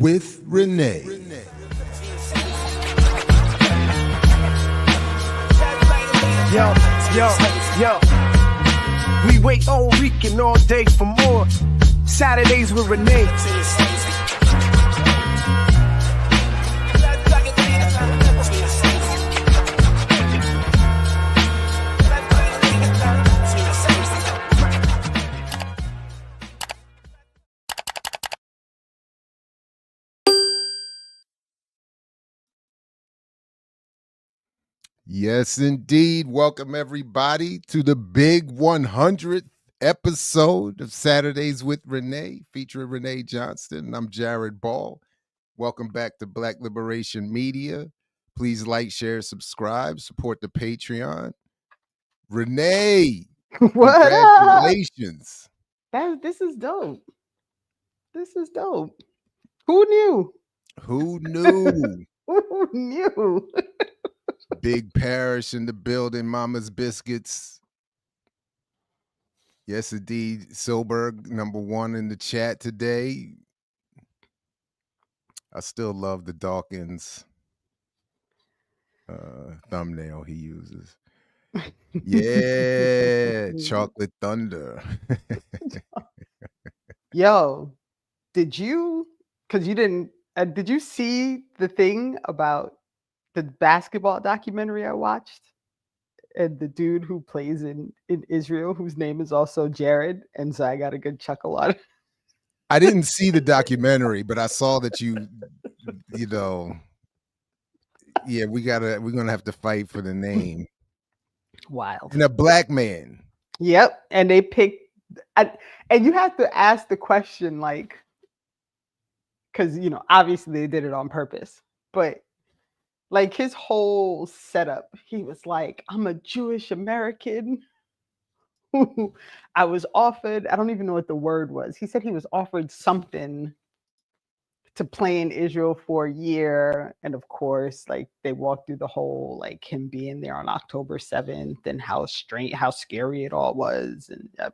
with Renee. Yo. We wait all week and all day for more. Saturdays with Renee. Yes, indeed. Welcome, everybody, to the big 100th episode of Saturdays with Renee, featuring Renee Johnston. I'm Jared Ball. Welcome back to Black Liberation Media. Please like, share, subscribe, support the Patreon. Renee, What congratulations. up? This is dope. This is dope. Who knew? Who knew? Who knew? Big Parish in the building, Mama's Biscuits. Yes, indeed. Silberg, #1 in the chat today. I still love the Dawkins thumbnail he uses. Yeah, Chocolate Thunder. Yo, did you see the thing about the basketball documentary I watched? And the dude who plays in Israel, whose name is also Jared, and so I got a good chuckle on it. I didn't see the documentary, but I saw that yeah, we're gonna have to fight for the name. Wild. And a black man. Yep. And they picked, and you have to ask the question, like, because obviously they did it on purpose, but like his whole setup, he was like, I'm a Jewish American who I was offered, I don't even know what the word was. He said he was offered something to play in Israel for a year. And of course, like they walked through the whole, like him being there on October 7th and how scary it all was. And I'm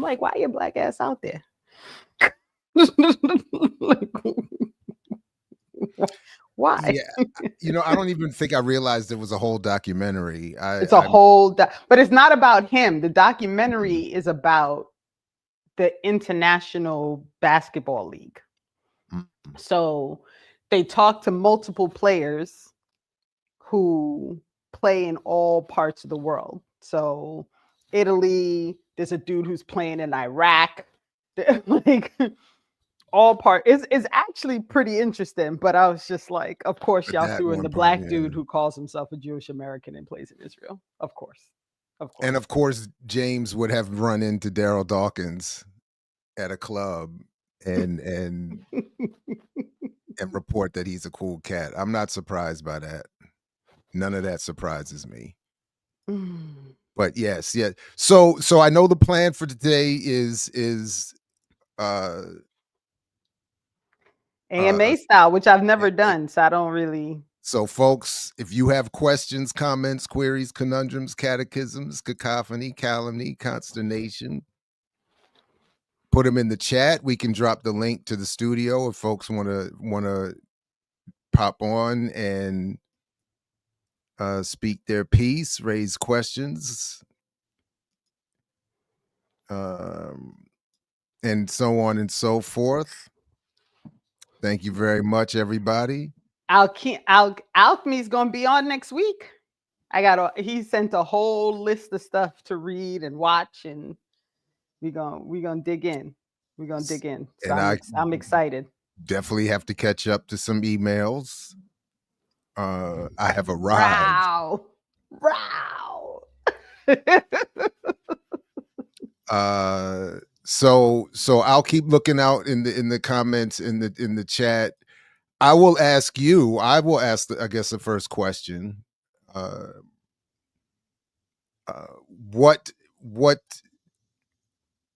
like, why your black ass out there? Like, why? Yeah, I don't even think I realized there was a whole documentary. It's a whole, but it's not about him. The documentary is about the International Basketball League. So they talk to multiple players who play in all parts of the world. So Italy, there's a dude who's playing in Iraq. Like all part is actually pretty interesting, but I was just like, of course, y'all threw in the black dude who calls himself a Jewish American and plays in Israel. Of course. And of course, James would have run into Daryl Dawkins at a club and report that he's a cool cat. I'm not surprised by that. None of that surprises me. But yes. So I know the plan for today is AMA style, which I've never done, so I don't really. So folks, if you have questions, comments, queries, conundrums, catechisms, cacophony, calumny, consternation, put them in the chat. We can drop the link to the studio if folks want to pop on and speak their piece, raise questions, and so on and so forth. Thank you very much, everybody. Alchemy's gonna be on next week. He sent a whole list of stuff to read and watch, and we're gonna dig in. We're gonna dig in. So I'm excited. Definitely have to catch up to some emails. I have arrived. Wow. So I'll keep looking out in the comments in the chat. I will ask, I guess, the first question. What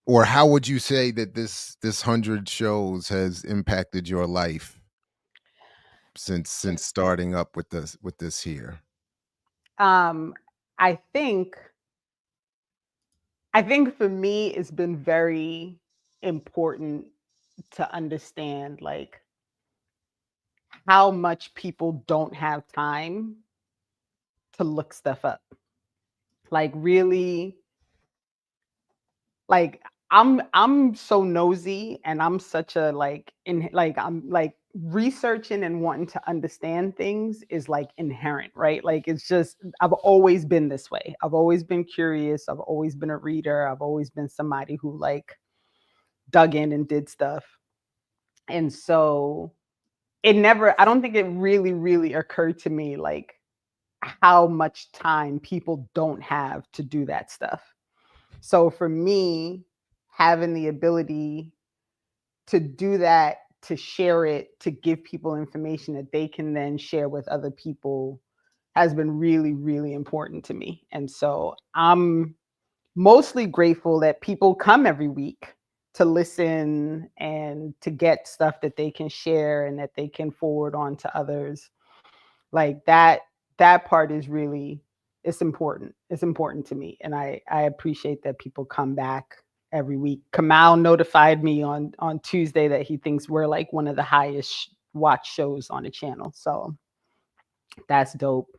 or how would you say that this 100 shows has impacted your life since starting up with this here? I think for me it's been very important to understand like how much people don't have time to look stuff up. Like really, like I'm so nosy and I'm such a like in like I'm like researching and wanting to understand things is like inherent, right? Like it's just I've always been this way. I've always been curious, I've always been a reader, I've always been somebody who like dug in and did stuff. And so it never I don't think it really occurred to me like how much time people don't have to do that stuff. So for me, having the ability to do that, to share it, to give people information that they can then share with other people has been really important to me. And so I'm mostly grateful that people come every week to listen and to get stuff that they can share and that they can forward on to others. Like that part is really it's important. It's important to me. And I appreciate that people come back every week. Kamal notified me on Tuesday that he thinks we're like one of the highest watch shows on the channel. So that's dope.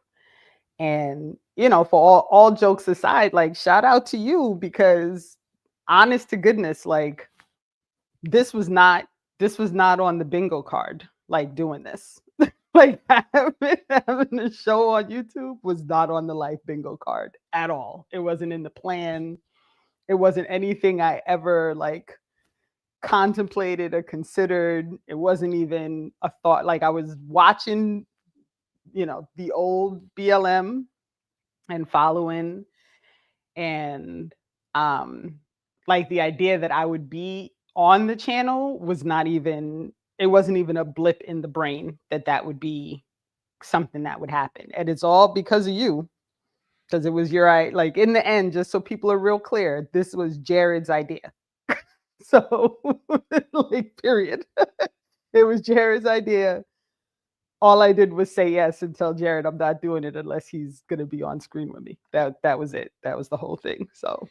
And for all jokes aside, like shout out to you because honest to goodness, like this was not on the bingo card, like doing this. Like having a show on YouTube was not on the life bingo card at all. It wasn't in the plan. It wasn't anything I ever like contemplated or considered. It wasn't even a thought. Like I was watching, the old BLM and following and like the idea that I would be on the channel was not even it wasn't even a blip in the brain that would be something that would happen. And it's all because of you. Because it was like in the end, just so people are real clear, this was Jared's idea. So like period. It was Jared's idea. All I did was say yes and tell Jared I'm not doing it unless he's gonna be on screen with me. That was it. That was the whole thing. So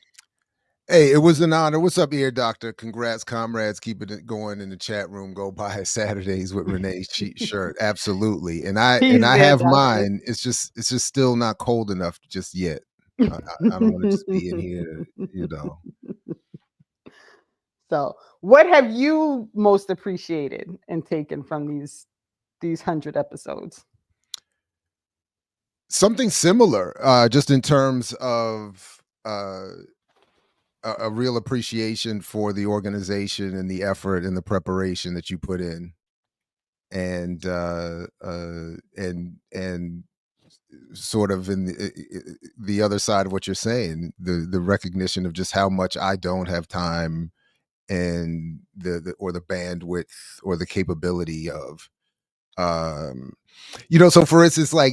Hey, it was an honor. What's up, Ear Doctor? Congrats, comrades. Keeping it going in the chat room. Go buy Saturdays with Renee's shirt. Absolutely. And I there, have doctor. mine. It's just still not cold enough just yet. I don't want to just be in here, So what have you most appreciated and taken from these 100 episodes? Something similar, just in terms of a real appreciation for the organization and the effort and the preparation that you put in, and sort of in the other side of what you're saying, the recognition of just how much I don't have time and the bandwidth or the capability of. So for instance, like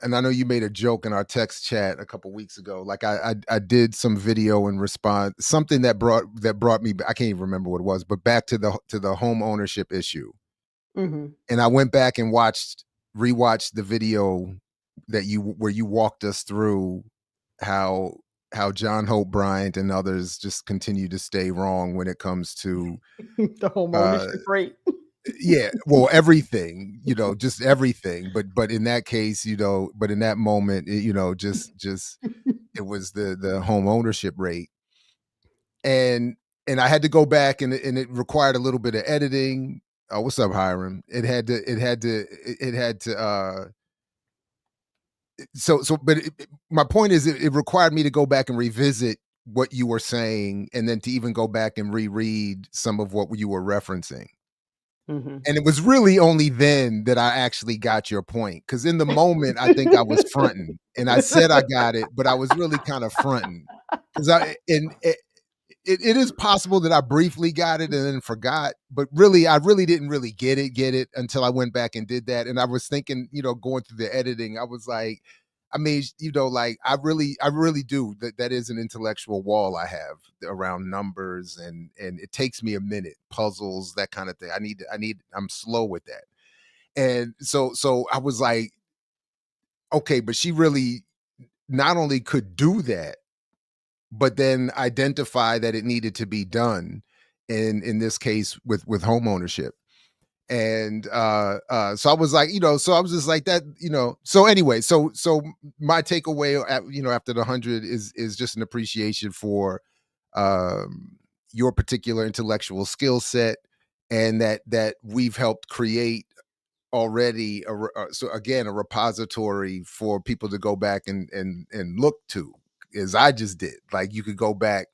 and I know you made a joke in our text chat a couple weeks ago. Like I did some video in response, something that brought me. I can't even remember what it was, but back to the home ownership issue. Mm-hmm. And I went back and rewatched the video where you walked us through how John Hope Bryant and others just continue to stay wrong when it comes to The home ownership rate. yeah, well, everything, just everything. But in that case, but in that moment, just it was the home ownership rate. And I had to go back and it required a little bit of editing. Oh, what's up, Hiram? It had to but my point is it required me to go back and revisit what you were saying and then to even go back and reread some of what you were referencing. Mm-hmm. And it was really only then that I actually got your point. Because in the moment, I think I was fronting, and I said I got it, but I was really kind of fronting. Because it is possible that I briefly got it and then forgot, but really, I really didn't really get it until I went back and did that. And I was thinking, going through the editing, I was like, I mean, like I really do. That is an intellectual wall I have around numbers, and it takes me a minute, puzzles, that kind of thing. I'm slow with that. And so I was like, okay, but she really not only could do that, but then identify that it needed to be done in this case with home ownership. And so I was like, so I was just like that, so anyway, so my takeaway after the 100 is just an appreciation for your particular intellectual skill set, and that we've helped create already so again a repository for people to go back and look to, as I just did. Like, you could go back,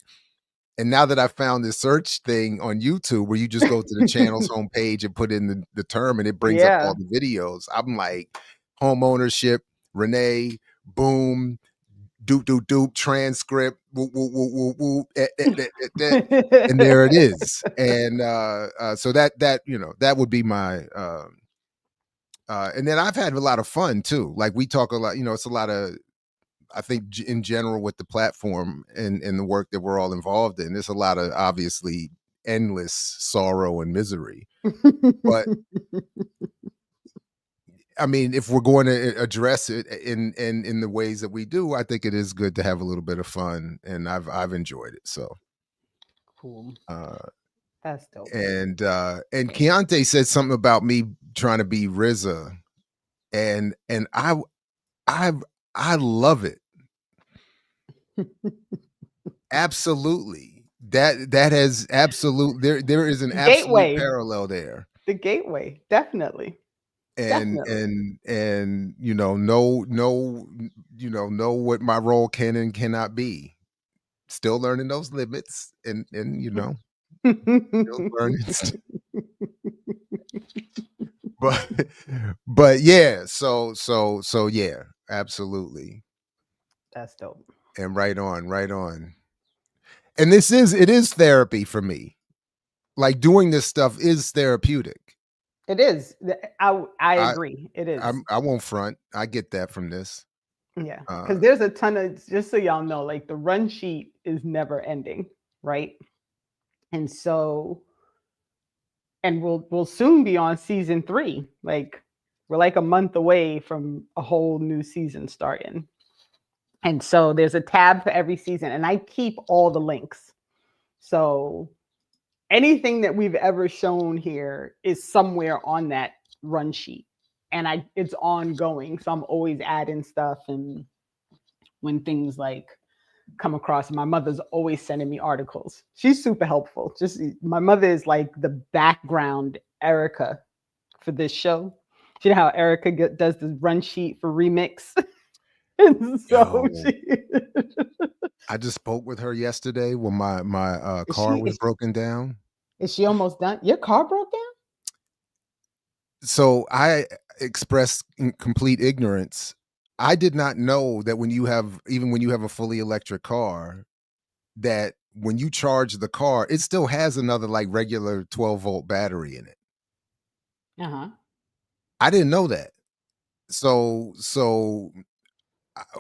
and now that I found this search thing on YouTube where you just go to the channel's homepage and put in the term and it brings up all the videos, I'm like, home ownership, Renee, boom, doop, transcript, woo, woo, woo, woo, woo, and there it is. And so that would be my and then I've had a lot of fun too. Like, we talk a lot, it's a lot of, I think in general with the platform and the work that we're all involved in, there's a lot of obviously endless sorrow and misery. But I mean, if we're going to address it in the ways that we do, I think it is good to have a little bit of fun, and I've enjoyed it. So cool. That's dope. And Keontae said something about me trying to be RZA, and I love it. Absolutely. That has absolute, there is an absolute parallel there. The gateway, definitely. And know what my role can and cannot be. Still learning those limits, and still learning. but yeah, so yeah, absolutely. That's dope. And right on. And it is therapy for me. Like, doing this stuff is therapeutic. It is. I agree. It is. I won't front. I get that from this. Yeah, because there's a ton of, just so y'all know, like, the run sheet is never ending, right? And so, and we'll soon be on season 3. Like, we're like a month away from a whole new season starting. And so there's a tab for every season, and I keep all the links. So anything that we've ever shown here is somewhere on that run sheet, and it's ongoing. So I'm always adding stuff, and when things like come across, my mother's always sending me articles. She's super helpful. My mother is like the background Erica for this show. You know how Erica does the run sheet for Remix? And so I just spoke with her yesterday when my car was broken down. Is she almost done? Your car broke down? So I expressed complete ignorance. I did not know that when you have a fully electric car, that when you charge the car, it still has another like regular 12-volt battery in it. I didn't know that. So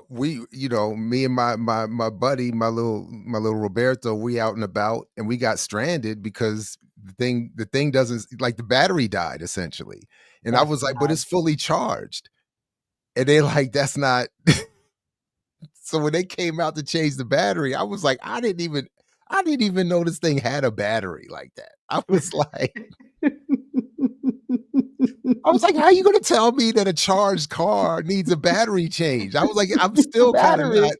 we, me and my buddy, my little Roberto, we out and about, and we got stranded because the thing doesn't, like, the battery died essentially. And I was like, but it's fully charged. And they like, that's not. So when they came out to change the battery, I was like, I didn't even know this thing had a battery like that. I was like, how are you going to tell me that a charged car needs a battery change? I was like, I'm still kind of not.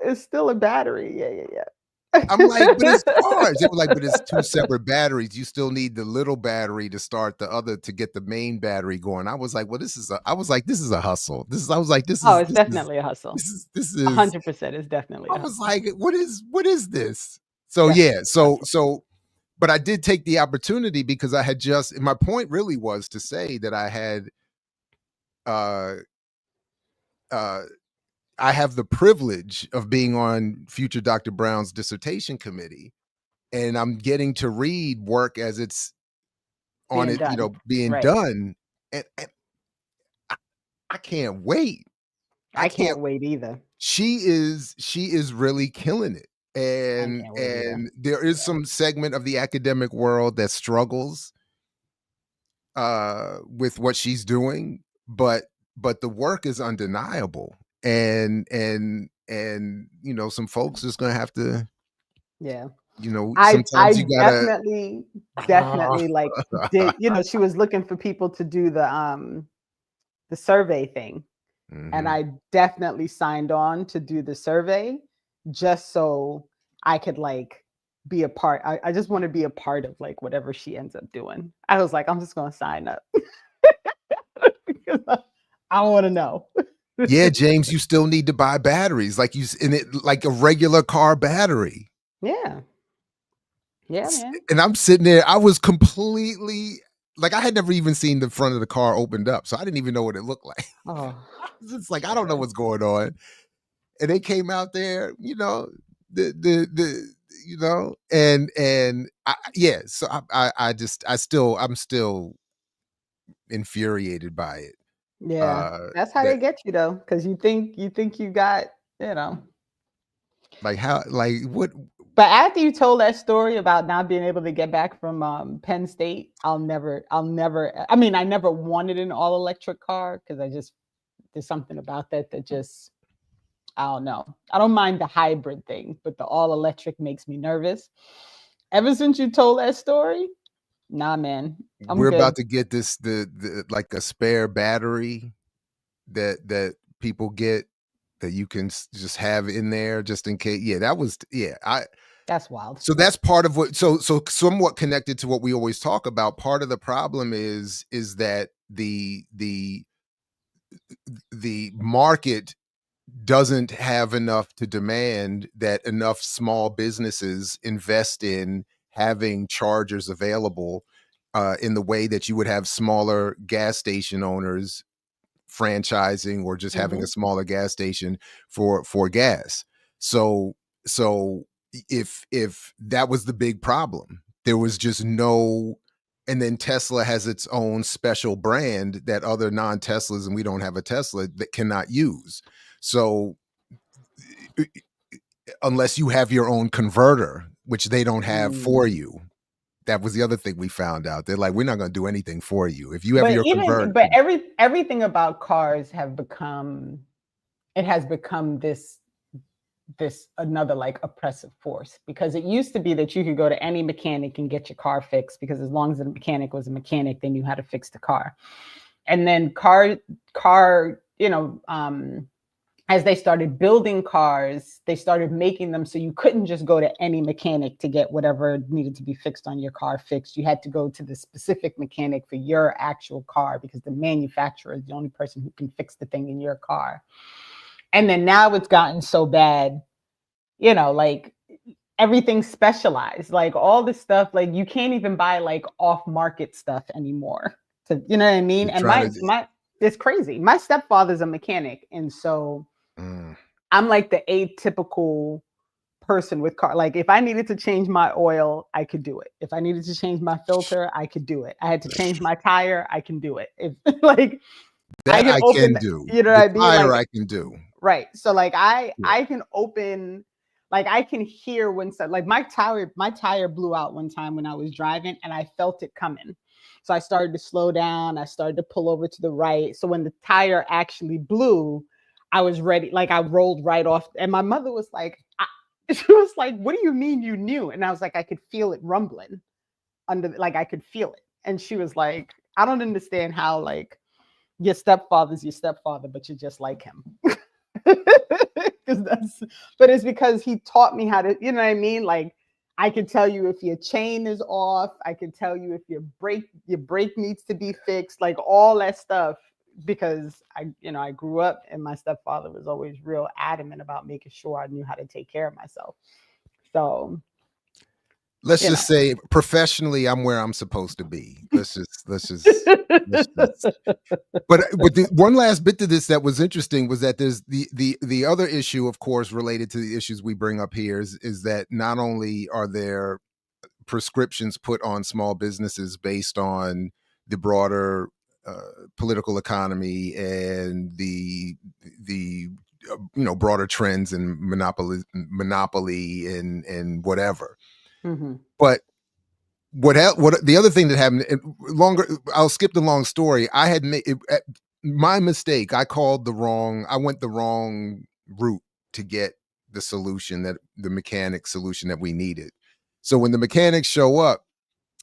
It's still a battery. Yeah. I'm like, but it's charged. They were like, but it's 2 separate batteries. You still need the little battery to start the other, to get the main battery going. I was like, well, this is a hustle. It's definitely a hustle. This is 100%. It's definitely. I was like, what is this? So yeah, so. But I did take the opportunity because I had my point really was to say that I had, I have the privilege of being on future Dr. Brown's dissertation committee, and I'm getting to read work as it's on it, being done. And I can't wait. I can't wait either. She is really killing it. And there is some segment of the academic world that struggles with what she's doing, but the work is undeniable. And you know, some folks just gonna have to, Yeah. you know, I sometimes you gotta. definitely like did, you know, she was looking for people to do the survey thing. And Mhm. I definitely signed on to do the survey just so I could like be a part. I just want to be a part of like whatever she ends up doing. I was like, I'm just gonna sign up because I want to know. Yeah, James, you still need to buy batteries like in it like a regular car battery. Yeah. Yeah, man. And I'm sitting there, I was completely like I had never even seen the front of the car opened up, so I didn't even know what it looked like. Oh, I was just like, I don't know yeah. what's going on. And they came out there, you know, the you know, and yeah, so I'm still infuriated by it. Yeah. That's how That they get you though, because you think you got, you know. like how like what But after you told that story about not being able to get back from Penn State, I mean, I never wanted an all electric car because there's something about that just, I don't know. I don't mind the hybrid thing, but the all electric makes me nervous. Ever since you told that story, nah, man, I'm we're good. about to get the like a spare battery that people get that you can just have in there just in case. Yeah, that was yeah. That's wild. So that's part of what. So somewhat connected to what we always talk about. Part of the problem is that the market doesn't have enough to demand that enough small businesses invest in having chargers available in the way that you would have smaller gas station owners franchising or just having a Hmm. smaller gas station for gas. So so if that was the big problem, there was just no. And then Tesla has its own special brand that other non-Teslas, and we don't have a Tesla, that cannot use. So unless you have your own converter, which they don't have for Mm. you. That was the other thing we found out. They're like, we're not going to do anything for you. If you have But your even converter, but everything about cars has become this another like oppressive force, because it used to be that you could go to any mechanic and get your car fixed, because as long as the mechanic was a mechanic, they knew how to fix the car. And then car as they started building cars, they started making them so you couldn't just go to any mechanic to get whatever needed to be fixed on your car fixed. You had to go to the specific mechanic for your actual car, because the manufacturer is the only person who can fix the thing in your car. And then now it's gotten so bad, like everything's specialized, like all this stuff, like you can't even buy like off market stuff anymore. So, you know what I mean? you're And trying to. my it's crazy. My stepfather's a mechanic. And so Mm, I'm like the atypical person with car. Like if I needed to change my oil, I could do it. If I needed to change my filter, I could do it. I had to change my tire, I can do it. If like I that can I open, can do. you know what The I mean? tire Like I can do. right. So like Yeah. I can open, like I can hear when like my tire blew out one time when I was driving and I felt it coming. So I started to slow down, I started to pull over to the right. So when the tire actually blew, I was ready. Like I rolled right off. And my mother was like, she was like, "What do you mean you knew?" And I was like, "I could feel it rumbling like I could feel it." And she was like, "I don't understand how like your stepfather's your stepfather, but you're just like him." That's, but it's because he taught me how to, you know what I mean? Like I can tell you if your chain is off, I can tell you if your brake needs to be fixed, like all that stuff. Because I grew up and my stepfather was always real adamant about making sure I knew how to take care of myself. So, Let's you just know. say professionally, I'm where I'm supposed to be. Let's just. But the one last bit to this that was interesting was that there's the other issue, of course, related to the issues we bring up here is that not only are there prescriptions put on small businesses based on the broader political economy and the broader trends and monopoly and whatever. Mhm. But what the other thing that happened longer, I'll skip the long story. I had made my mistake. I went the wrong route. to get the solution, that the mechanic solution that we needed. So when the mechanics show up,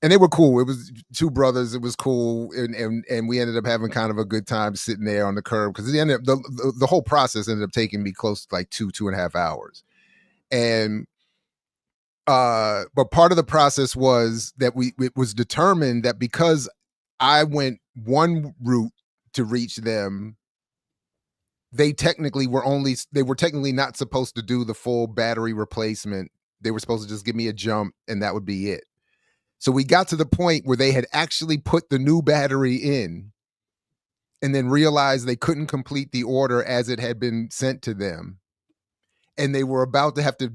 and they were cool. It was two brothers. It was cool, and we ended up having kind of a good time sitting there on the curb, because the whole process ended up taking me close to like 2.5 hours. And but part of the process was that it was determined that because I went one route to reach them, they were technically not supposed to do the full battery replacement. They were supposed to just give me a jump, and that would be it. So we got to the point where they had actually put the new battery in, and then realized they couldn't complete the order as it had been sent to them. And they were about to have to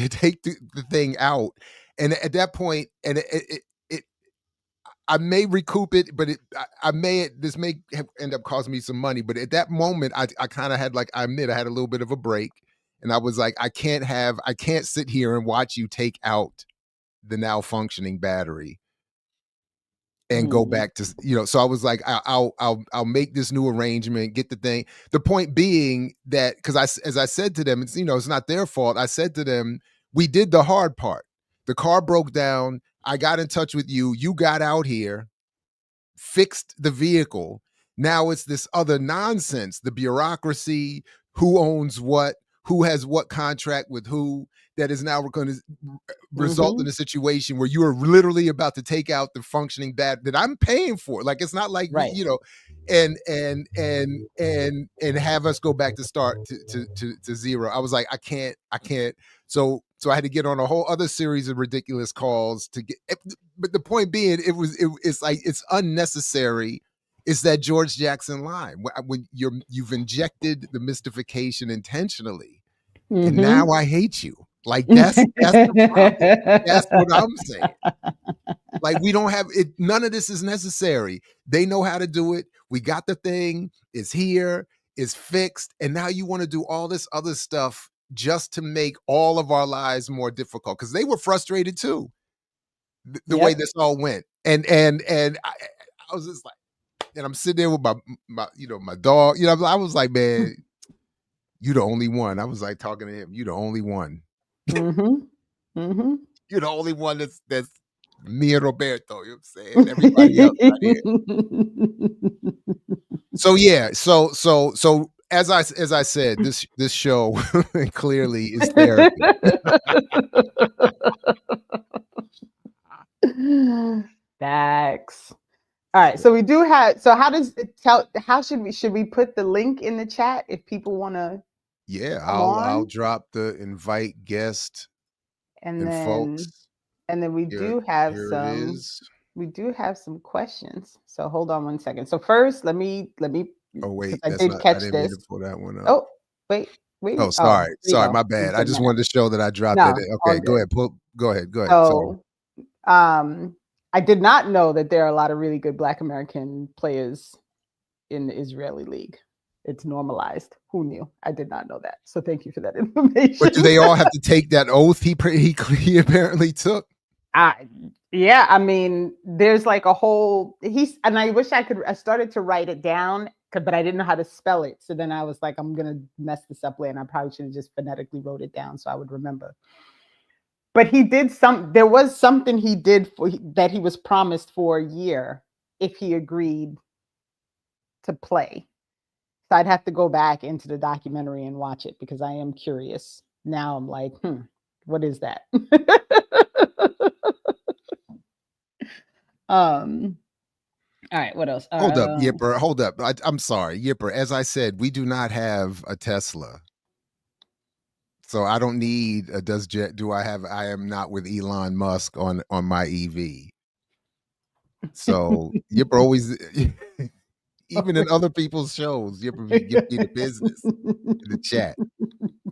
take the thing out. And at that point, and I may recoup it, but this may end up costing me some money. But at that moment, I kind of had, like, I admit I had a little bit of a break, and I was like, I can't sit here and watch you take out the now functioning battery and go back to, so I was like, I'll make this new arrangement, get the thing. The point being that, because as I said to them, it's, it's not their fault. I said to them, we did the hard part. The car broke down. I got in touch with you. You got out here, fixed the vehicle. Now it's this other nonsense, the bureaucracy, who owns what, who has what contract with who, that is now going to result in a situation where you are literally about to take out the functioning bat that I'm paying for. Like, it's not like, Right. and have us go back to start to zero. I was like, I can't. So I had to get on a whole other series of ridiculous calls to get, but the point being, it's like, it's unnecessary. It's that George Jackson line when you've injected the mystification intentionally, and now I hate you. Like, that's the problem. That's what I'm saying. Like, we don't have it. None of this is necessary. They know how to do it. We got the thing. It's here. It's fixed. And now you want to do all this other stuff just to make all of our lives more difficult, because they were frustrated too. The way this all went. And I was just like, and I'm sitting there with my my dog. I was like, man, you the only one. I was like talking to him. You the only one. You're the only one that's me and Roberto. You know what I'm saying? Everybody else out here. So yeah. So as I said, this show clearly is therapy. Facts. All right, so we do have. So how should we put the link in the chat if people want to? Yeah, I'll drop the invite guest and then folks. And then we do have here some. It is. We do have some questions. So hold on one second. So first, let me. Oh wait, I didn't mean to pull that one up. Oh wait. Oh, sorry, my bad. I just wanted to show that I dropped it. Okay, go ahead. Go ahead. So, I did not know that there are a lot of really good Black American players in the Israeli league. It's normalized. Who knew? I did not know that. So thank you for that information. But do they all have to take that oath he apparently took? Yeah, I mean, there's like a whole and I wish I started to write it down, but I didn't know how to spell it. So then I was like, I'm gonna mess this up later, and I probably should have just phonetically wrote it down so I would remember. But there was something he did that he was promised for a year if he agreed to play. So I'd have to go back into the documentary and watch it, because I am curious. Now I'm like, what is that? All right, what else? Hold up, Yipper. Hold up. I'm sorry, Yipper. As I said, we do not have a Tesla. So I don't need a I am not with Elon Musk on my EV. So Yipper always, even in other people's shows, Yipper give me the business in the chat.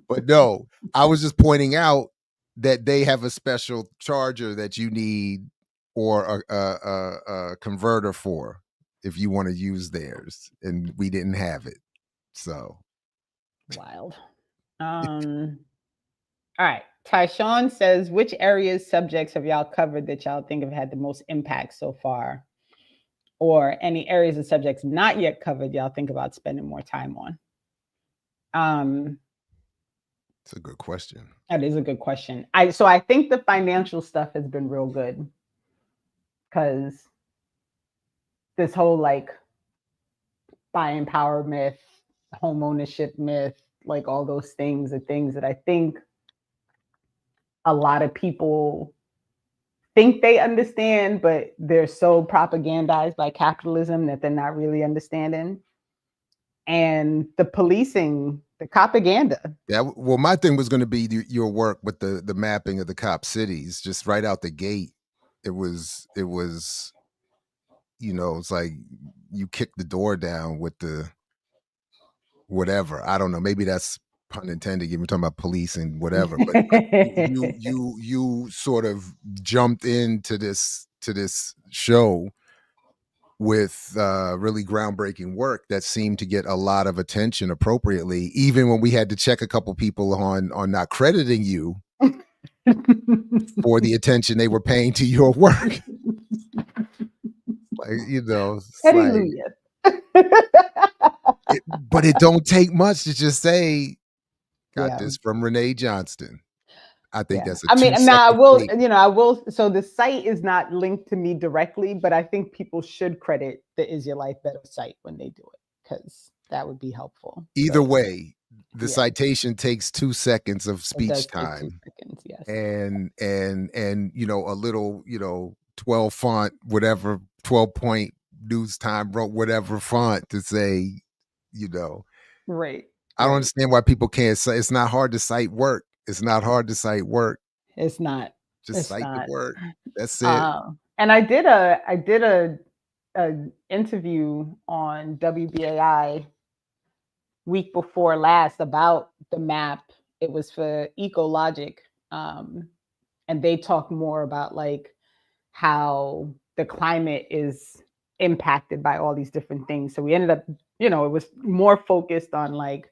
But no, I was just pointing out that they have a special charger that you need, or a converter for, if you want to use theirs, and we didn't have it. So wild. All right. Tyshawn says, which areas, subjects have y'all covered that y'all think have had the most impact so far? Or any areas of subjects not yet covered y'all think about spending more time on? It's a good question. That is a good question. I think the financial stuff has been real good because this whole like buying power myth, home ownership myth, like all those things are things that I think a lot of people think they understand, but they're so propagandized by capitalism that they're not really understanding. And the policing, the propaganda. Yeah, well, my thing was going to be your work with the mapping of the cop cities, just right out the gate. It was, it's like you kick the door down with the whatever. I don't know. Maybe that's pun intended. You're talking about police and whatever, but you sort of jumped into this show with really groundbreaking work that seemed to get a lot of attention appropriately, even when we had to check a couple people on not crediting you for the attention they were paying to your work. Like, it's Hallelujah. but it don't take much to just say, got Yeah. this from Renee Johnston. I think that's a I mean, 2-second now I will, statement. I will. So the site is not linked to me directly, but I think people should credit the Is Your Life Better site when they do it, because that would be helpful. Either But way, the citation takes 2 seconds of it speech does take 2 time. seconds, yes. And a little 12 font, whatever, 12-point news time wrote whatever font to say, Right. I don't understand why people can't say it's not hard to cite work. It's not hard to cite work. It's not. Just cite the work. That's it. And I did a interview on WBAI week before last about the map. It was for Ecologic, and they talk more about like how the climate is impacted by all these different things. So we ended up, it was more focused on like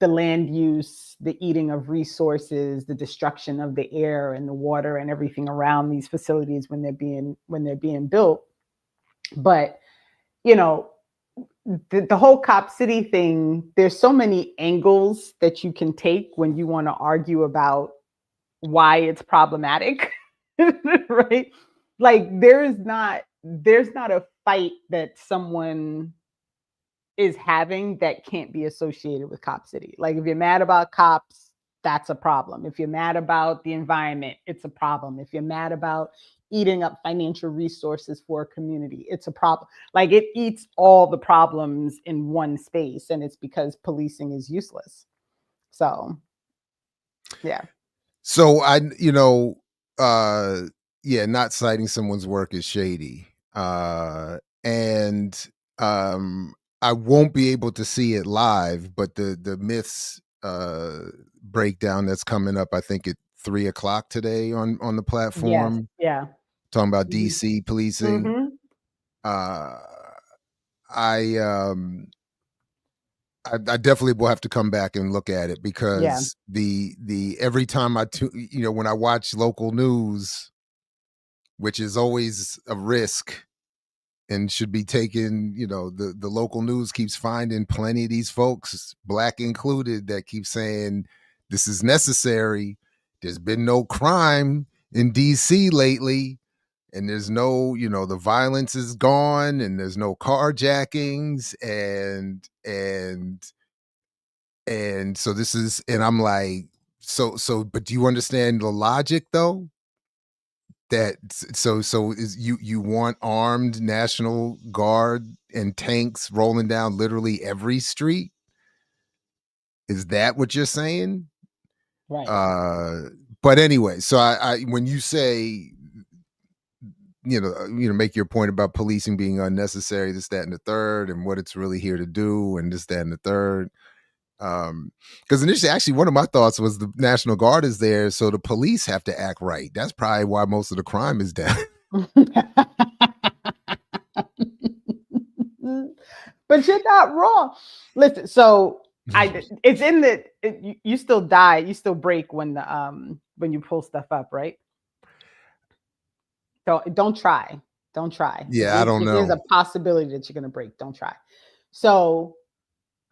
the land use, the eating of resources, the destruction of the air and the water and everything around these facilities when they're being built. But the whole Cop City thing, there's so many angles that you can take when you want to argue about why it's problematic. Right? Like there's not a fight that someone is having that can't be associated with Cop City. Like if you're mad about cops, that's a problem. If you're mad about the environment, it's a problem. If you're mad about eating up financial resources for a community, it's a problem. Like it eats all the problems in one space, and it's because policing is useless. So, yeah. So not citing someone's work is shady. And I won't be able to see it live, but the myths breakdown that's coming up, I think at 3:00 today on the platform. Yes. Yeah. Talking about DC policing. Mm-hmm. I definitely will have to come back and look at it because the every time when I watch local news, which is always a risk and should be taken, the local news keeps finding plenty of these folks, Black included, that keep saying this is necessary. There's been no crime in DC lately. And there's no, the violence is gone, and there's no carjackings, and so this is, and I'm like, but do you understand the logic though? That so is you want armed National Guard and tanks rolling down literally every street? Is that what you're saying? Right. But anyway, so I when you say, make your point about policing being unnecessary, this, that, and the third, and what it's really here to do, and this, that, and the third. Because initially, actually, one of my thoughts was the National Guard is there, so the police have to act right. That's probably why most of the crime is down. But you're not wrong. Listen, so it's in the you still die, you still break when you pull stuff up, right? So don't try. Yeah, I don't know. There's a possibility that you're gonna break. Don't try. So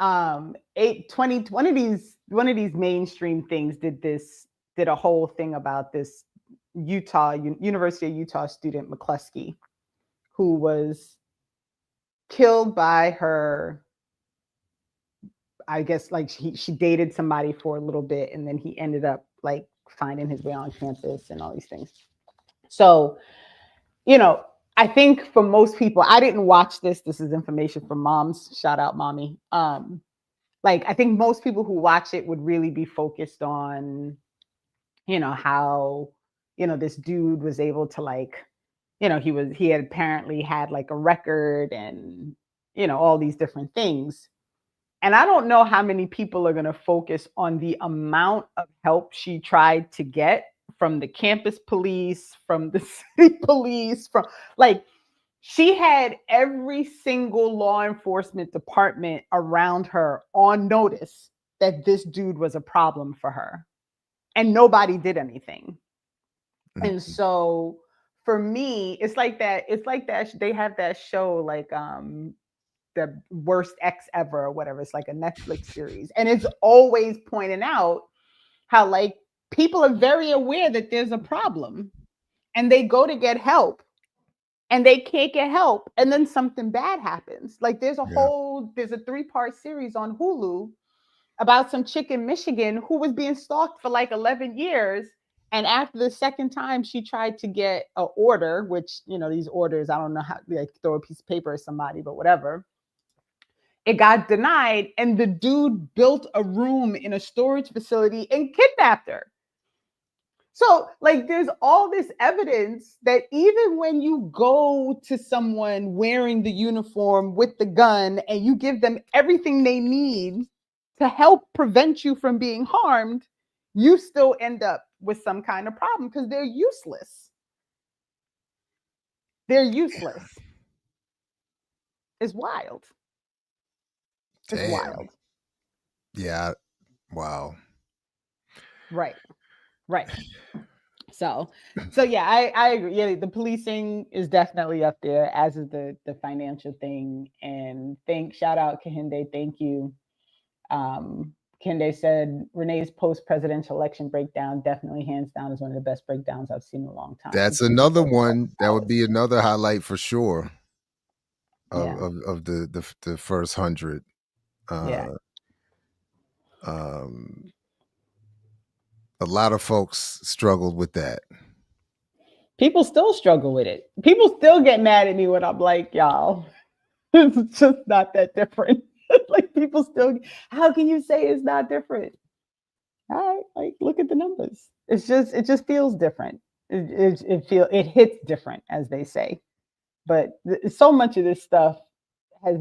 20 of these mainstream things did a whole thing about this University of Utah student McCluskey, who was killed by her, I guess, like she dated somebody for a little bit, and then he ended up like finding his way on campus and all these things. So, I think for most people, I didn't watch this. This is information from moms. Shout out, mommy. Like, I think most people who watch it would really be focused on, how, this dude was able to, like, he had apparently had like a record and, all these different things. And I don't know how many people are going to focus on the amount of help she tried to get from the campus police, from the city police, from like, she had every single law enforcement department around her on notice that this dude was a problem for her, and nobody did anything. Mm-hmm. And so for me, it's like that. They have that show, like, the worst ex ever or whatever. It's like a Netflix series. And it's always pointing out how, like, people are very aware that there's a problem and they go to get help and they can't get help. And then something bad happens. Like, there's a 3-part series on Hulu about some chick in Michigan who was being stalked for like 11 years. And after the second time she tried to get an order, which, these orders, I don't know how, like, throw a piece of paper at somebody, but whatever. It got denied, and the dude built a room in a storage facility and kidnapped her. So, like, there's all this evidence that even when you go to someone wearing the uniform with the gun and you give them everything they need to help prevent you from being harmed, you still end up with some kind of problem because they're useless. They're useless. It's wild. It's wild. Yeah. Wow. Right. So yeah, I agree. Yeah, the policing is definitely up there, as is the financial thing. And shout out Kehinde, thank you. Kehinde said Renee's post-presidential election breakdown definitely hands down is one of the best breakdowns I've seen in a long time. That's another one. That would be another highlight for sure of the first 100. A lot of folks struggled with that. People still struggle with it. People still get mad at me when I'm like, y'all, it's just not that different. Like, people still, how can you say it's not different? All right, like, look at the numbers. It just feels different. It hits different, as they say. But so much of this stuff has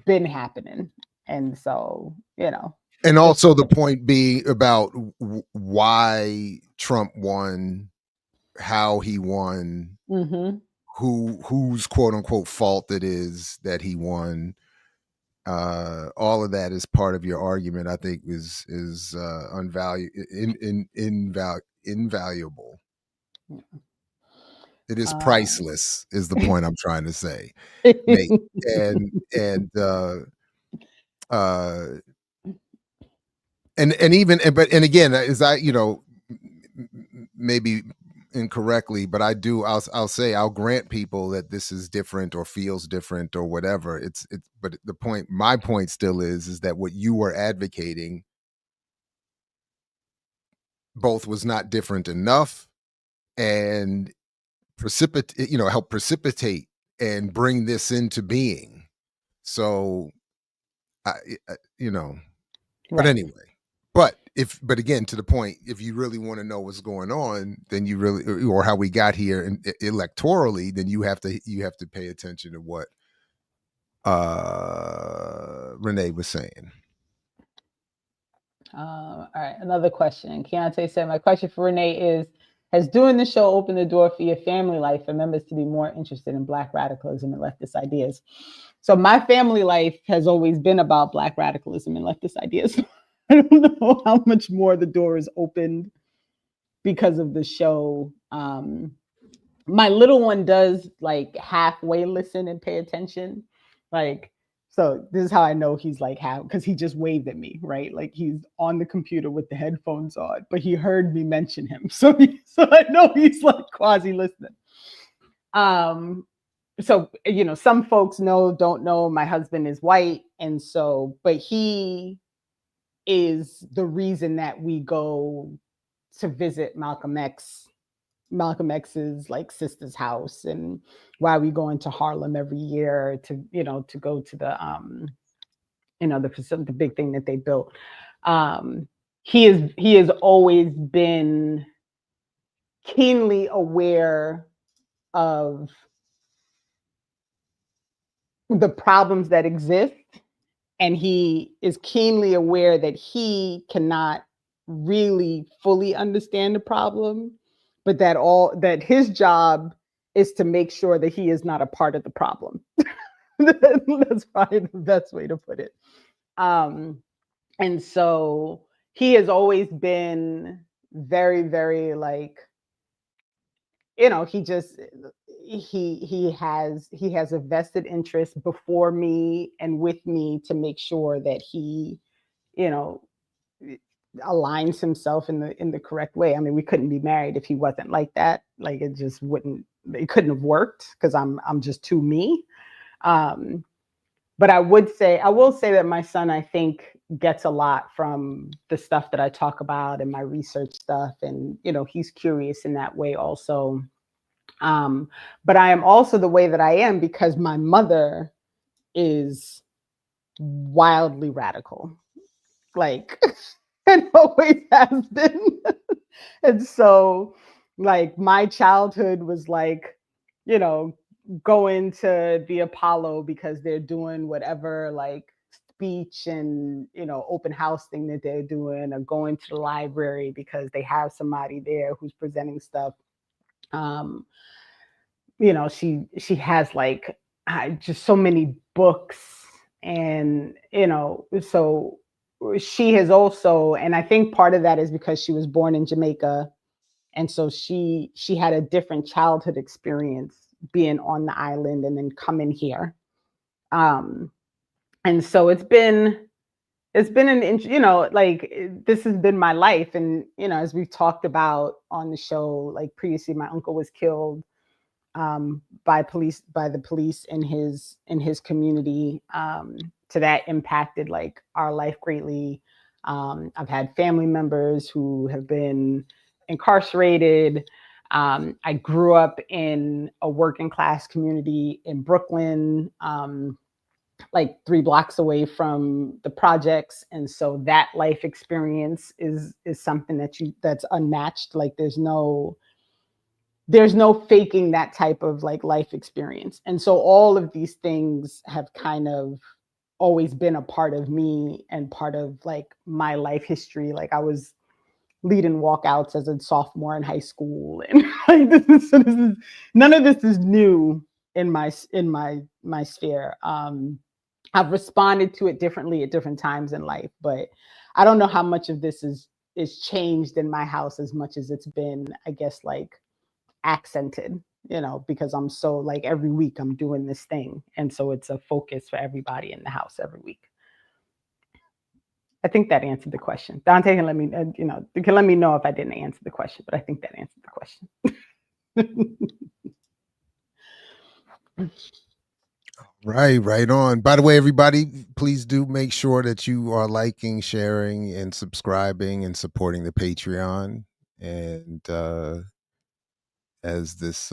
been happening, and so, And also the point being about why Trump won, how he won, whose quote unquote fault it is that he won. All of that is part of your argument. I think is invaluable. It is priceless, is the point I'm trying to say. And again, as I, maybe incorrectly, but I'll say I'll grant people that this is different or feels different or whatever. But my point still is that what you were advocating both was not different enough and help precipitate and bring this into being. So, but anyway, but again, to the point, if you really want to know what's going on, then you really, or how we got here and electorally, then you have to pay attention to what Renee was saying. All right, another question. Keontae said, my question for Renee is, has doing the show opened the door for your family life for members to be more interested in Black radicalism and leftist ideas? So my family life has always been about Black radicalism and leftist ideas. I don't know how much more the door is opened because of the show. My little one does like halfway listen and pay attention. Like, So this is how I know he's like how, because he just waved at me, right? Like he's on the computer with the headphones on, but he heard me mention him, so so I know he's like quasi listening. So some folks don't know my husband is white, and so but he is the reason that we go to visit Malcolm X's like sister's house, and why we go into Harlem every year to go to the facility, the big thing that they built. He has always been keenly aware of the problems that exist, and he is keenly aware that he cannot really fully understand the problem, but that his job is to make sure that he is not a part of the problem. That's probably the best way to put it. And so he has always been very, very like, he just he has a vested interest before me and with me to make sure that he, you know, aligns himself in the correct way. I mean, we couldn't be married if he wasn't like that. Like it couldn't have worked, because I'm just too me. But I will say that my son, I think, gets a lot from the stuff that I talk about and my research stuff. And, he's curious in that way also. But I am also the way that I am because my mother is wildly radical, like, and always has been. And so, like, my childhood was like, going to the Apollo because they're doing whatever, like, speech and open house thing that they're doing, or going to the library because they have somebody there who's presenting stuff. She has like just so many books, and so she has also, and I think part of that is because she was born in Jamaica, and so she had a different childhood experience being on the island and then coming here. And so it's been like, this has been my life. And as we've talked about on the show, like previously, my uncle was killed by the police in his community. So that impacted like our life greatly. I've had family members who have been incarcerated. I grew up in a working class community in Brooklyn, like 3 blocks away from the projects, and so that life experience is something that's unmatched. Like there's no faking that type of like life experience. And so all of these things have kind of always been a part of me and part of like my life history. Like I was leading walkouts as a sophomore in high school, and like this is none of this is new in my sphere. I've responded to it differently at different times in life, but I don't know how much of this is changed in my house as much as it's been, I guess, like accented, because I'm so like every week I'm doing this thing, and so it's a focus for everybody in the house every week. I think that answered the question. Dante can let me know if I didn't answer the question, but I think that answered the question. Right on. By the way, everybody, please do make sure that you are liking, sharing, and subscribing and supporting the Patreon. And as this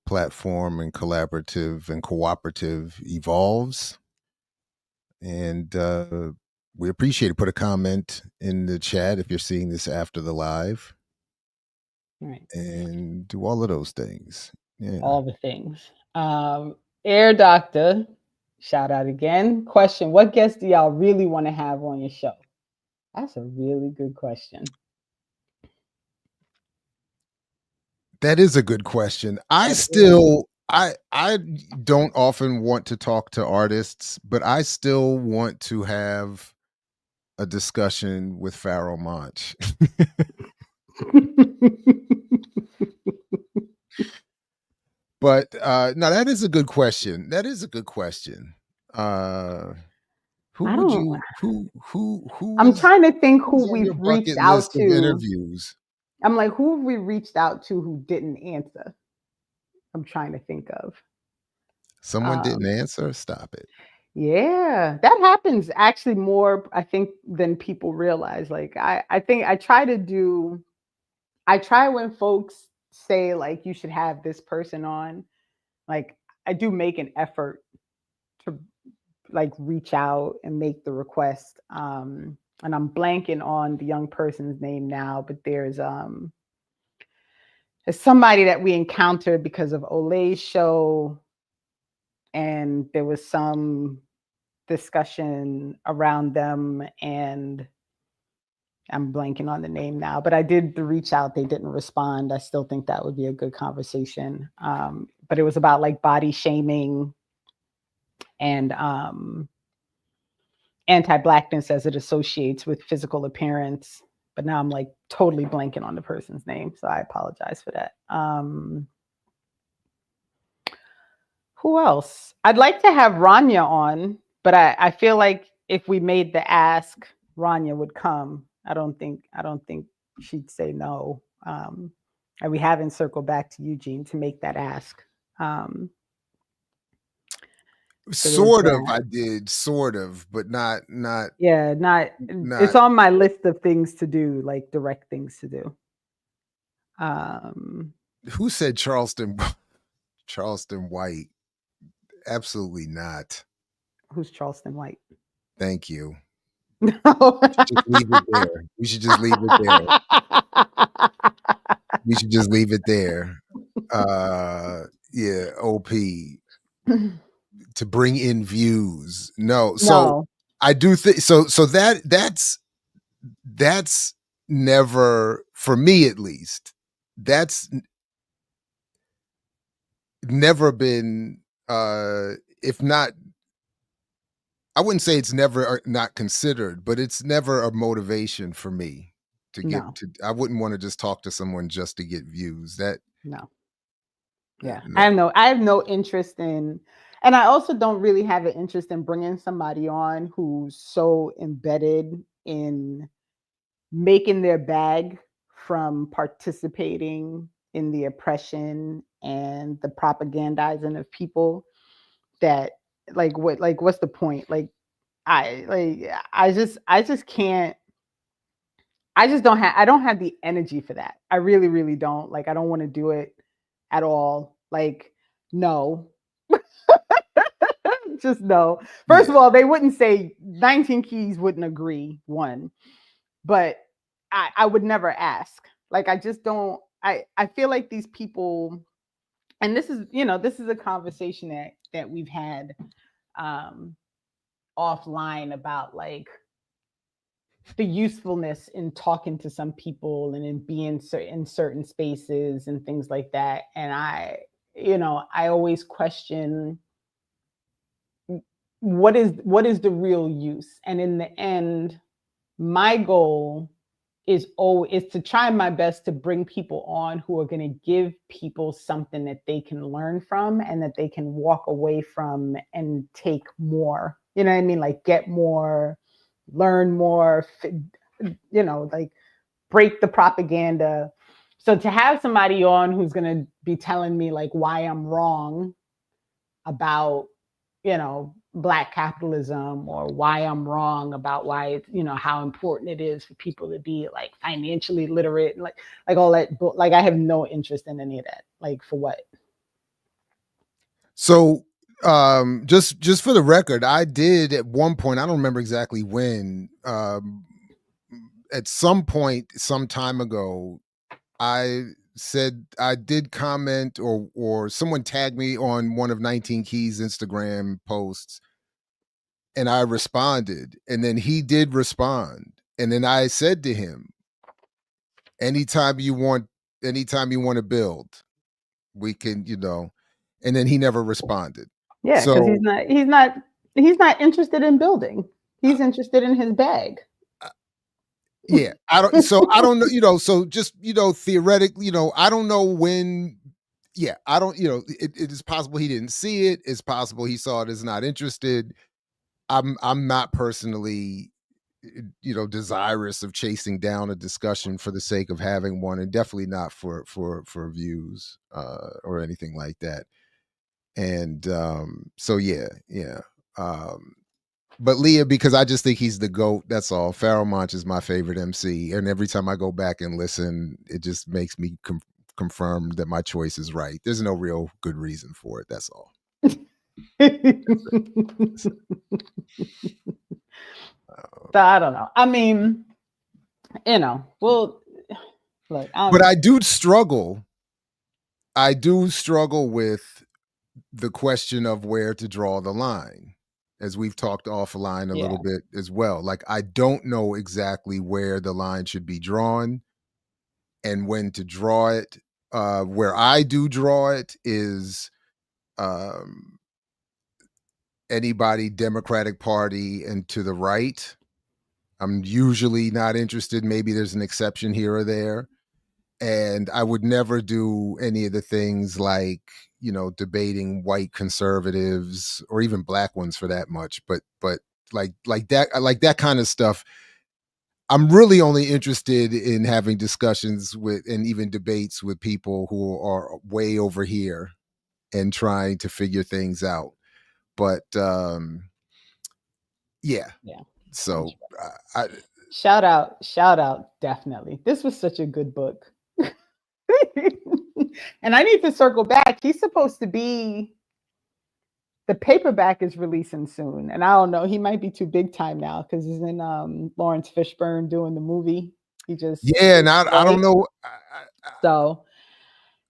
platform and collaborative and cooperative evolves, and we appreciate it. Put a comment in the chat if you're seeing this after the live. Right. And do all of those things. Yeah. All the things. Air Doctor, shout out again. Question: what guests do y'all really want to have on your show? That's a really good question. That is a good question. I don't often want to talk to artists, but I still want to have a discussion with Pharaoh Monch. But no, that is a good question. Who I would don't. you who I'm is trying to think who's who on your we've reached bucket out list of to. interviews? I'm like, who have we reached out to who didn't answer? I'm trying to think of. Someone didn't Um, answer? Stop it. yeah, that happens actually more, I think, than people realize. Like, I think I try when folks say like you should have this person on, like I do make an effort to like reach out and make the request. And I'm blanking on the young person's name now, but there's somebody that we encountered because of Olay's show, and there was some discussion around them, and I'm blanking on the name now, but I did the reach out. They didn't respond. I still think that would be a good conversation. But it was about like body shaming and anti-blackness as it associates with physical appearance. But now I'm like totally blanking on the person's name, so I apologize for that. Who else? I'd like to have Rania on, but I feel like if we made the ask, Rania would come. I don't think she'd say no. And we haven't circled back to Eugene to make that ask. So there's Sort of, that. I did, sort of, but not Yeah, not. It's not. on my list of things to do, like direct things to do. Who said Charleston White? Absolutely not. Who's Charleston White? Thank you. No. Just leave it there. We should just leave it there. We should just leave it there. Yeah, OP to bring in views. No, so No. I do think so. So that's never, for me at least, that's never been, if not, I wouldn't say it's never not considered, but it's never a motivation for me to get No. to. I wouldn't want to just talk to someone just to get views. That No. Yeah. no. I have no interest in, and I also don't really have an interest in bringing somebody on who's so embedded in making their bag from participating in the oppression and the propagandizing of people that what's the point? Like I just can't. I don't have the energy for that. I really, really don't. Like I don't want to do it at all. Like, no. Just no. First Yeah. of all, they wouldn't say 19 Keys wouldn't agree, one, but I would never ask. Like I just don't. I feel like these people, and this is this is a conversation that we've had offline about like the usefulness in talking to some people and in being in certain spaces and things like that. And I always question what is the real use. And in the end, my goal is to try my best to bring people on who are going to give people something that they can learn from and that they can walk away from and take more. You know what I mean? Like get more, learn more, like break the propaganda. So to have somebody on who's going to be telling me like why I'm wrong about, Black capitalism, or why I'm wrong about why it's, how important it is for people to be like financially literate, and like all that, like I have no interest in any of that. Like for what? So just for the record, I did at one point, I don't remember exactly when, at some point some time ago, I said I did comment, or someone tagged me on one of 19 Keys Instagram posts, and I responded, and then he did respond, and then I said to him, anytime you want to build, we can, and then he never responded. Yeah, because So he's not interested in building. He's interested in his bag. yeah, I don't know, so just, theoretically, I don't know when, yeah, I don't, it is possible he didn't see it. It's possible he saw it as not interested. I'm not personally, desirous of chasing down a discussion for the sake of having one, and definitely not for views or anything like that. And so yeah. But Leah, because I just think he's the GOAT, that's all. Pharoah Monch is my favorite MC, and every time I go back and listen, it just makes me confirm that my choice is right. There's no real good reason for it. That's all. So I don't know. I mean, well, look. But I do struggle. I do struggle with the question of where to draw the line, as we've talked offline a little bit as well. Like, I don't know exactly where the line should be drawn and when to draw it. Where I do draw it is anybody Democratic Party and to the right. I'm usually not interested. Maybe there's an exception here or there. And I would never do any of the things like, debating white conservatives or even black ones for that much. But like that kind of stuff. I'm really only interested in having discussions with and even debates with people who are way over here and trying to figure things out. But yeah. So shout out, definitely. This was such a good book. And I need to circle back. He's supposed to be, the paperback is releasing soon, and I don't know, he might be too big time now because he's in Lawrence Fishburne doing the movie. He just and I don't know. So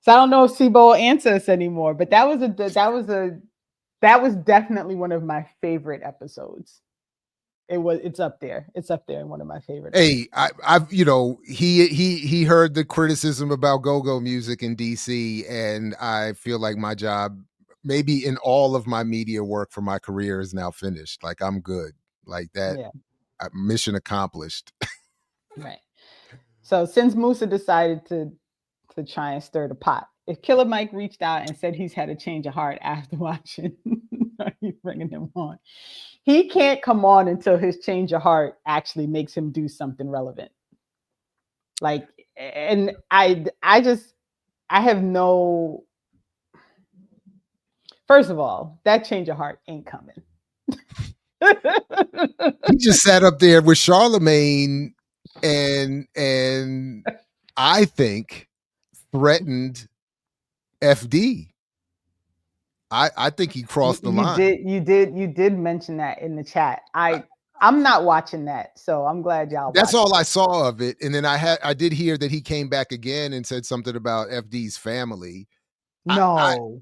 I don't know if Sibo will answer us anymore. But that was definitely one of my favorite episodes. It's up there. It's up there in one of my favorites. Hey, I've he heard the criticism about go-go music in DC, and I feel like my job, maybe in all of my media work for my career, is now finished. Like, I'm good. Like that. Yeah. Mission accomplished. Right. So since Musa decided to try and stir the pot, if Killer Mike reached out and said he's had a change of heart after watching, are you bringing him on? He can't come on until his change of heart actually makes him do something relevant. Like, and I have no. First of all, that change of heart ain't coming. He just sat up there with Charlemagne and I think threatened FD. I think he crossed the line. You did mention that in the chat. I'm not watching that, so I'm glad y'all. That's all I saw of it, and then I did hear that he came back again and said something about FD's family. No,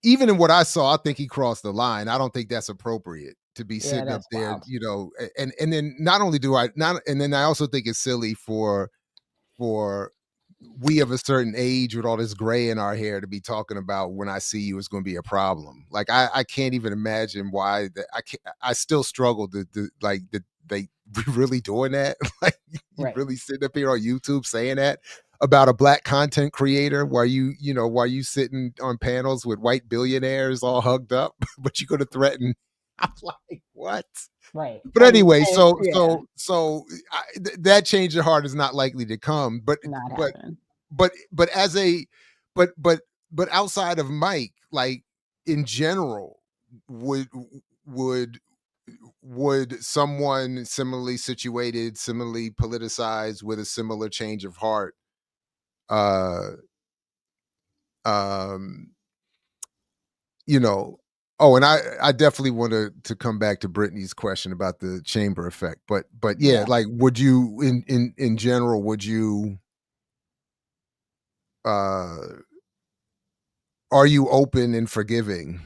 even in what I saw, I think he crossed the line. I don't think that's appropriate to be sitting up there, wild. And then not only do I not, and then I also think it's silly for we of a certain age with all this gray in our hair to be talking about when I see you is going to be a problem. Like, I can't even imagine why that. I still struggle to like they really doing that. Like, you really sitting up here on YouTube saying that about a black content creator while you sitting on panels with white billionaires all hugged up, but you're going to threaten. I'm like, what? Right. But anyway, that change of heart is not likely to come. But outside of Mike, like, in general, would someone similarly situated, similarly politicized, with a similar change of heart, Oh, and I definitely want to come back to Brittany's question about the chamber effect. But yeah, like, would you in general, would you are you open and forgiving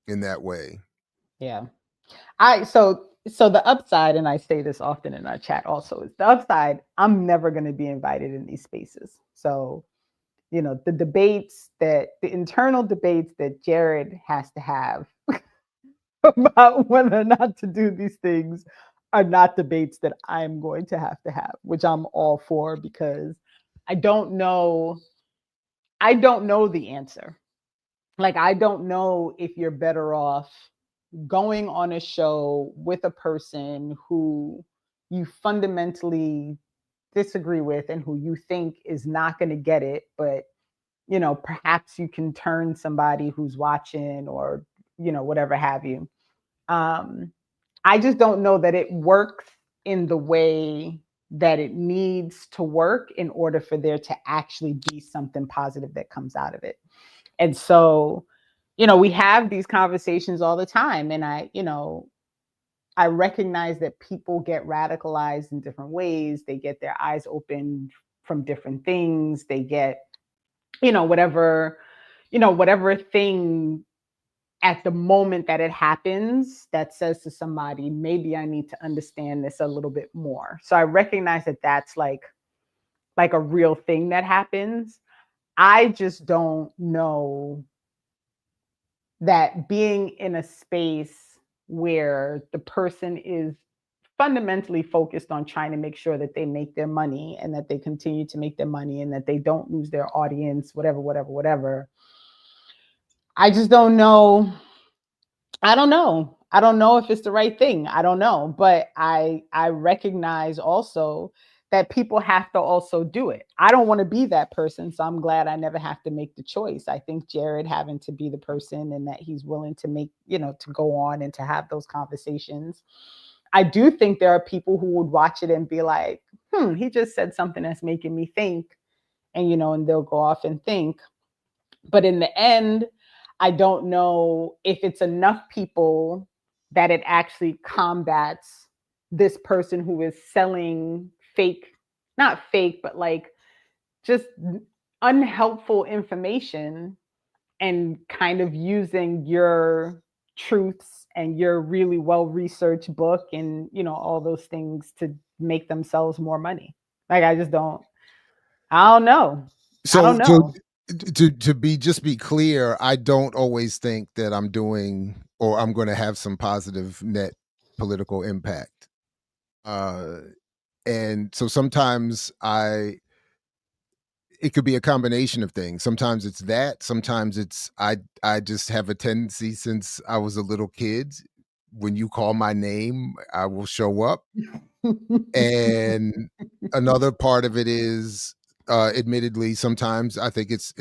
in that way? Yeah. So the upside, and I say this often in our chat also, is the upside, I'm never going to be invited in these spaces. So, the internal debates that Jared has to have about whether or not to do these things are not debates that I'm going to have, which I'm all for, because I don't know the answer. Like, I don't know if you're better off going on a show with a person who you fundamentally disagree with and who you think is not going to get it, but perhaps you can turn somebody who's watching, or whatever have you. um I just don't know that it works in the way that it needs to work in order for there to actually be something positive that comes out of it. And so, we have these conversations all the time. And I recognize that people get radicalized in different ways. They get their eyes open from different things. They get, whatever, whatever thing at the moment that it happens that says to somebody, maybe I need to understand this a little bit more. So I recognize that that's like a real thing that happens. I just don't know that being in a space where the person is fundamentally focused on trying to make sure that they make their money and that they continue to make their money and that they don't lose their audience, whatever, whatever, whatever. I just don't know. I don't know. I don't know if it's the right thing. I don't know. But I recognize also that people have to also do it. I don't want to be that person, so I'm glad I never have to make the choice. I think Jared having to be the person and that he's willing to make, to go on and to have those conversations. I do think there are people who would watch it and be like, he just said something that's making me think. And they'll go off and think. But in the end, I don't know if it's enough people that it actually combats this person who is selling fake, not fake, but like just unhelpful information and kind of using your truths and your really well researched book and all those things to make themselves more money. Like, I just don't. I don't know. I don't So know. to be clear, I don't always think that I'm doing or I'm going to have some positive net political impact. And so sometimes it could be a combination of things. Sometimes it's that, sometimes it's I just have a tendency since I was a little kid. When you call my name, I will show up. And another part of it is admittedly sometimes I think it's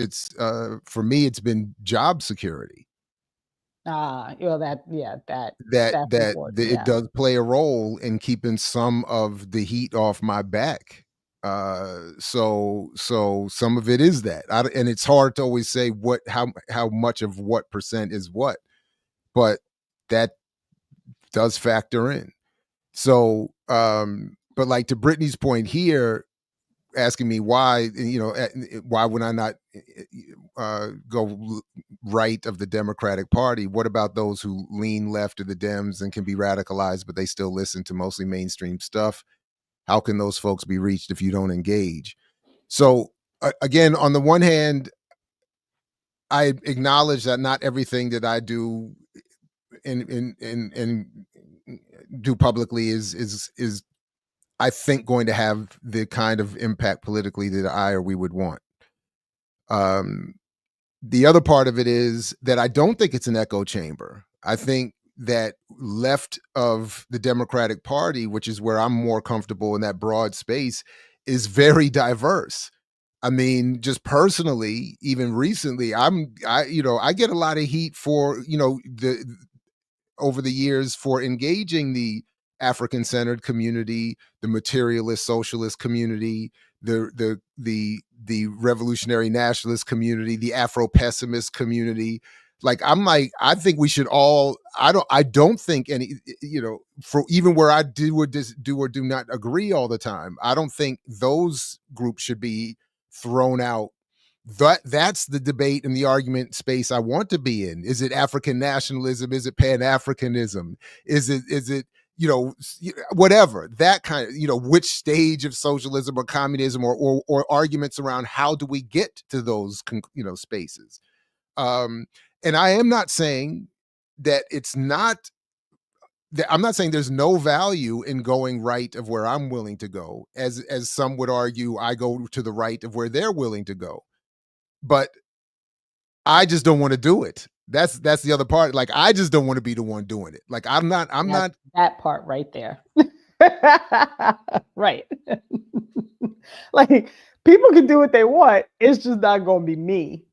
for me it's been job security That, yeah, that's that important. it Yeah. does play a role in keeping some of the heat off my back. So some of it is that, and it's hard to always say how much of what percent is what, but that does factor in. So, but like to Brittany's point here, asking me why, why would I not go right of the Democratic Party? What about those who lean left of the Dems and can be radicalized, but they still listen to mostly mainstream stuff? How can those folks be reached if you don't engage? So again, on the one hand, I acknowledge that not everything that I do in do publicly is I think going to have the kind of impact politically that I or we would want. Um, the other part of it is that I don't think it's an echo chamber. I think that left of the Democratic Party, which is where I'm more comfortable in that broad space, is very diverse. I mean, just personally, even recently, I get a lot of heat for, the over the years for engaging the African centered community, the materialist socialist community, the revolutionary nationalist community, the Afro pessimist community. I think we should all. I don't think any. For even where I do or do not agree all the time, I don't think those groups should be thrown out. That's the debate and the argument space I want to be in. Is it African nationalism? Is it Pan-Africanism? Is it whatever that kind of, which stage of socialism or communism or arguments around how do we get to those spaces? And I am not saying that it's not. I'm not saying there's no value in going right of where I'm willing to go, as some would argue I go to the right of where they're willing to go. But I just don't want to do it. That's the other part. Like, I just don't want to be the one doing it. Like, I'm not that part right there. Right. Like, people can do what they want. It's just not going to be me.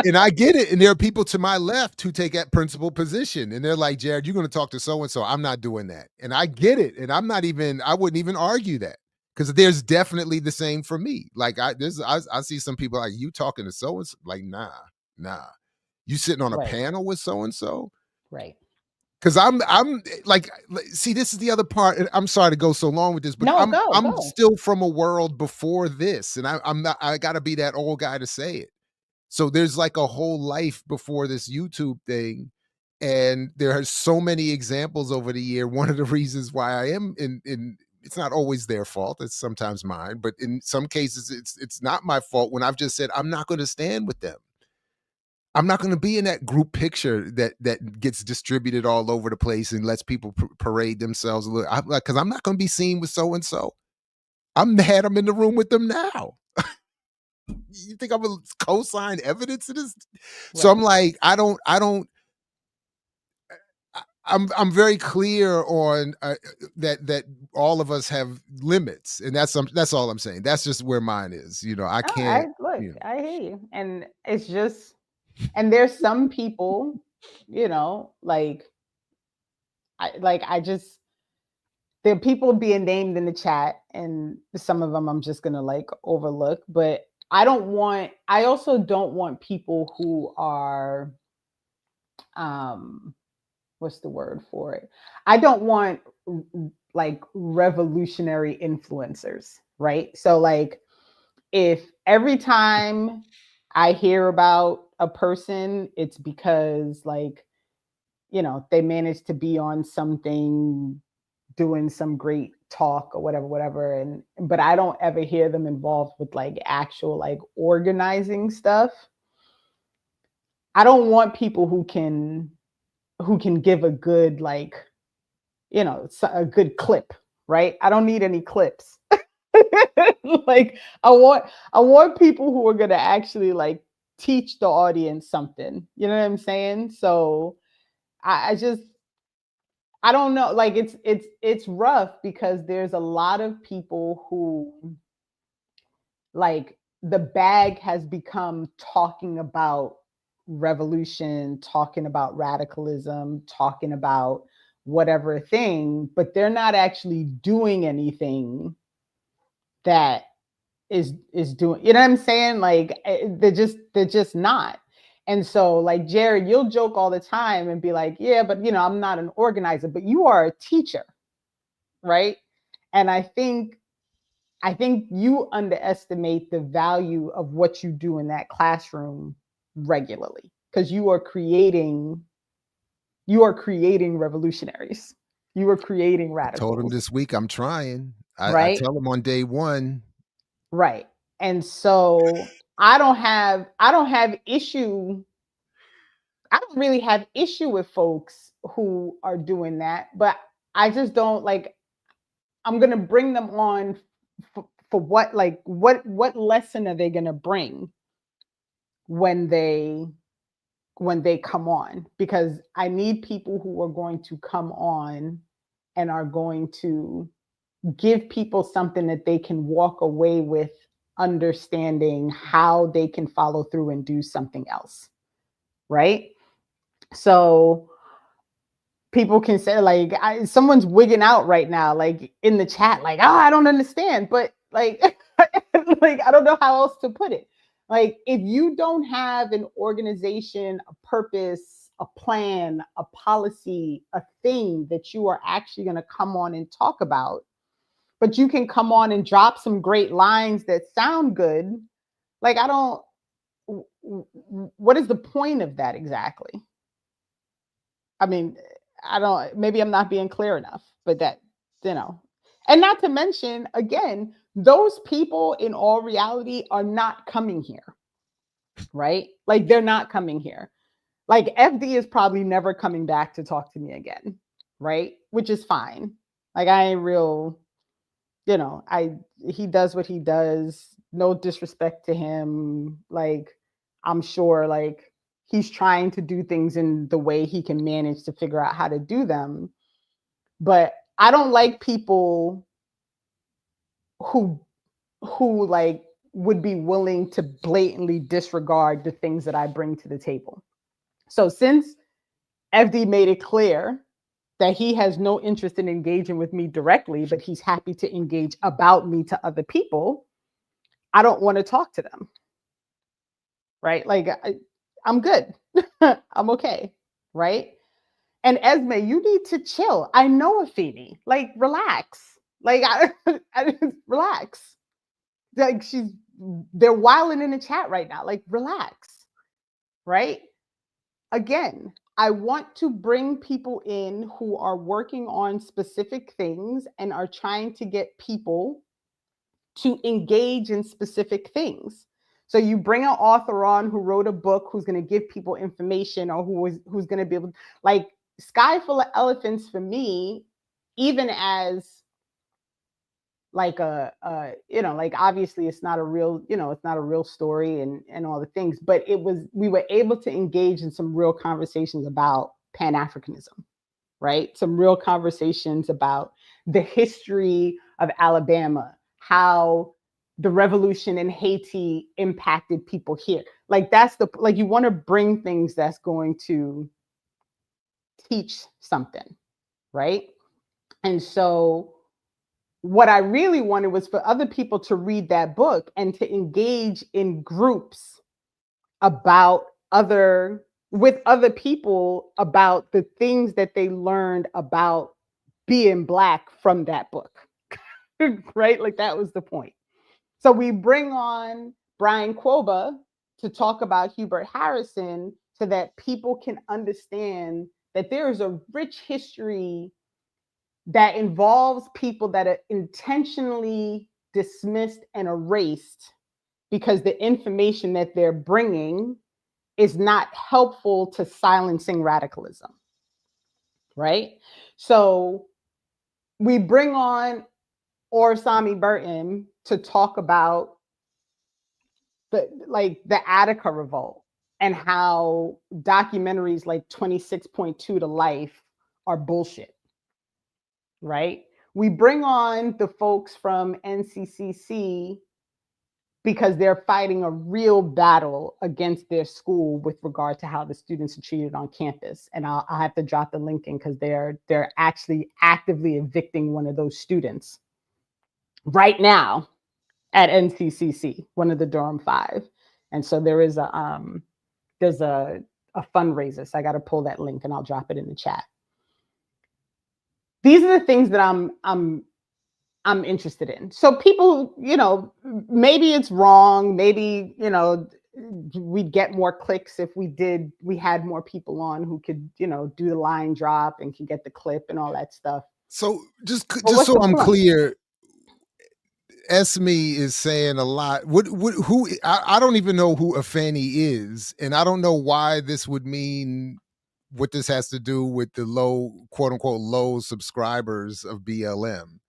And I get it. And there are people to my left who take that principal position. And they're like, Jared, you're going to talk to so-and-so. I'm not doing that. And I get it. And I wouldn't even argue that. Because there's definitely the same for me. Like, I see some people like, you talking to so-and-so? Like, nah. You sitting on a panel with so-and-so? Right. Because I'm like, see, this is the other part. And I'm sorry to go so long with this, but I'm still from a world before this. And I got to be that old guy to say it. So there's like a whole life before this YouTube thing. And there are so many examples over the year. One of the reasons why I am in it's not always their fault. It's sometimes mine, but in some cases it's not my fault when I've just said, I'm not going to stand with them. I'm not going to be in that group picture that gets distributed all over the place and lets people parade themselves a little. Because I'm not going to be seen with so-and-so. I'm mad I'm in the room with them now. You think I'm going to co-sign evidence of this? Right. So I'm like, I'm very clear on that all of us have limits, and that's all I'm saying. That's just where mine is. I can't. I hear you, and it's just, and there's some people, like there are people being named in the chat, and some of them I'm just gonna like overlook, but I also don't want people who are, what's the word for it? I don't want like revolutionary influencers, right? So like, if every time I hear about a person, it's because like, they managed to be on something, doing some great talk or whatever. But I don't ever hear them involved with like actual like organizing stuff. I don't want people who can give a good, like, a good clip, right? I don't need any clips. Like, I want people who are going to actually like teach the audience something. You know what I'm saying? So I don't know. Like, it's rough because there's a lot of people who, like, the bag has become talking about revolution, talking about radicalism, talking about whatever thing, but they're not actually doing anything that is doing, you know what I'm saying? Like, they're just not. And so like, Jared, you'll joke all the time and be like, yeah, but I'm not an organizer, but you are a teacher, right? And I think you underestimate the value of what you do in that classroom regularly, because you are creating revolutionaries. You are creating radicals. I told him this week I'm trying. Right? I tell him on day one. Right. And so I don't really have issue with folks who are doing that, but I just don't like, I'm going to bring them on for what, like, what lesson are they going to bring when they come on? Because I need people who are going to come on and are going to give people something that they can walk away with, understanding how they can follow through and do something else. Right? So people can say like, someone's wigging out right now, like in the chat, like, oh, I don't understand, but like, like, I don't know how else to put it. Like, if you don't have an organization, a purpose, a plan, a policy, a thing that you are actually going to come on and talk about, but you can come on and drop some great lines that sound good, like, what is the point of that exactly? I mean, maybe I'm not being clear enough, but that, and not to mention, again, those people in all reality are not coming here, right? Like, they're not coming here. Like, FD is probably never coming back to talk to me again, right? Which is fine. Like, I ain't real you know, he does what he does. No disrespect to him. Like, I'm sure like he's trying to do things in the way he can manage to figure out how to do them. But I don't like people who like would be willing to blatantly disregard the things that I bring to the table. So since FD made it clear that he has no interest in engaging with me directly, but he's happy to engage about me to other people, I don't want to talk to them. Right? Like I'm good. I'm okay. Right? And Esme, you need to chill. I know Afeni. Like, relax. Like, relax. Like, they're wilding in the chat right now. Like, relax. Right? Again, I want to bring people in who are working on specific things and are trying to get people to engage in specific things. So you bring an author on who wrote a book, who's going to give people information, or who's going to be able, like Sky Full of Elephants for me, even as like you know, like obviously it's not a real, you know, it's not a real story and all the things, but we were able to engage in some real conversations about Pan-Africanism, right? Some real conversations about the history of Alabama, how the revolution in Haiti impacted people here. Like like you want to bring things that's going to teach something, right? And so what I really wanted was for other people to read that book and to engage in groups about with other people about the things that they learned about being Black from that book. Right? Like that was the point. So we bring on Brian Quoba to talk about Hubert Harrison so that people can understand that there is a rich history that involves people that are intentionally dismissed and erased because the information that they're bringing is not helpful to silencing radicalism, right? So we bring on Orsami Burton to talk about the Attica revolt and how documentaries like 26.2 to Life are bullshit, right? We bring on the folks from NCCC because they're fighting a real battle against their school with regard to how the students are treated on campus. And I'll have to drop the link in because they're actually actively evicting one of those students right now at NCCC, one of the Durham 5. And so there's a fundraiser. So I got to pull that link and I'll drop it in the chat. These are the things that I'm interested in. So people, you know, maybe it's wrong. Maybe, you know, we'd get more clicks if we had more people on who could, you know, do the line drop and can get the clip and all that stuff. So just so I'm clear, Esme is saying a lot. Who I don't even know who Afeni is, and I don't know why this would mean what this has to do with the low, quote unquote, low subscribers of BLM,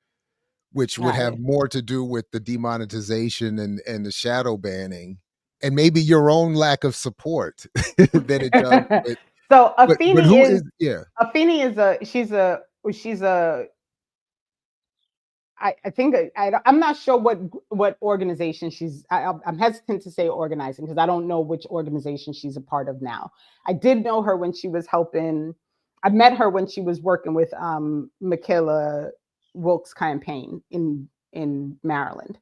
which would have more to do with the demonetization and the shadow banning, and maybe your own lack of support than it does. So Afeni Afeni is she's a I think I'm not sure what organization I'm hesitant to say organizing because I don't know which organization she's a part of now. I did know her when she was helping. I met her when she was working with Michaela Wilkes' campaign in Maryland.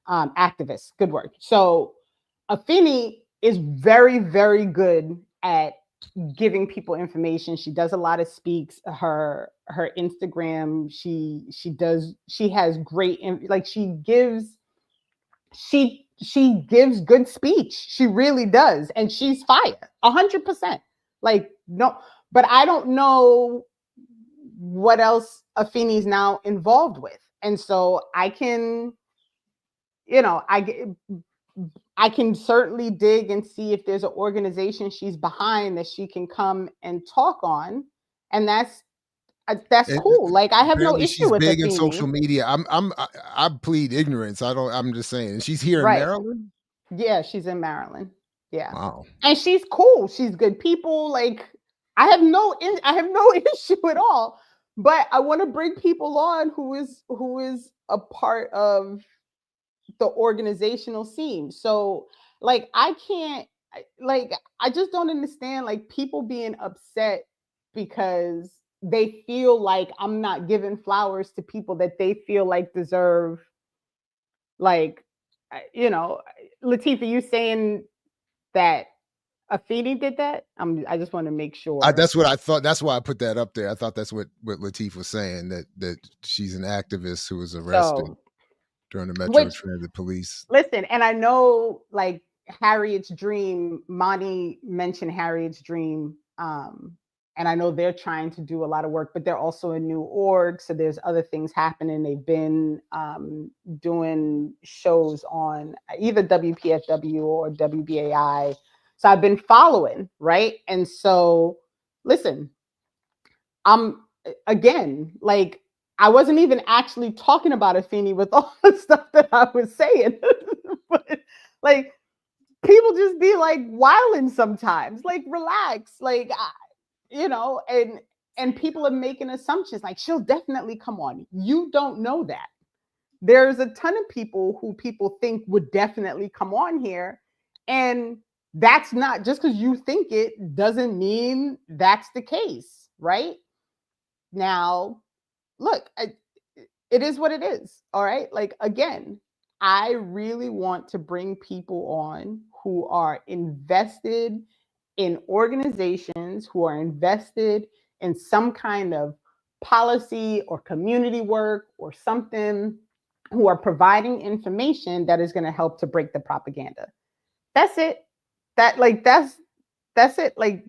Activist, good word. So Afeni is very, very good at giving people information. She does a lot of speaks. Her Instagram, she has great, like she gives good speech. She really does, and she's fire 100%. Like no, but I don't know what else Afeni's now involved with, and so I can, you know, I can certainly dig and see if there's an organization she's behind that she can come and talk on. And that's That's And cool. Like I have no apparently issue she's with big in social Afeni. media. I plead ignorance. I'm just saying. She's here in Right. Maryland. Yeah, she's in Maryland. Yeah. Wow. And she's cool. She's good people. Like I have no issue at all. But I want to bring people on who is a part of the organizational scene. So like I just don't understand like people being upset because they feel like I'm not giving flowers to people that they feel like deserve like Latifah, you saying that Afeni did that? I just want to make sure. That's what I thought. That's why I put that up there. I thought that's what Latif was saying, that she's an activist who was arrested So, during the Metro which Transit Police. listen, and I know like Harriet's Dream, Monty mentioned Harriet's Dream. And I know they're trying to do a lot of work, but they're also a new org. So there's other things happening. They've been doing shows on either WPFW or WBAI. So I've been following, right? And so listen, I'm again, like I wasn't even actually talking about Afeni with all the stuff that I was saying. But like people just be like wilding sometimes. Like relax. Like and people are making assumptions like she'll definitely come on. You don't know that. There's a ton of people who people think would definitely come on here. And that's not just because you think it doesn't mean that's the case, right? Now, look, it is what it is. All right. Like, again, I really want to bring people on who are invested in organizations, who are invested in some kind of policy or community work or something, who are providing information that is going to help to break the propaganda. That's it. That's it. Like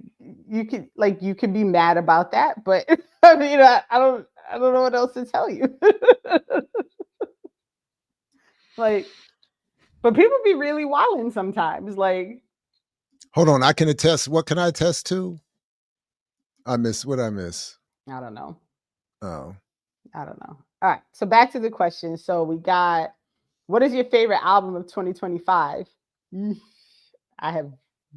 you could be mad about that, but I mean I don't know what else to tell you. Like, but people be really wilding sometimes. Like, Hold on, I can attest. What can I attest to? I miss what I miss. I don't know. Oh, I don't know. All right. So back to the question. So we got, what is your favorite album of 2025? I have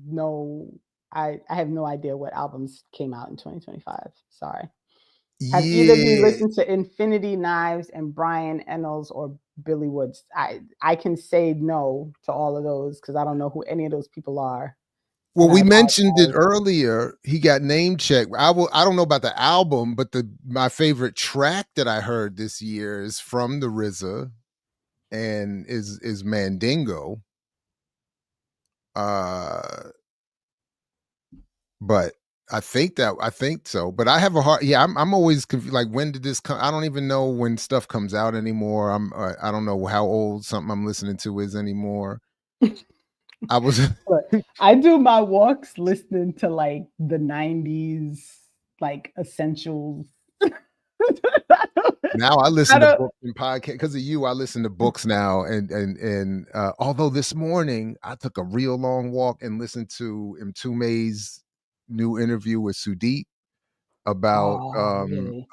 no I have no idea what albums came out in 2025. Sorry. Have either of you yeah. listened to Infinity Knives and Brian Ennals or Billy Woods? I can say no to all of those because I don't know who any of those people are. Well, And I we mentioned it apologize. earlier. He got name checked. I don't know about the album, but my favorite track that I heard this year is from the RZA and is Mandingo. But I think so. But I have a hard. Yeah, I'm always confused. Like, when did this come? I don't even know when stuff comes out anymore. I don't know how old something I'm listening to is anymore. I was. Look, I do my walks listening to like the 90s, like essentials. Now I listen to books and podcasts because of you. I listen to books now, and although this morning I took a real long walk and listened to Mtume's new interview with Sudeep about Really?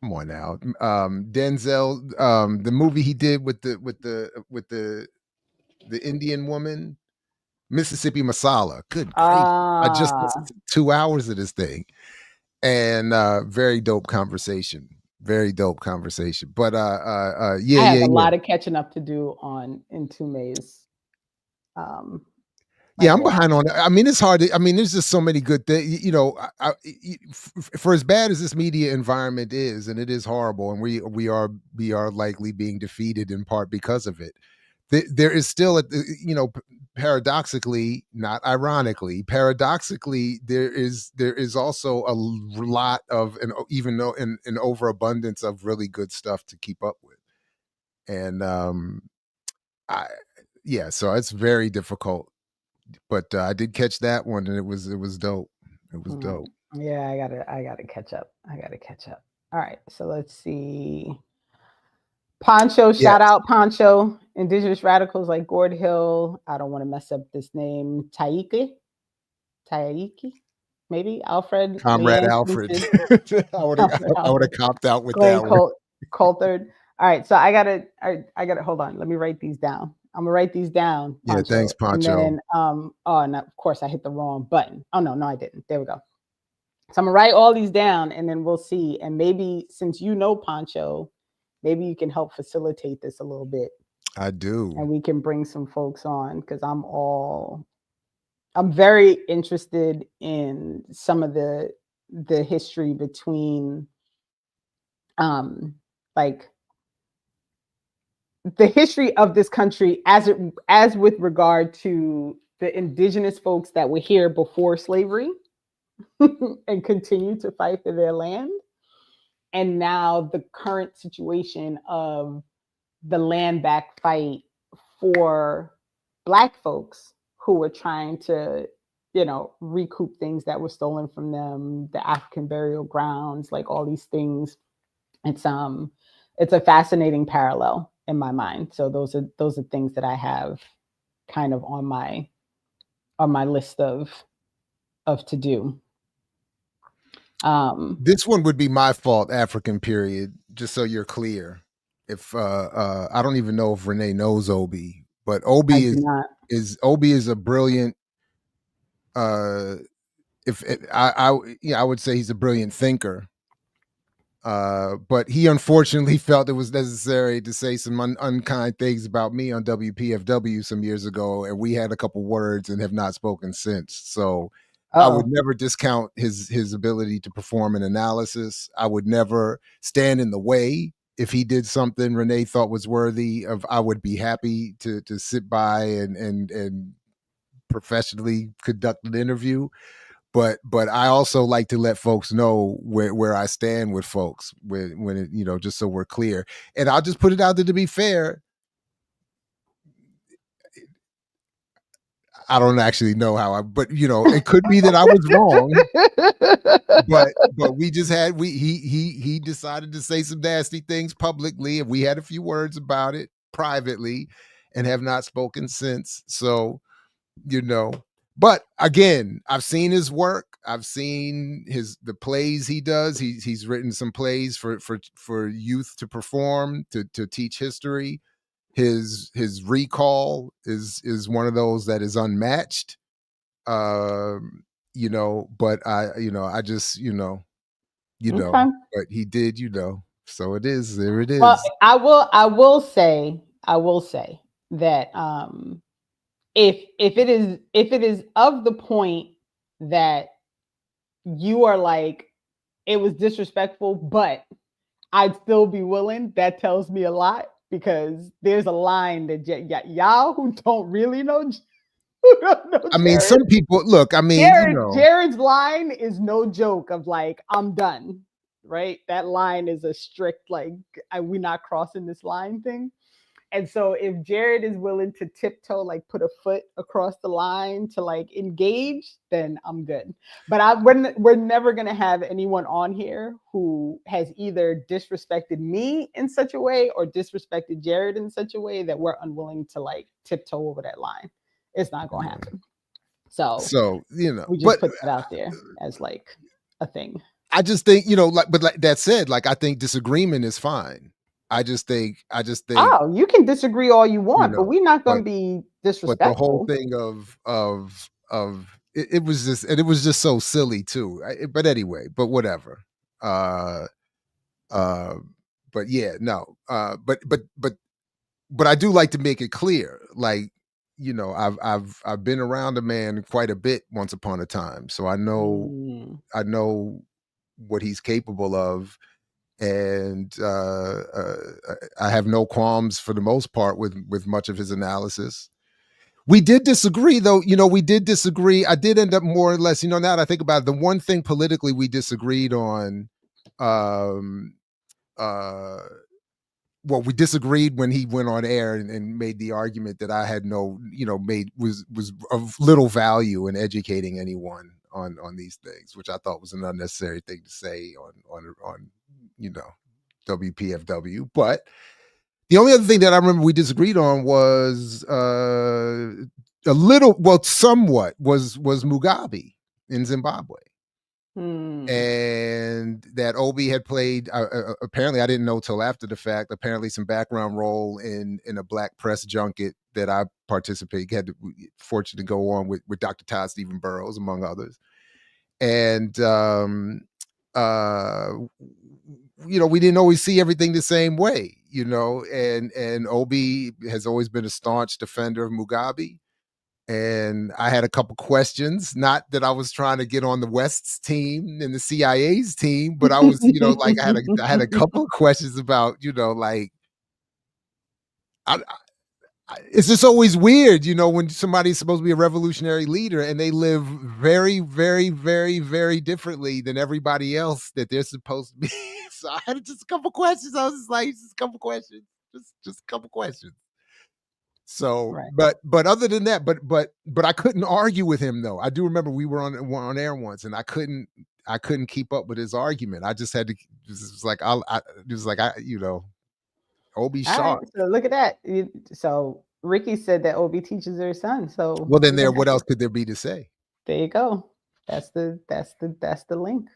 come on now, Denzel, the movie he did with the Indian woman, Mississippi Masala. Good grief! I just listened to 2 hours of this thing. And very dope conversation. Very dope conversation. But I have a lot of catching up to do on Intume's. Yeah, I'm behind on it. I mean, it's hard. I mean, there's just so many good things. You know, for as bad as this media environment is, and it is horrible, and we are likely being defeated in part because of it. There is still, paradoxically, not ironically, paradoxically, there is also a lot of, an overabundance of really good stuff to keep up with, and so it's very difficult. But I did catch that one, and it was dope. It was dope. Yeah, I gotta catch up. All right, so let's see. Poncho, shout out Poncho. Indigenous radicals like Gord Hill. I don't want to mess up this name. Taiki. maybe Alfred, Comrade Leanne Alfred. Kingston, I would Comrade have Alfred, copped out with Glenn that one. Coulthard. All right, so I gotta hold on. Let me write these down. I'm gonna write these down, Yeah, Poncho. thanks, Poncho. And then oh, and of course I hit the wrong button. Oh no, I didn't. There we go. So I'm gonna write all these down, and then we'll see. And maybe since you know Poncho, maybe you can help facilitate this a little bit. I do. And we can bring some folks on because I'm very interested in some of the history between like the history of this country as with regard to the indigenous folks that were here before slavery and continue to fight for their land, and now the current situation of the land back fight for Black folks who were trying to, recoup things that were stolen from them, the African burial grounds, like all these things. It's a fascinating parallel in my mind. So those are things that I have kind of on my list of to do. This one would be my fault, African period, just so you're clear. If I don't even know if Renee knows Obi, but Obi is a brilliant I would say he's a brilliant thinker. But he unfortunately felt it was necessary to say some unkind things about me on WPFW some years ago, and we had a couple words and have not spoken since. So I would never discount his ability to perform an analysis. I would never stand in the way. If he did something Renee thought was worthy of, I would be happy to sit by and professionally conduct an interview. But I also like to let folks know where I stand with folks when it, just so we're clear. And I'll just put it out there, to be fair, I don't actually know how but it could be that I was wrong. but we just had he decided to say some nasty things publicly, and we had a few words about it privately and have not spoken since. So, but again, I've seen his work. I've seen the plays he does. He's written some plays for youth to perform, to teach history. His recall is one of those that is unmatched. But I just Okay. but he did, so it is, there it is. Well, I will say that if it is of the point that you are like, it was disrespectful, but I'd still be willing, that tells me a lot, because there's a line that y'all who don't really know. I mean, some people look. I mean, Jared's line is no joke. Of like, I'm done. Right? That line is a strict like, we're not crossing this line thing. And so if Jared is willing to tiptoe, like put a foot across the line to like engage, then I'm good. But we're never going to have anyone on here who has either disrespected me in such a way or disrespected Jared in such a way that we're unwilling to like tiptoe over that line. It's not going to happen. So we just put that out there as like a thing. I just think, but like that said, like, I think disagreement is fine. I just think. Oh, you can disagree all you want, but we're not going to be disrespectful. But the whole thing of it was just so silly too. But anyway, but whatever. But yeah, no. But I do like to make it clear, like, I've been around a man quite a bit once upon a time, so I know what he's capable of. And I have no qualms for the most part with much of his analysis. We did disagree, though. We did disagree. I did end up more or less, now that I think about it, the one thing politically we disagreed on, well, we disagreed when he went on air and made the argument that I had was of little value in educating anyone on these things, which I thought was an unnecessary thing to say on WPFW. But the only other thing that I remember we disagreed on was somewhat was Mugabe in Zimbabwe. and that Obi had played. Apparently, I didn't know till after the fact. Apparently, some background role in a black press junket that I participated. Had the fortune to go on with Dr. Todd Stephen Burroughs, among others, and we didn't always see everything the same way, and Obi has always been a staunch defender of Mugabe. And I had a couple questions, not that I was trying to get on the West's team and the CIA's team, but I was, like I had a couple of questions about, it's just always weird, when somebody's supposed to be a revolutionary leader and they live very, very, very, very differently than everybody else that they're supposed to be. So I had just a couple questions. I was just like, just a couple questions, just a couple questions. So, Right. but other than that, but I couldn't argue with him though. I do remember we were on air once, and I couldn't keep up with his argument. I just had to. It was like Obi sharp. Right, so look at that. So Ricky said that Obi teaches her son. So Well, then what else could there be to say? There you go. That's the link.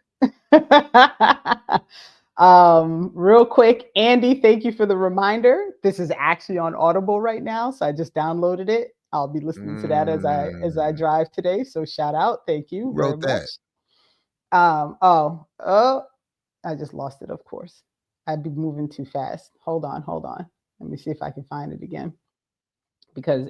Real quick, Andy, thank you for the reminder. This is actually on Audible right now, so I just downloaded it. I'll be listening to that as I drive today. So shout out, thank you very much. I just lost it. Of course, I'd be moving too fast. Hold on. Let me see if I can find it again, because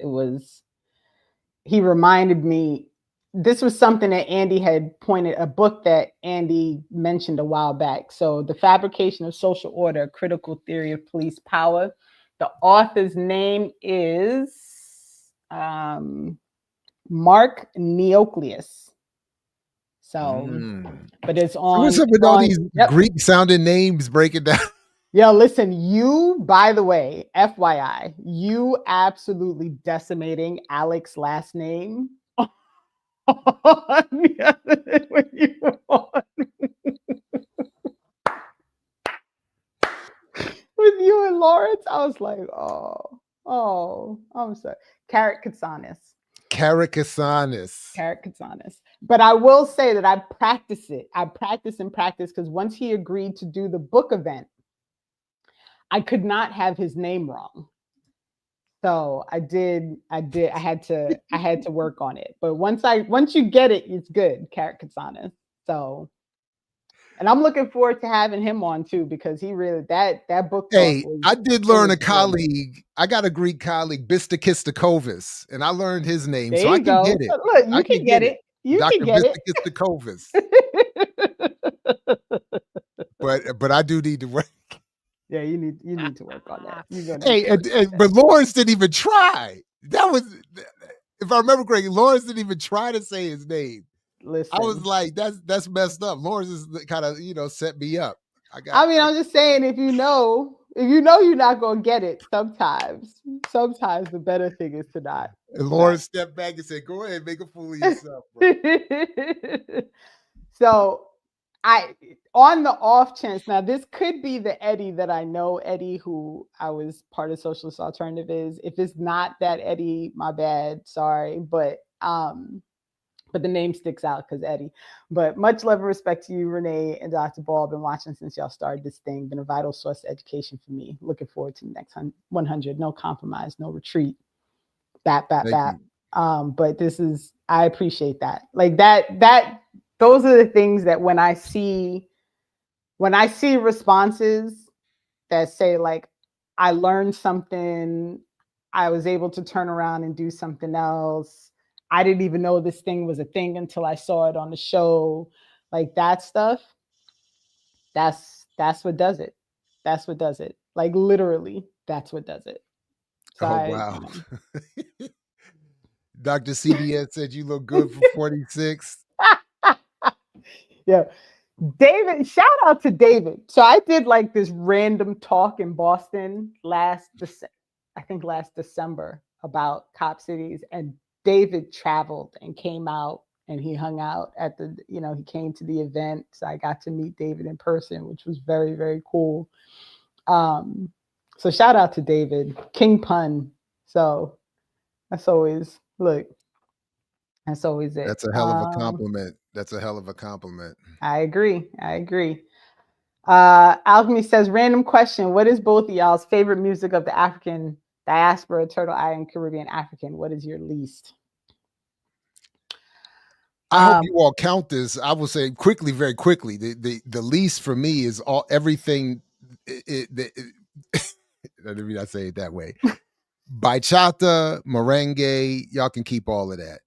he reminded me. This was something that Andy had pointed, a book that Andy mentioned a while back. So The Fabrication of Social Order, Critical Theory of Police Power. The author's name is Mark Neocleus. So, but it's on. What's up with all these Greek sounding names breaking down? Yo, listen, you, by the way, FYI, you absolutely decimating Alex's last name. When you were on. With you and Lawrence, I was like, oh, I'm sorry. Karakatsanis. But I will say that I practice it. I practice because once he agreed to do the book event, I could not have his name wrong. So I had to work on it. But once you get it, it's good, Karakatsanis. So, and I'm looking forward to having him on too, because he really that book. Hey, I did learn a colleague. I got a Greek colleague, Bistakistakovis, and I learned his name, there so I can get it. Look, you can get it. You Dr. can get Bistakistakovis. But I do need to work. Yeah, you need to work on that. But Lawrence didn't even try. That was, if I remember correctly, Lawrence didn't even try to say his name. Listen, I was like, that's messed up. Lawrence is kind of set me up. I'm just saying, if you know you're not gonna get it, sometimes the better thing is to not. And Lawrence stepped back and said, "Go ahead, make a fool of yourself." Bro. So, on the off chance, now this could be the Eddie that I know, Eddie, who I was part of Socialist Alternative is. If it's not that Eddie, my bad, sorry, but the name sticks out because Eddie. But much love and respect to you, Renee and Dr. Ball. Been watching since y'all started this thing. Been a vital source of education for me. Looking forward to the next 100. No compromise, no retreat. Bat. But I appreciate that. Like that. Those are the things that when I see responses that say like, I learned something, I was able to turn around and do something else. I didn't even know this thing was a thing until I saw it on the show. Like that stuff, that's what does it. That's what does it. Like literally, that's what does it. So wow. Dr. CBS said you look good for 46. Yeah. David, shout out to David. So I did like this random talk in Boston last December about cop cities, and David traveled and came out and he hung out at he came to the event. So I got to meet David in person, which was very, very cool. So shout out to David, King Pun. So that's always it. That's a hell of a compliment. That's a hell of a compliment. I agree. Alchemy says, random question. What is both of y'all's favorite music of the African diaspora, Turtle Island, Caribbean, African? What is your least? I hope you all count this. I will say quickly, very quickly. The least for me is everything. Let me not say it that way. Bachata, merengue, y'all can keep all of that.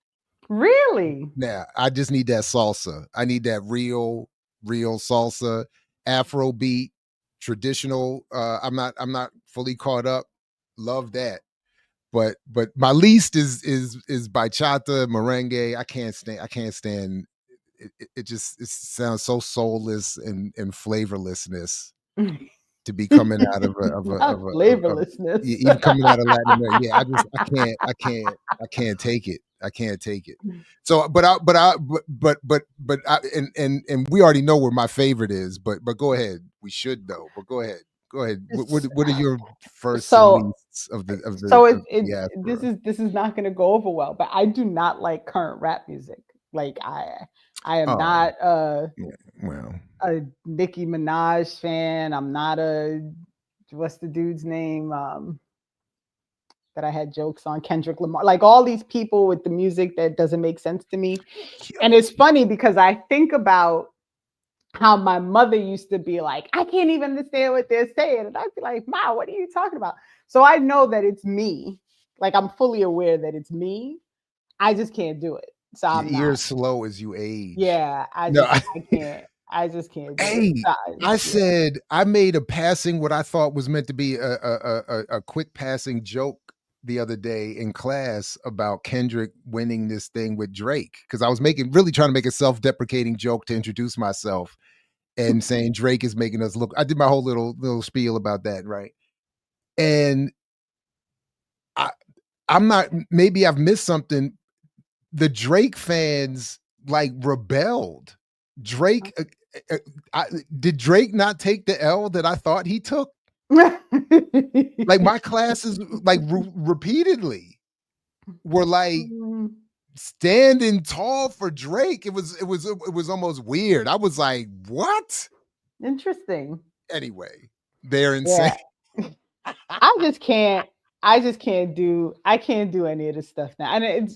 Really? Now, I just need that salsa. I need that real salsa, Afrobeat, traditional. I'm not fully caught up. Love that. But my least is bachata, merengue. I can't stand it sounds so soulless and flavorlessness to be coming out of flavorlessness. even coming out of Latin America. Yeah, I can't take it. I can't take it. So, but and we already know where my favorite is. But go ahead. We should though. But go ahead. What are your first and leasts of the diaspora? This is not going to go over well. But I do not like current rap music. Like I am not a Nicki Minaj fan. I'm not a what's the dude's name that I had jokes on, Kendrick Lamar. Like all these people with the music that doesn't make sense to me. And it's funny because I think about how my mother used to be like, I can't even understand what they're saying. And I'd be like, Ma, what are you talking about? So I know that it's me. Like I'm fully aware that it's me. I just can't do it. So I'm your ears slow as you age. Yeah, I can't. I just can't do it. I said I made a passing what I thought was meant to be a quick passing joke the other day in class about Kendrick winning this thing with Drake because I was really trying to make a self-deprecating joke to introduce myself and saying Drake is making us look. I did my whole little spiel about that, right? And I'm not. Maybe I've missed something. The Drake fans like rebelled. Drake did Drake not take the L that I thought he took? Like my classes, like repeatedly, were like standing tall for Drake. It was almost weird. I was like, what? Interesting. Anyway, they're insane. Yeah. I can't do any of this stuff now. And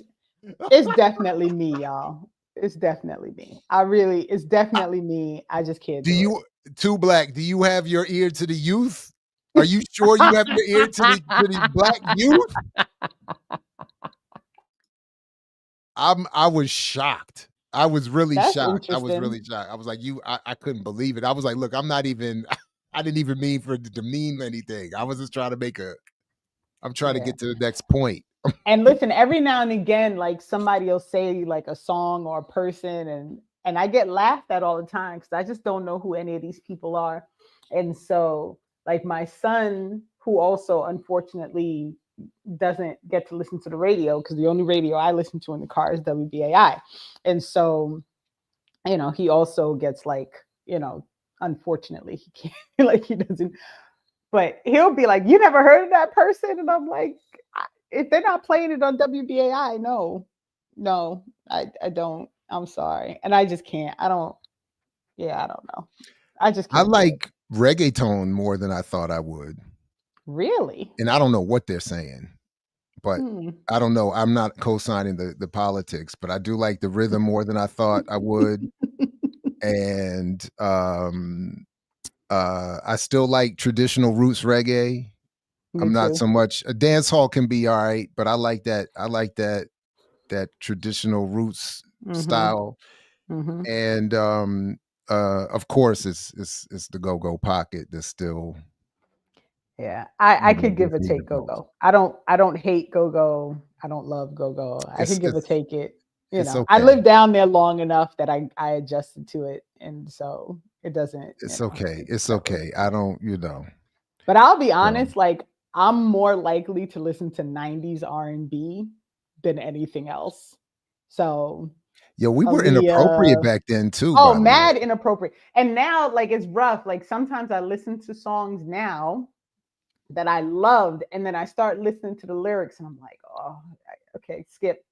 it's definitely me, y'all. It's definitely me. It's definitely me. I just can't do you it. Too Black, do you have your ear to the youth? Are you sure you have your ear to the Black youth? I was shocked. I was really shocked. I was really shocked. I was like, I couldn't believe it. I was like, look, I didn't even mean for it to demean anything. I was just trying to I'm trying to get to the next point. And listen, every now and again, like somebody will say like a song or a person and I get laughed at all the time because I just don't know who any of these people are. And so like my son, who also unfortunately doesn't get to listen to the radio because the only radio I listen to in the car is WBAI. And so, he also gets like, unfortunately he can't, like he doesn't, but he'll be like, you never heard of that person? And I'm like, if they're not playing it on WBAI, no, I don't. I'm sorry. And I just can't. I don't know. I just can't. I like reggaeton more than I thought I would. Really? And I don't know what they're saying, but I don't know. I'm not co-signing the politics, but I do like the rhythm more than I thought I would. And I still like traditional roots reggae. I'm not so much. A dance hall can be all right, but I like that. I like that traditional roots style. And of course, it's the go-go pocket that's still. Yeah, I could give or take go-go. I don't hate go-go. I don't love go-go. I could give or take it. Okay. I lived down there long enough that I adjusted to it, and so it doesn't. It's okay. It's okay. I don't. But I'll be honest. Like I'm more likely to listen to 90s R&B than anything else. So. Yo, we were inappropriate back then too. Oh, mad inappropriate. And now, like, it's rough. Like sometimes I listen to songs now that I loved, and then I start listening to the lyrics, and I'm like, oh, okay, skip.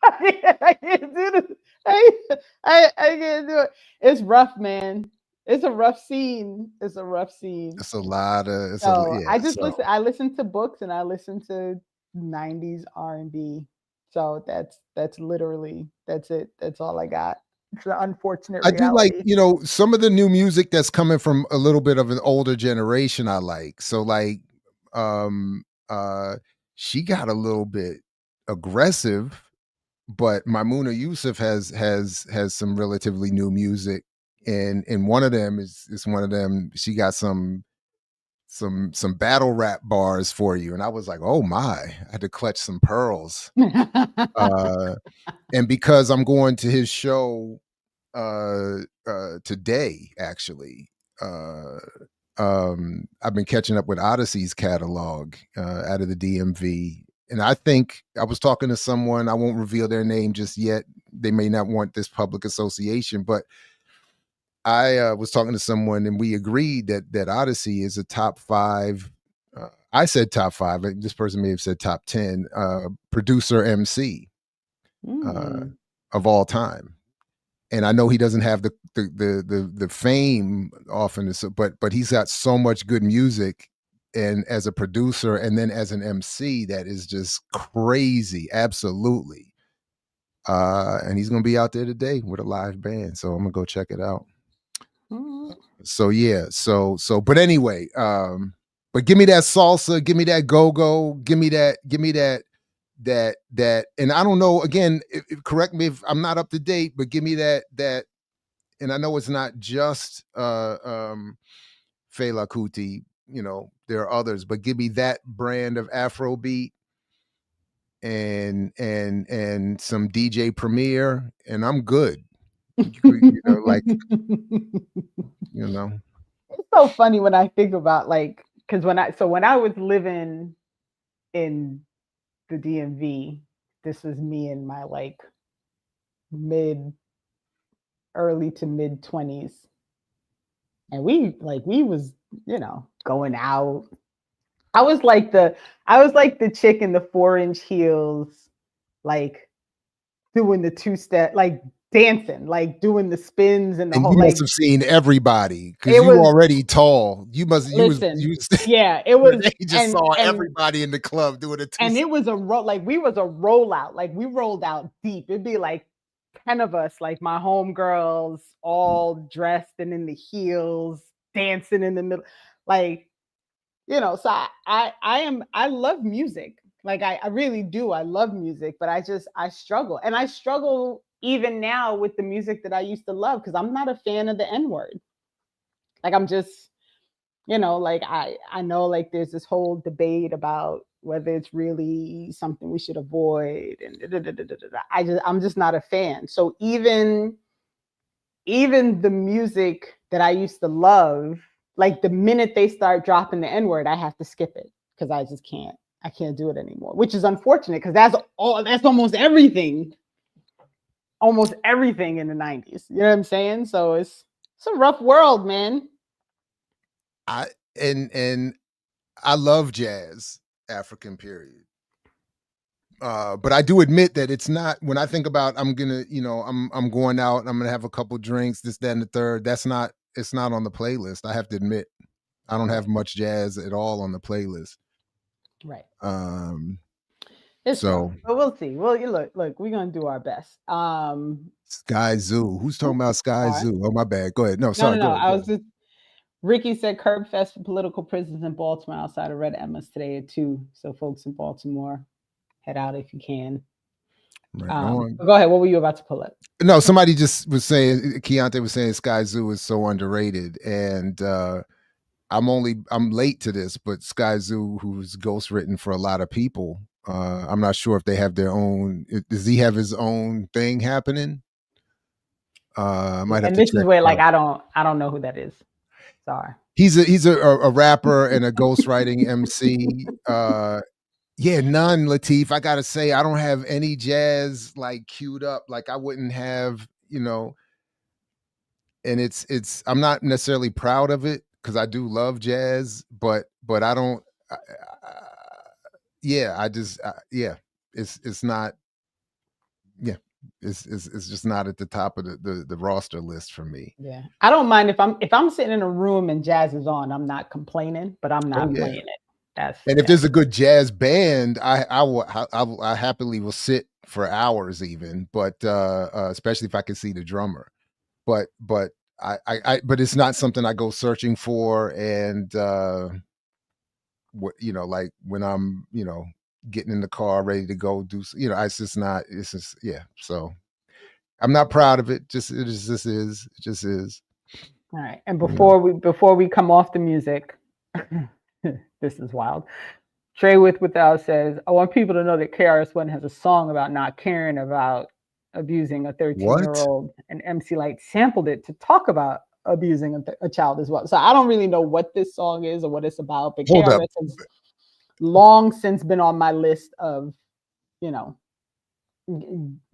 I can't do this. I can't do it. It's rough, man. It's a rough scene. It's a rough scene. It's a lot of So yeah. I just So listen. I listen to books and I listen to '90s R&B. So that's literally that's it. That's all I got. It's the unfortunate I do like, reality. some of the new music that's coming from a little bit of an older generation I like. So like um she got a little bit aggressive, but Maimuna Yusuf has some relatively new music. And one of them is one of them. She got some battle rap bars for you. And I was like, oh my, I had to clutch some pearls. Uh and because I'm going to his show today, actually, I've been catching up with Odyssey's catalog out of the DMV. And I think I was talking to someone, I won't reveal their name just yet. They may not want this public association, but I was talking to someone and we agreed that Odyssey is a top 5. I said top 5. This person may have said top 10 producer MC Mm. of all time. And I know he doesn't have the fame often, but he's got so much good music, and as a producer and then as an MC, that is just crazy, absolutely. And he's gonna be out there today with a live band, so I'm gonna go check it out. Mm. So yeah, but anyway, but give me that salsa, give me that go-go, give me that, and I don't know, again, correct me if I'm not up to date, but give me that. And I know it's not just Fela Kuti, there are others, but give me that brand of Afrobeat and some DJ Premier, and I'm good. Like, you know. It's so funny when I think about like because when I was living in the DMV, this was me in my like mid early to mid 20s. And we was, going out. I was like the chick in the 4-inch heels, like doing the two-step, like dancing, like doing the spins and the And whole you must like have seen everybody because it you was already tall. You listen, was yeah, it was they just and saw and everybody in the club doing a two. and it was a like we was a rollout, like we rolled out deep. It'd be like 10 of us, like my homegirls, all dressed and in the heels, dancing in the middle, like so I love music. Like I really do. I love music, but I struggle. And I struggle even now with the music that I used to love because I'm not a fan of the N-word. Like I'm just, like I know like there's this whole debate about whether it's really something we should avoid and I'm just not a fan. So even the music that I used to love, like the minute they start dropping the N-word, I have to skip it because I can't do it anymore, which is unfortunate because that's almost everything in the 90s. You know what I'm saying? So it's a rough world, man. I and I love jazz, African period. But I do admit that it's not, when I think about I'm gonna, I'm going out, I'm gonna have a couple drinks, this, that, and the third. It's not on the playlist. I have to admit, I don't have much jazz at all on the playlist. Right. Um, It's rough, so but we'll see. Well, you look, we're gonna do our best. Sky Zoo. Who's talking about Sky All right. Zoo? Oh, my bad. Go ahead. No, No, no, sorry. no. Go ahead. I Go was ahead. just Ricky said curb fest for political prisoners in Baltimore outside of Red Emma's today at 2. So folks in Baltimore, head out if you can. Right on. Go ahead. What were you about to pull up? No, somebody just was saying, Keontae was saying Sky Zoo is so underrated. And I'm late to this, but Sky Zoo, who's ghostwritten for a lot of people, I'm not sure if they have their own. Does he have his own thing happening? I might have And to this is check. where like I don't know who that is. Sorry. He's a rapper and a ghostwriting MC. Yeah, none, Lateef. I gotta say, I don't have any jazz like queued up. Like I wouldn't have, and I'm not necessarily proud of it because I do love jazz, but I don't. Yeah, I just yeah, it's not. yeah, it's just not at the top of the roster list for me. Yeah, I don't mind if I'm sitting in a room and jazz is on. I'm not complaining, but I'm Oh not yeah. playing it. That's And if there's a good jazz band, I happily will sit for hours even, but especially if I can see the drummer. But but it's not something I go searching for, and what, like when I'm, getting in the car ready to go do, it's just not, it's just, yeah. So I'm not proud of it. It just is. all right. And You know. before we come off the music, this is wild. Trey Without says, I want people to know that KRS-One has a song about not caring about abusing a 13-year-old What? and MC Light sampled it to talk about abusing a child as well. So I don't really know what this song is or what it's about, but Hold up. KRS has long since been on my list of,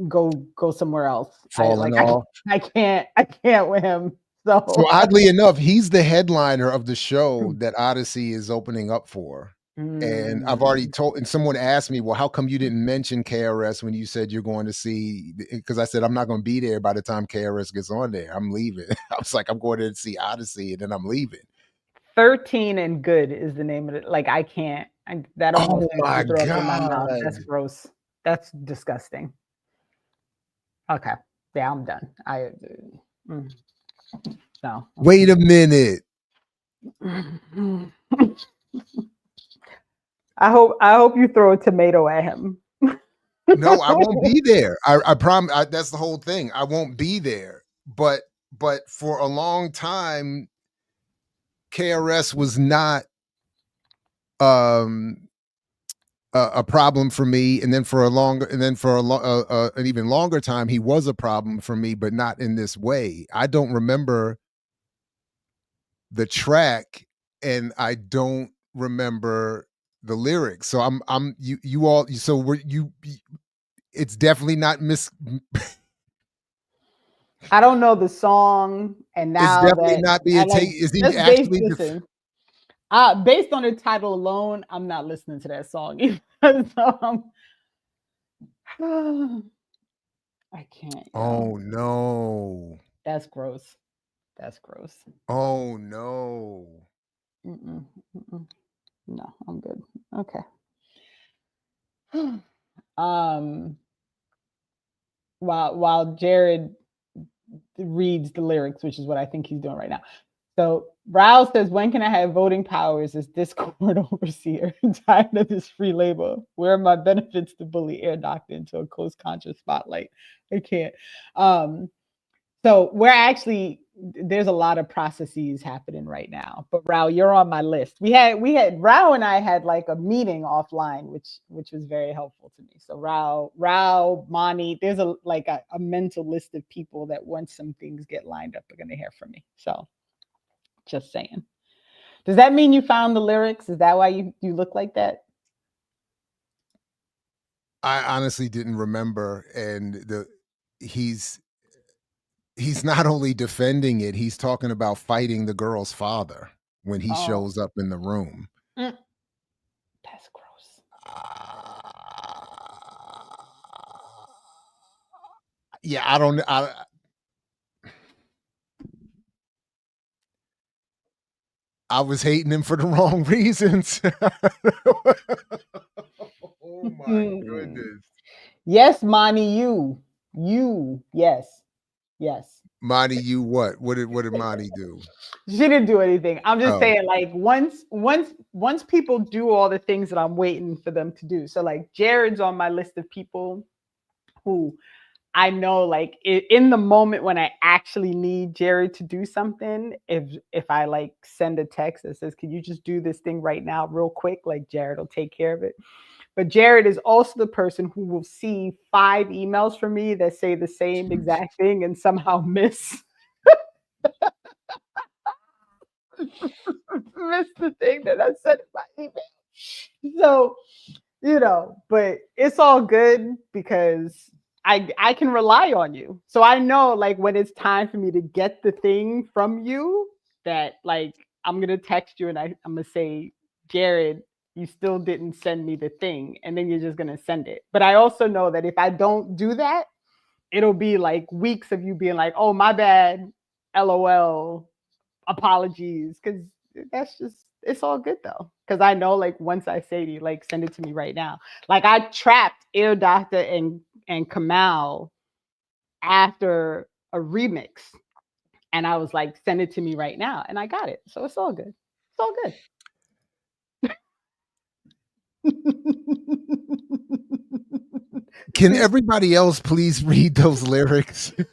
go somewhere else. Falling off. I can't with him. So oddly enough, he's the headliner of the show that Odyssey is opening up for. And I've already told, and someone asked me, well, how come you didn't mention KRS when you said you're going to see? Because I said, I'm not going to be there by the time KRS gets on there. I'm leaving. I was like, I'm going to see Odyssey and then I'm leaving. 13 and Good is the name of it. Like, I can't. That almost Oh my threw up in my mouth. God. That's gross. That's disgusting. Okay. Yeah, I'm done. No. Wait a minute. I hope you throw a tomato at him. No, I won't be there. I promise. That's the whole thing. I won't be there. But for a long time, KRS was not a problem for me, and then for an even longer time, he was a problem for me, but not in this way. I don't remember the track, and I don't remember the lyrics. So you all. So were you? It's definitely not I don't know the song, and now it's definitely that not being taken. Is he actually? listen, based on the title alone, I'm not listening to that song. So, I can't. Oh no! That's gross. That's gross. Oh no! No, I'm good. Okay. While Jared reads the lyrics, which is what I think he's doing right now. So Rouse says, when can I have voting powers as Discord overseer? I'm tired of this free labor. Where are my benefits to bully Air Doctor into a coast-conscious spotlight? I can't. So there's a lot of processes happening right now. But Rao, you're on my list. We had Rao and I had like a meeting offline, which was very helpful to me. So Rao, Mani, there's a mental list of people that once some things get lined up are gonna hear from me. So just saying. Does that mean you found the lyrics? Is that why you look like that? I honestly didn't remember, and he's not only defending it, he's talking about fighting the girl's father when he shows up in the room. That's gross. Yeah, I don't. I was hating him for the wrong reasons. Oh my goodness. Yes, Mani, yes. Mani, you what? What did Mani do? She didn't do anything. I'm just saying, like, once people do all the things that I'm waiting for them to do. So like Jared's on my list of people who I know, like, in the moment when I actually need Jared to do something, if I like send a text that says, can you just do this thing right now real quick? Like, Jared will take care of it. But Jared is also the person who will see 5 emails from me that say the same exact thing and somehow miss the thing that I sent in my email. So, but it's all good because I can rely on you. So I know, like, when it's time for me to get the thing from you, that like I'm gonna text you and I'm gonna say, Jared, you still didn't send me the thing, and then you're just gonna send it. But I also know that if I don't do that, it'll be like weeks of you being like, oh, my bad, LOL, apologies, because that's just, it's all good though. Because I know, like, once I say to you, like, send it to me right now. Like, I trapped Ear Doctor and Kamal after a remix, and I was like, send it to me right now, and I got it. So it's all good. It's all good. Can everybody else please read those lyrics? Is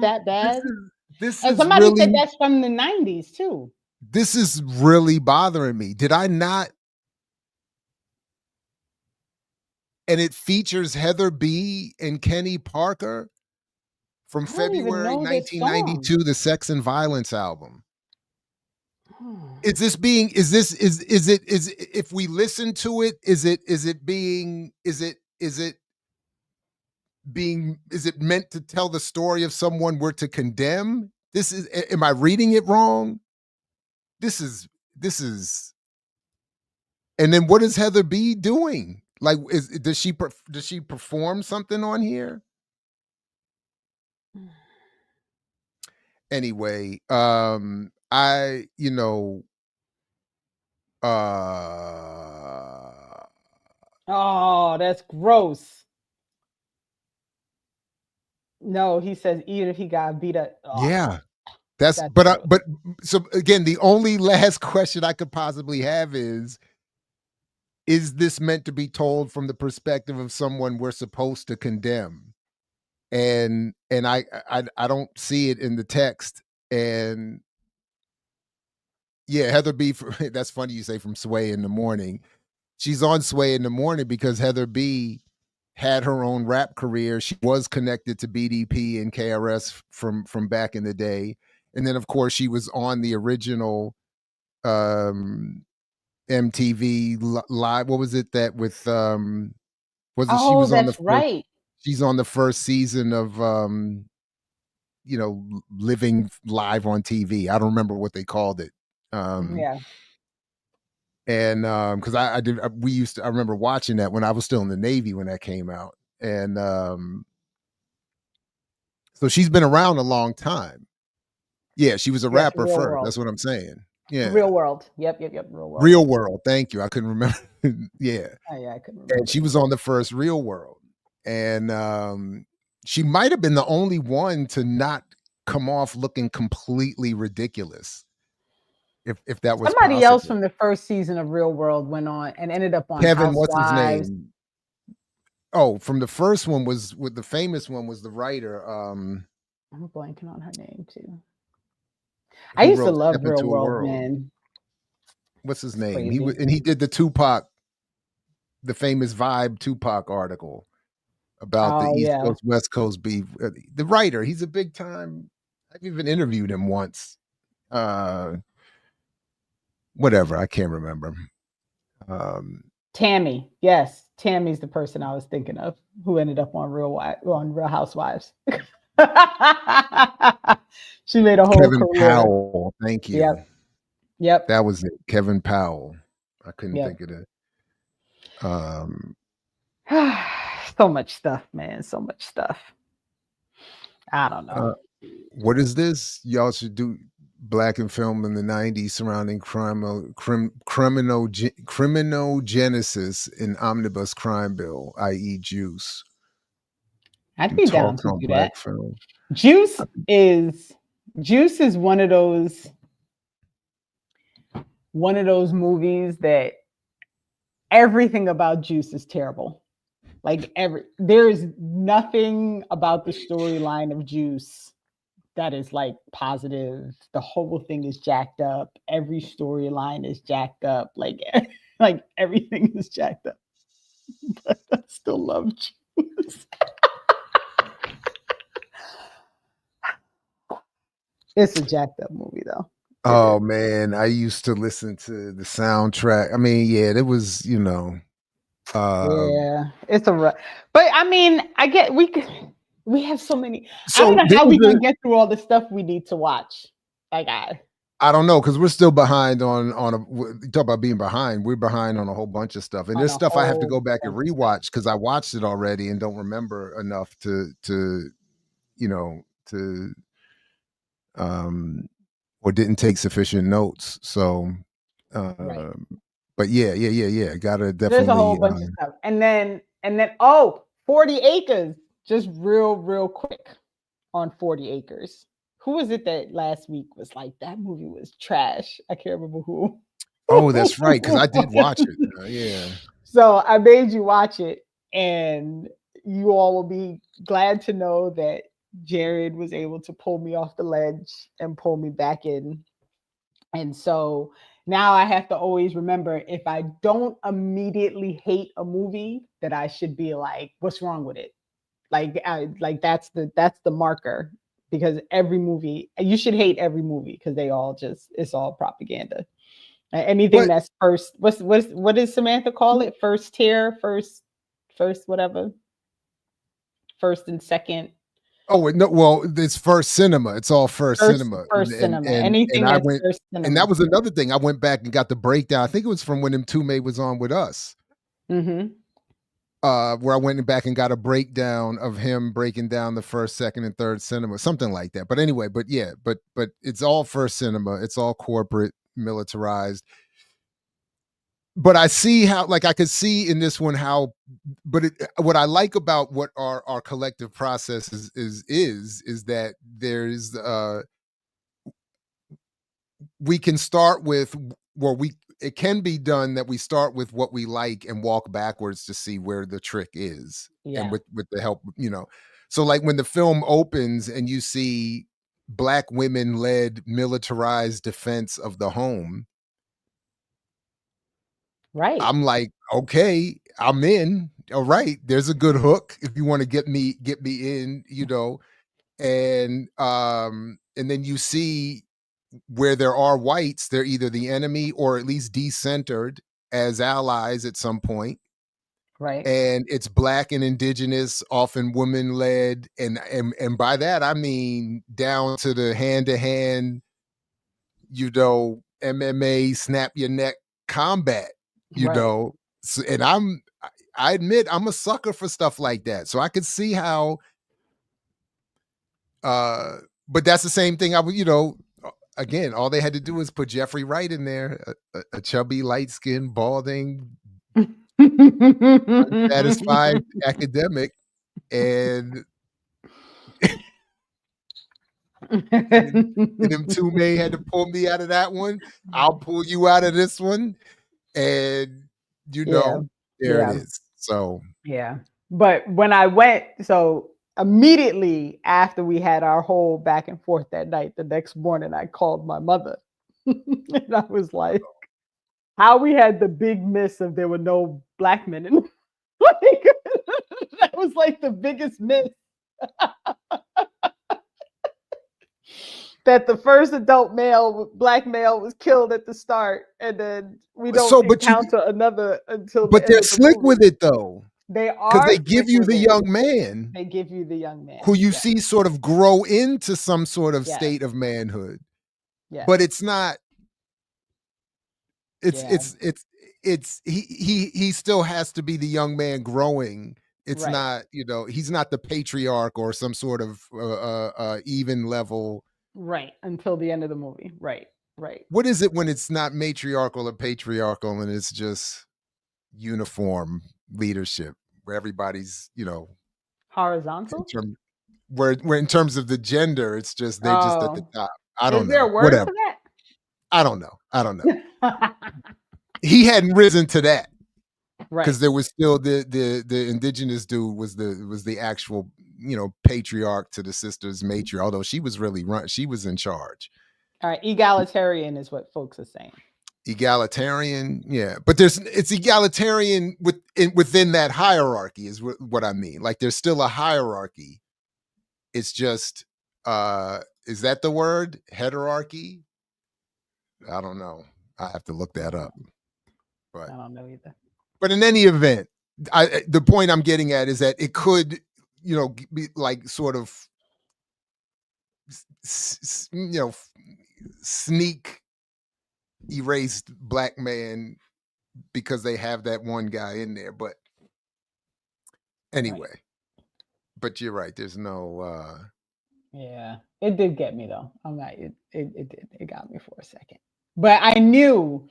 that bad? This And is somebody really, said that's from the 90s too. this is really bothering me. Did I not? And it features Heather B and Kenny Parker from I don't even February know this song. 1992, the Sex and Violence album. Is this being, is if we listen to it, is it meant to tell the story of someone we're to condemn? This is, am I reading it wrong? This is, and then what is Heather B doing? Like, does she perform something on here? Anyway, I, you know, oh, that's gross. No, he says even if he got beat up. Oh, yeah, that's but so again, the only last question I could possibly have is this meant to be told from the perspective of someone we're supposed to condemn? And I don't see it in the text. And yeah, Heather B, that's funny you say from Sway in the Morning. She's on Sway in the Morning because Heather B had her own rap career. She was connected to BDP and KRS from back in the day. And then of course she was on the original MTV Live. What was it that with was it she was on the first, right. She's on the first season of you know, living live on TV. I don't remember what they called it. Yeah. And because I remember watching that when I was still in the Navy when that came out. And so she's been around a long time. Yeah, she was a rapper first. World. That's what I'm saying. Yeah. Real World. Yep. Real World. Real World. Thank you. I couldn't remember. Yeah. Oh, yeah, I couldn't remember. And she was on the first Real World. And she might have been the only one to not come off looking completely ridiculous. If that was somebody possible. else from the first season of Real World went on and ended up on Kevin, Housewives. what's his name? Oh, from the first one was with the famous one was the writer. I'm blanking on her name too. I used to love Real World, man. What's his name? He did the Tupac, the famous Vibe Tupac article about the East Coast West Coast beef. The writer, he's a big time. I've even interviewed him once. Whatever, I can't remember. Tammy, yes, Tammy's the person I was thinking of who ended up on Real Housewives. She made a whole Kevin career. Powell, thank you. Yep. That was it. Kevin Powell. I couldn't think of it. So much stuff, man. So much stuff. I don't know. What is this? Y'all should do Black and film in the 90s surrounding criminogenesis in omnibus crime bill, i.e. Juice. I'd be down to do that. Film. Juice is one of those movies that everything about Juice is terrible. Like there is nothing about the storyline of Juice that is like positive. The whole thing is jacked up. Every storyline is jacked up. Like everything is jacked up. But I still love Juice. It's a jacked up movie though. Oh man, I used to listen to the soundtrack. I mean, yeah, it was, you know. Yeah, it's but I mean, we have so many. So I don't know how we can get through all the stuff we need to watch. Like I don't know, because we're still behind on you talk about being behind. We're behind on a whole bunch of stuff, and On there's a stuff I have to whole go back and bunch of stuff. rewatch because I watched it already and don't remember enough to you know to or didn't take sufficient notes. So, Right. but yeah. Gotta There's a whole definitely. bunch of stuff. And then oh, 40 acres. Just real quick on 40 acres. Who was it that last week was like that movie was trash? I can't remember who. Oh, that's right, because I did watch it. Yeah. So I made you watch it, and you all will be glad to know that Jared was able to pull me off the ledge and pull me back in. And so now I have to always remember, if I don't immediately hate a movie, that I should be like, what's wrong with it? Like that's the marker, because every movie, you should hate every movie because it's all propaganda. Anything But that's first, what does Samantha call it? First tier, first whatever, first and second. oh no, well, it's first cinema. It's all first First cinema, first cinema. Anything and I that's went, first and that cinema. was another thing. I went back and got the breakdown. I think it was from when Mtume was on with us. Mm-hmm. Where I went back and got a breakdown of him breaking down the first, second, and third cinema, something like that. But anyway, but yeah, but it's all first cinema. It's all corporate, militarized. But I see how, like, I could see in this one how, but what I like about what our collective process is that there's we can start with where we it can be done that we start with what we like and walk backwards to see where the trick is, and Yeah. with the help, so like when the film opens and you see black women led militarized defense of the home, Right. I'm like, okay, I'm in. All right, there's a good hook if you want to get me in, and then you see where there are whites, they're either the enemy or at least decentered as allies at some point. Right. And it's black and indigenous, often women led, and by that I mean down to the hand to hand, MMA snap your neck combat, you Right. know. And I admit I'm a sucker for stuff like that. So I could see how but that's the same thing I would, again, all they had to do was put Jeffrey Wright in there, a chubby, light-skinned, balding, unsatisfied academic, and and them two men had to pull me out of that one. I'll pull you out of this one, and Yeah. there it Yeah. is. So Yeah. But when I went, so immediately after we had our whole back and forth that night, the next morning I called my mother. And I was like, how we had the big miss of there were no black men in like, that was like the biggest miss. That the first adult black male was killed at the start, and then we don't so but you encounter another until the but end they're of the slick movie. with it though, They because are they give slick you with the it. young man They give you the young man. who you Yes. see sort of grow into some sort of Yes. state of manhood. Yes. But it's not, Yeah. it's he still has to be the young man growing. It's Right. not, he's not the patriarch or some sort of even level. Right. Until the end of the movie. Right. Right. What is it when it's not matriarchal or patriarchal and it's just uniform leadership where everybody's, in Horizontal? term, where in terms of the gender, it's just they just at the Oh. top. I don't Is there a know. word Whatever. for I don't know. that? He hadn't risen to that. Right. Because there was still the indigenous dude was the actual patriarch to the sisters matriarch, although she was really she was in charge. All right. Egalitarian is what folks are saying. Egalitarian, yeah, but it's egalitarian within that hierarchy is what I mean. Like there's still a hierarchy. It's just is that the word, heterarchy? I don't know. I have to look that up. But I don't know either. But in any event, the point I'm getting at is that it could, be like sort of sneak erased black man because they have that one guy in there. But anyway, but you're right. There's no. Yeah, it did get me though. I'm not. It did. It got me for a second. But I knew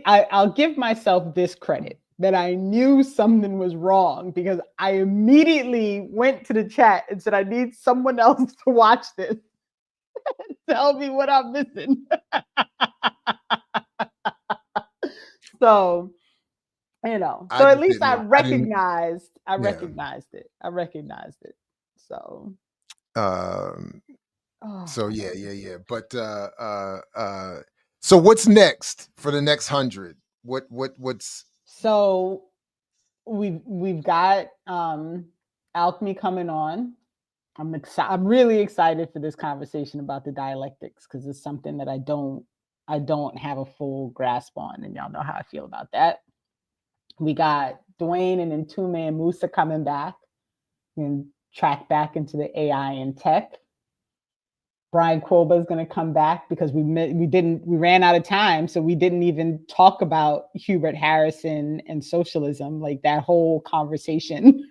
I'll give myself this credit that I knew something was wrong because I immediately went to the chat and said, I need someone else to watch this. Tell me what I'm missing. So, so at least I recognized it. I recognized it. So. So yeah. But so what's next for the next 100? What's so we've got Alchemy coming on. I'm really excited for this conversation about the dialectics because it's something that I don't have a full grasp on, and y'all know how I feel about that. We got Dwayne and Ntume and Musa coming back and track back into the AI and tech. Brian Quoba is going to come back because we ran out of time, so we didn't even talk about Hubert Harrison and socialism. Like that whole conversation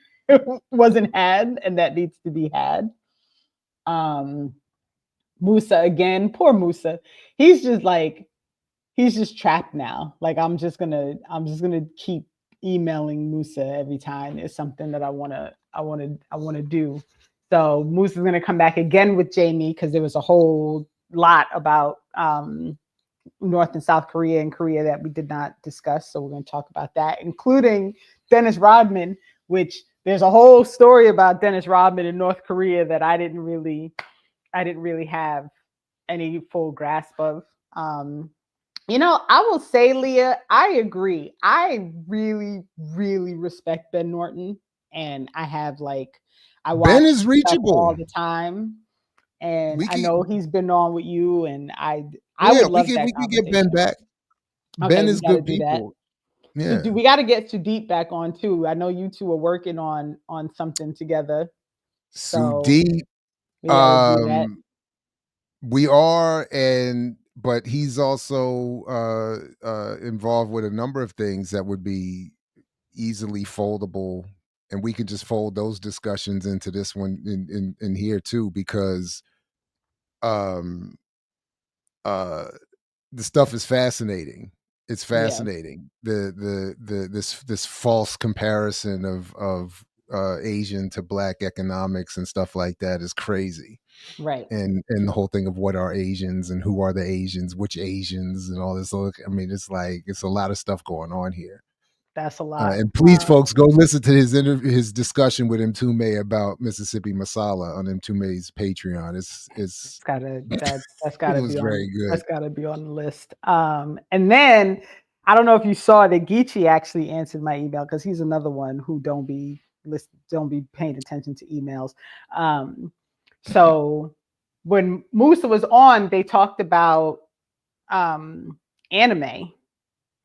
wasn't had, and that needs to be had. Musa again, poor Musa. He's just trapped now. Like I'm just gonna keep emailing Musa every time there's something that I wanna do. So Musa's gonna come back again with Jamie because there was a whole lot about North and South Korea and Korea that we did not discuss. So we're gonna talk about that, including Dennis Rodman, which there's a whole story about Dennis Rodman in North Korea that I didn't really have any full grasp of. I will say, Leah, I agree. I really, really respect Ben Norton, and I have I watch Ben is reachable all the time, and I know he's been on with you, and I would love that. We can get Ben back. Okay, Ben is good people. Yeah, we got to get Sudeep back on too. I know you two are working on something together. Sudeep, we are, but he's also involved with a number of things that would be easily foldable, and we could just fold those discussions into this one in here too, because the stuff is fascinating. It's fascinating. Yeah. This false comparison of Asian to Black economics and stuff like that is crazy. Right. And the whole thing of what are Asians and who are the Asians, which Asians and all this. I mean, it's a lot of stuff going on here. That's a lot. And please, folks, go listen to his discussion with Ntume about Mississippi Masala on Ntume's Patreon. That's gotta be very good. That's gotta be on the list. And then I don't know if you saw that Geechee actually answered my email because he's another one who don't be paying attention to emails. So when Musa was on, they talked about anime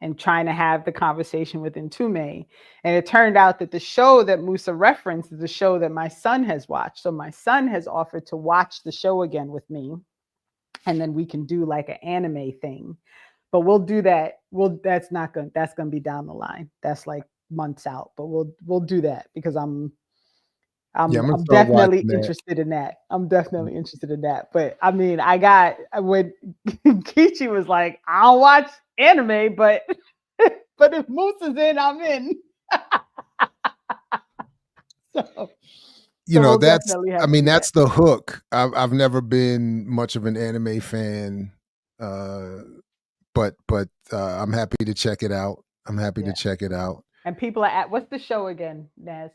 and trying to have the conversation with Ntume. And it turned out that the show that Musa referenced is a show that my son has watched. So my son has offered to watch the show again with me. And then we can do an anime thing. But we'll do that. That's going to be down the line. That's months out. But we'll do that because I'm definitely interested in that. I'm definitely interested in that. But I mean, when Geechee was like, I'll watch anime, but if Musa's in, I'm in. That's the hook. I've never been much of an anime fan, but I'm happy to check it out. And people are what's the show again, Naz?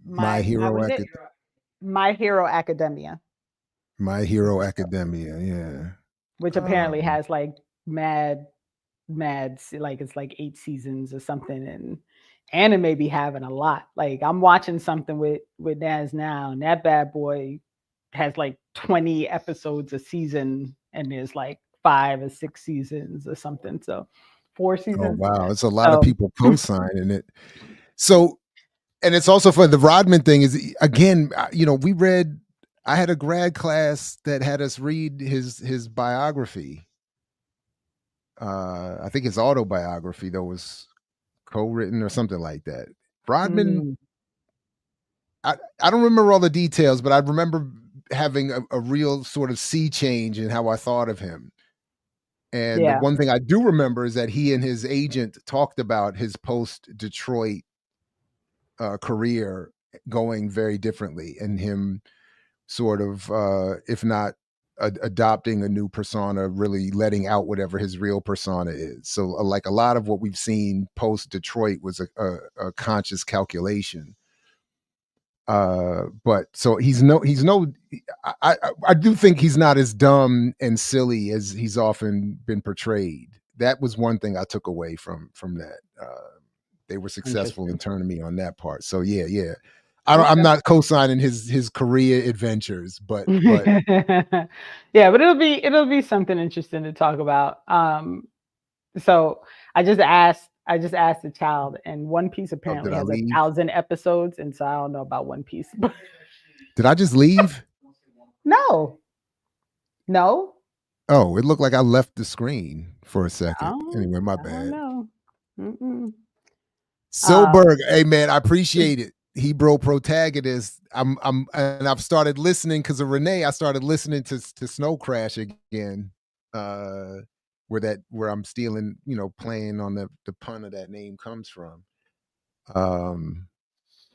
My Hero Academia. My Hero Academia. My Hero Academia, yeah. Which apparently has mad, it's 8 seasons or something, and anime be having a lot. I'm watching something with Naz now, and that bad boy has 20 episodes a season, and there's 5 or 6 seasons or something. So 4 seasons. Oh wow, it's a lot of people co-signing it. So. And it's also for the Rodman thing is, again, we read, I had a grad class that had us read his biography. I think his autobiography though was co-written or something like that. Rodman, Mm, I don't remember all the details, but I remember having a real sort of sea change in how I thought of him. And the yeah. one thing I do remember is that he and his agent talked about his post Detroit career going very differently, and him sort of, if not adopting a new persona, really letting out whatever his real persona is. So, like a lot of what we've seen post Detroit was a conscious calculation. But so he's no, I do think he's not as dumb and silly as he's often been portrayed. That was one thing I took away from that. They were successful in Interesting. turning me on that part. So yeah. I'm Okay. not co-signing his career adventures, but Yeah, but it'll be something interesting to talk about. So I just asked the child, and One Piece oh, did apparently I has leave? 1,000 episodes, and so I don't know about One Piece. But Did I just leave? no, no, Oh, it looked like I left the screen for a second. I Anyway, my don't bad. know. Mm-mm. Silberg, hey man, I appreciate it. Hebrew protagonist. And I've started listening because of Renee. I started listening to Snow Crash again. Where I'm stealing, playing on the pun of that name comes from.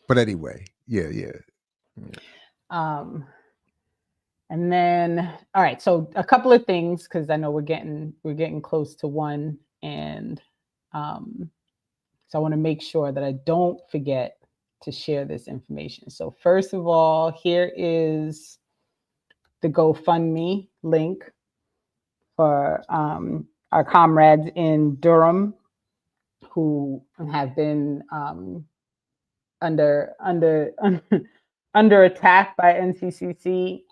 But anyway, yeah. Um, and then all right, so a couple of things because I know we're getting close to one, and so I want to make sure that I don't forget to share this information. So first of all, here is the GoFundMe link for our comrades in Durham who have been under under attack by NCCC.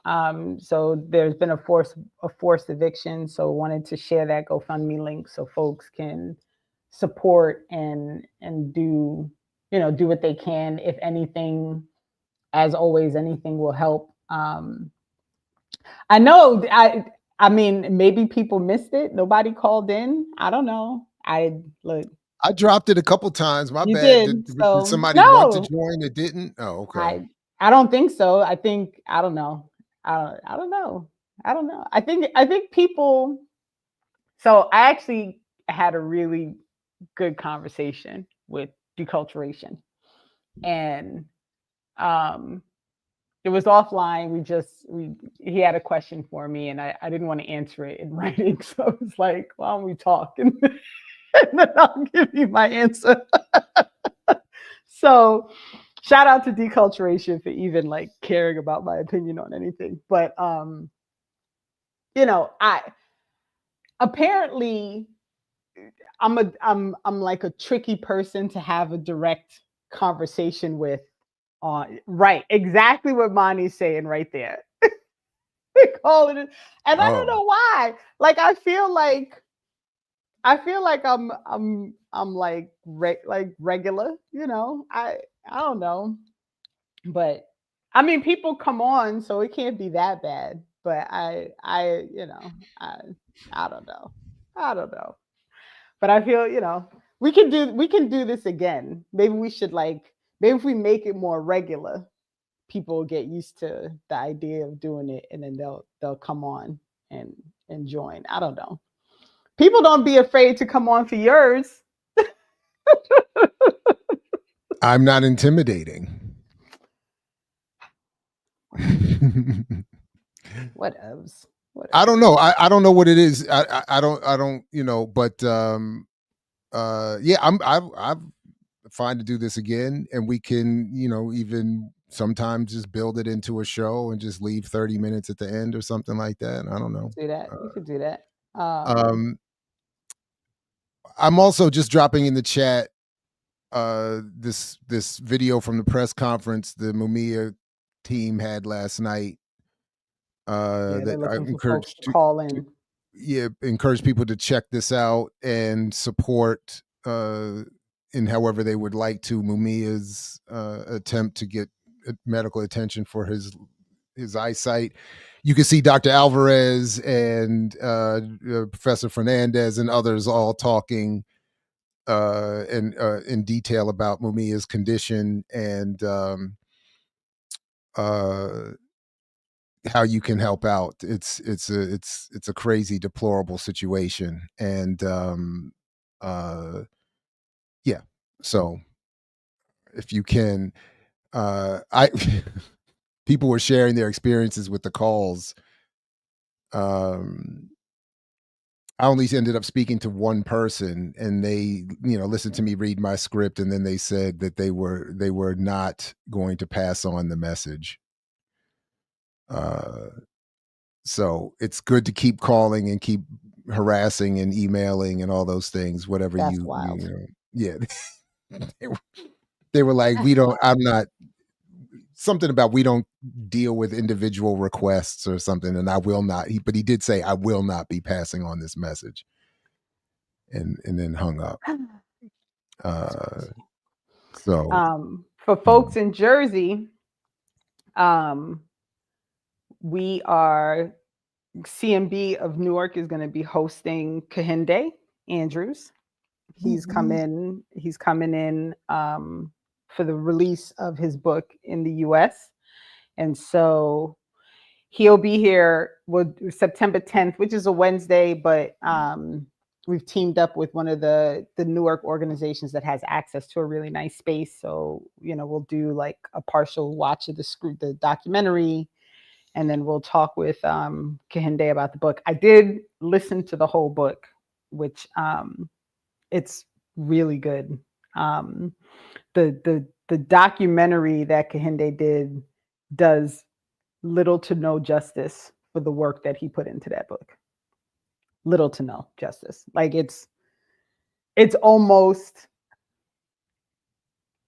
So there's been a forced eviction. So wanted to share that GoFundMe link so folks can support and do do what they can. If anything, as always, anything will help. I know I mean maybe people missed it. Nobody called in. I don't know. I look. I dropped it a couple times. My You bad. did. Did So somebody want to no, join? It didn't. Oh, okay. I don't think so. I think I don't know. I don't know. I don't know. I think people. So I actually had a really good conversation with deculturation, and um, it was offline. We he had a question for me, and I didn't want to answer it in writing, so I was like, "Why don't we talk?" And then I'll give you my answer. So shout out to deculturation for even like caring about my opinion on anything. But I apparently I'm like a tricky person to have a direct conversation with on right. Exactly what Mani's saying right there. They call it, and I don't Oh, know why. Like I feel like I'm like like regular, I don't know. But I mean, people come on, so it can't be that bad. But I I don't know. I don't know. But I feel, we can do this again. Maybe we should maybe if we make it more regular, people will get used to the idea of doing it, and then they'll come on and join. I don't know. People don't be afraid to come on for yours. I'm not intimidating. What else? I don't know. I don't know what it is. I don't, but yeah, I'm fine to do this again, and we can, even sometimes just build it into a show and just leave 30 minutes at the end or something like that. I don't know. Do that. We could do that. Um I'm also just dropping in the chat this video from the press conference the Mumia team had last night, Yeah, they're that I looking for folks encourage to call in. encourage people to check this out and support in however they would like to Mumia's attempt to get medical attention for his his eyesight. You can see Dr. Alvarez and Professor Fernandez and others all talking in detail about Mumia's condition and how you can help out. It's a crazy, deplorable situation, and yeah. So if you can, I people were sharing their experiences with the calls. I only ended up speaking to one person, and they, listened to me read my script, and then they said that they were not going to pass on the message. So it's good to keep calling and keep harassing and emailing and all those things, whatever. That's wild. Yeah. They were like, I'm not, something about we don't deal with individual requests or something, and I will not. But he did say, I will not be passing on this message, and then hung up. For folks in Jersey, we are CMB of Newark is going to be hosting Kehinde Andrews. He's coming in for the release of his book in the US. And so he'll be here September 10th, which is a Wednesday, but we've teamed up with one of the Newark organizations that has access to a really nice space. So, we'll do like a partial watch of the documentary, and then we'll talk with Kehinde about the book. I did listen to the whole book, which it's really good. The documentary that Kehinde did does little to no justice for the work that he put into that book. Little to no justice. Like it's almost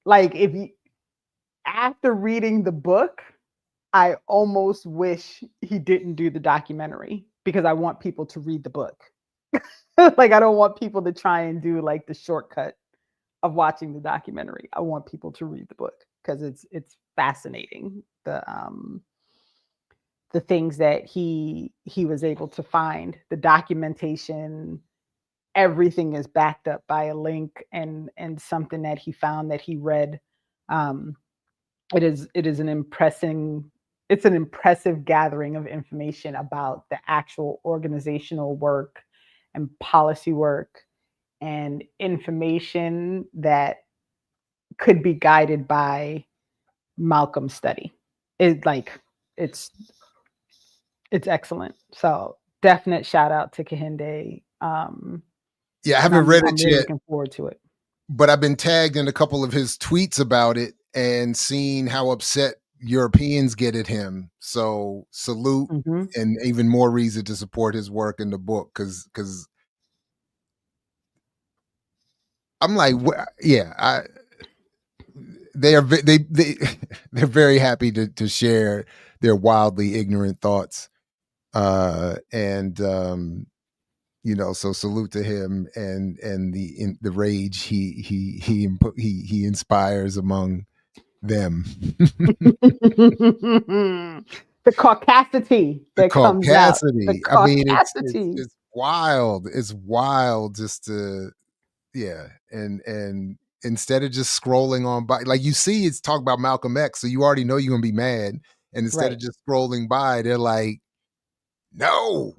like after reading the book, I almost wish he didn't do the documentary, because I want people to read the book. Like, I don't want people to try and do like the shortcut of watching the documentary. I want people to read the book, because it's fascinating. The things that he was able to find, the documentation, everything is backed up by a link and something that he found that he read. It is an impressive gathering of information about the actual organizational work and policy work and information that could be guided by Malcolm's study. It's excellent. So definite shout out to Kehinde. Yeah, I haven't read it yet. Looking forward to it. But I've been tagged in a couple of his tweets about it and seen how upset Europeans get at him. So salute, and even more reason to support his work in the book, because I'm like, yeah, they're very happy to share their wildly ignorant thoughts, and so salute to him and the rage he inspires among them. The caucasity that comes out. The caucasity. I mean, it's wild. It's wild just to, and instead of just scrolling on by, like, you see it's talk about Malcolm X, so you already know you're gonna be mad, and instead of just scrolling by, they're like, no,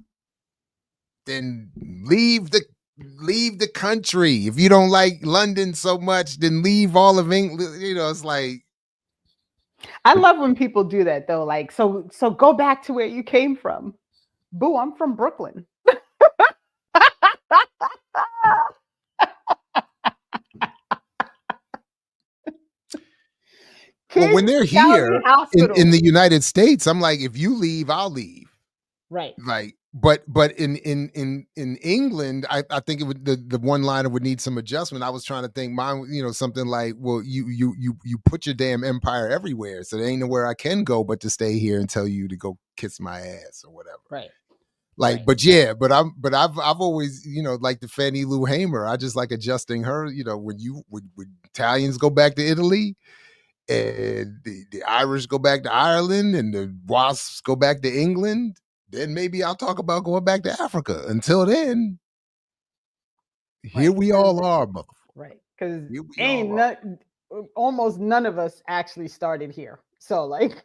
then leave the country. If you don't like London so much, then leave all of England. It's like, I love when people do that though. Like, so go back to where you came from. Boo, I'm from Brooklyn. Well, when they're here in the United States, I'm like, if you leave, I'll leave. Right. Like, but in England, I think it would, the one liner would need some adjustment. I was trying to think mine, something like, well, you put your damn empire everywhere, so there ain't nowhere I can go but to stay here and tell you to go kiss my ass or whatever. Right. Like, right. But I've always, like the Fannie Lou Hamer, I just like adjusting her, when Italians go back to Italy, and the Irish go back to Ireland and the Wasps go back to England, then maybe I'll talk about going back to Africa. Until then, here Right. we all are, motherfucker. Right. Because Here we ain't all are. almost none of us actually started here. So like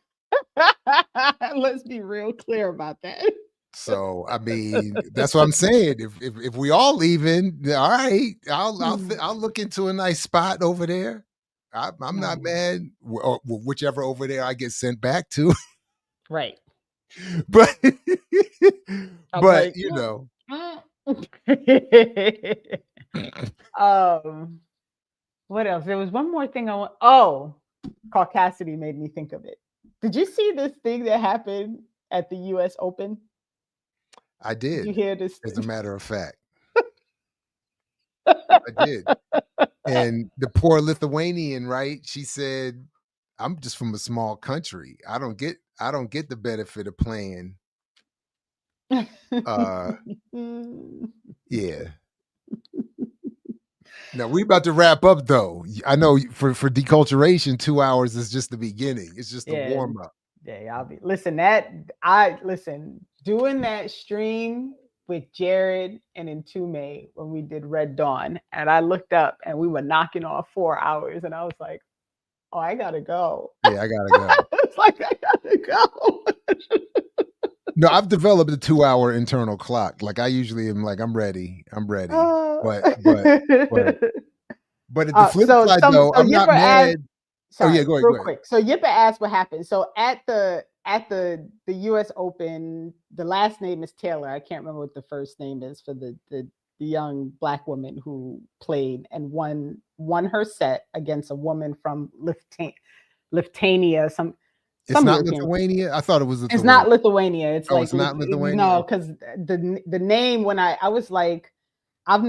let's be real clear about that. So I mean, that's what I'm saying. If we all leaving, all right, I'll look into a nice spot over there. I'm not No. mad, or whichever over there I get sent back to. Right. but I'm but like, you know, what else? There was one more thing I want. Oh, Caucasity made me think of it. Did you see this thing that happened at the US Open? I Did you did, hear this as a thing? matter of fact. I did. And the poor Lithuanian, right? She said, "I'm just from a small country. I don't get the benefit of playing." Uh yeah. Now we about to wrap up though. I know for deculturation, 2 hours is just the beginning. It's just a Yeah, warm up. yeah, I'll be listen doing that stream with Jared and Entume when we did Red Dawn, and I looked up and we were knocking off 4 hours, and I was like, oh, I gotta go. Yeah, I gotta go. It's like I gotta go. No, I've developed a 2 hour internal clock. Like I usually am like, I'm ready. I'm ready. But but but at the flip side though, So I'm not Yipper asked, mad. Oh yeah, sorry, go ahead, real go ahead. quick. So Yipper asked what happened. So at the US Open, the last name is Taylor. I can't remember what the first name is for the young black woman who played and won her set against a woman from Lithuania, some It's not European. Lithuania. I thought it was It's Lithuania. not Lithuania. It's Oh, like it's not Lithuania. no, because the name when I was like, I don't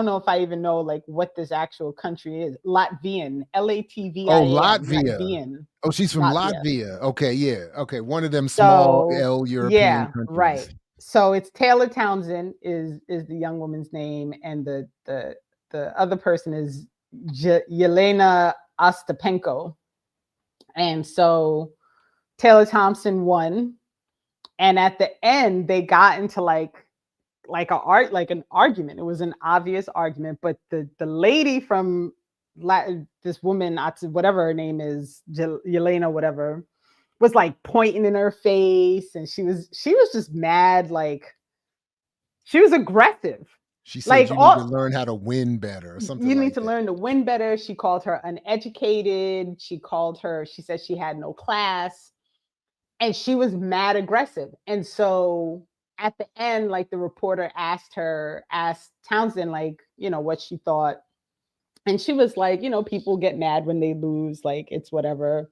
know if I even know like what this actual country is. Latvian, Oh, Latvian, Latvia. Latvian, Oh, she's from Latvia. Latvia. Okay, yeah. Okay, one of them small So L European yeah, countries. right. So it's Taylor Townsend is the young woman's name, and the other person is Yelena Ostapenko, and so Taylor Thompson won, and at the end they got into like an argument. It was an obvious argument, but the lady from this woman, whatever her name is, Yelena, whatever, was like pointing in her face, and she was just mad, like she was aggressive. She said Like you need all to learn how to win better or something you need like to that. learn to win better. She called her uneducated. She said she had no class, and she was mad aggressive. And so at the end, like the reporter asked Townsend, like, what she thought. And she was like, people get mad when they lose, like it's whatever.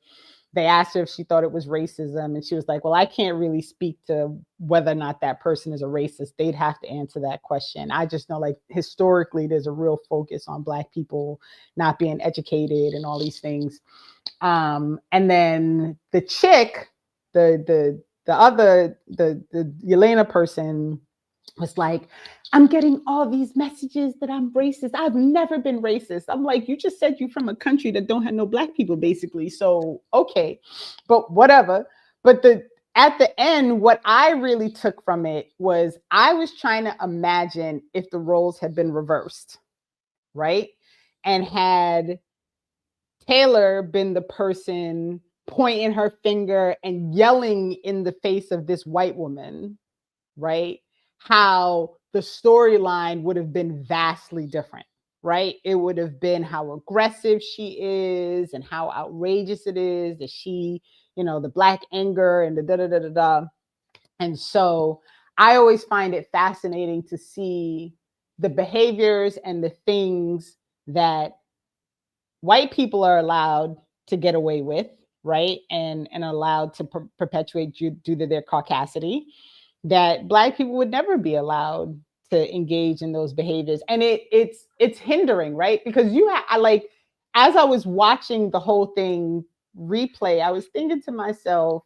They asked her if she thought it was racism, and she was like, well, I can't really speak to whether or not that person is a racist. They'd have to answer that question. I just know, like, historically there's a real focus on Black people not being educated and all these things. And then the chick, the Yelena person was like, I'm getting all these messages that I'm racist. I've never been racist. I'm like, you just said you're from a country that don't have no Black people, basically. So, okay, but whatever. But at the end, what I really took from it was I was trying to imagine if the roles had been reversed, right? And had Taylor been the person pointing her finger and yelling in the face of this white woman, right? How the storyline would have been vastly different, right? It would have been how aggressive she is and how outrageous it is that she, the Black anger and the da da da da da. And so I always find it fascinating to see the behaviors and the things that white people are allowed to get away with, right? And allowed to perpetuate due to their caucasity, that Black people would never be allowed to engage in those behaviors. And it's hindering, right? Because I like, as I was watching the whole thing replay, I was thinking to myself,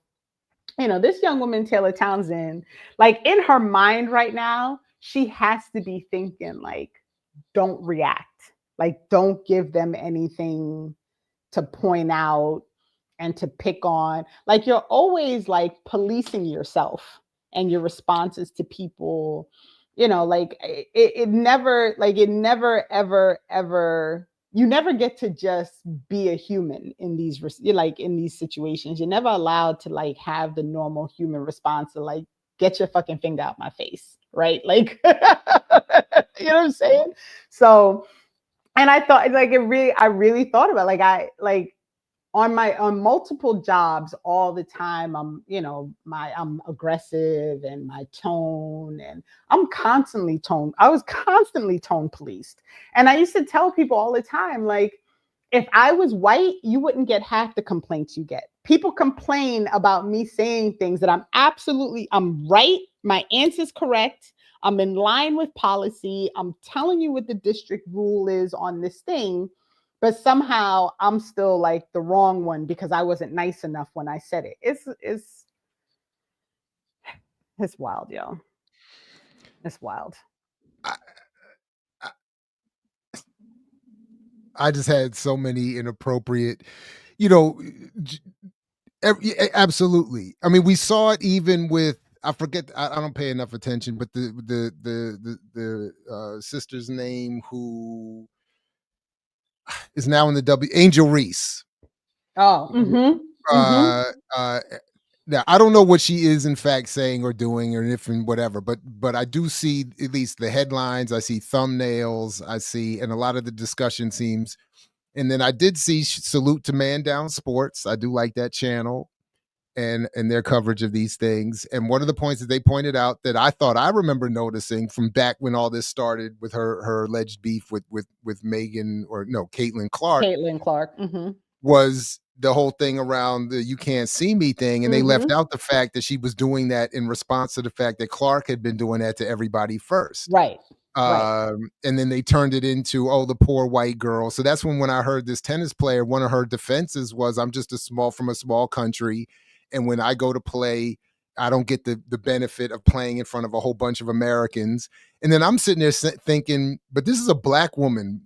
this young woman, Taylor Townsend, like in her mind right now, she has to be thinking like, don't react. Like, don't give them anything to point out and to pick on. Like you're always like policing yourself and your responses to people. You know, like it never, ever, you never get to just be a human in these, like in these situations. You're never allowed to like have the normal human response to like, get your fucking finger out my face, right? Like, you know what I'm saying? So, and I thought like I really thought about on multiple jobs all the time. I'm aggressive and my tone, and I was constantly tone policed. And I used to tell people all the time, like, if I was white, you wouldn't get half the complaints you get. People complain about me saying things that I'm right. My answer's correct. I'm in line with policy. I'm telling you what the district rule is on this thing, but somehow I'm still like the wrong one because I wasn't nice enough when I said it. It's wild, yo. It's wild. I just had so many inappropriate, absolutely. I mean, we saw it even with, I forget, I don't pay enough attention, but the sister's name who is now in the Angel Reese. Oh, now I don't know what she is in fact saying or doing or if and whatever, but I do see at least the headlines. I see thumbnails. I see, and a lot of the discussion seems. And then I did see Salute to Man Down Sports. I do like that channel and their coverage of these things. And one of the points that they pointed out that I thought I remember noticing from back when all this started with her alleged beef with Caitlin Clark. Was the whole thing around the "you can't see me" thing, and they left out the fact that she was doing that in response to the fact that Clark had been doing that to everybody first. Right. And then they turned it into, oh, the poor white girl. So that's when I heard this tennis player, one of her defenses was, I'm just from a small country, and when I go to play, I don't get the benefit of playing in front of a whole bunch of Americans. And then I'm sitting there thinking, but this is a black woman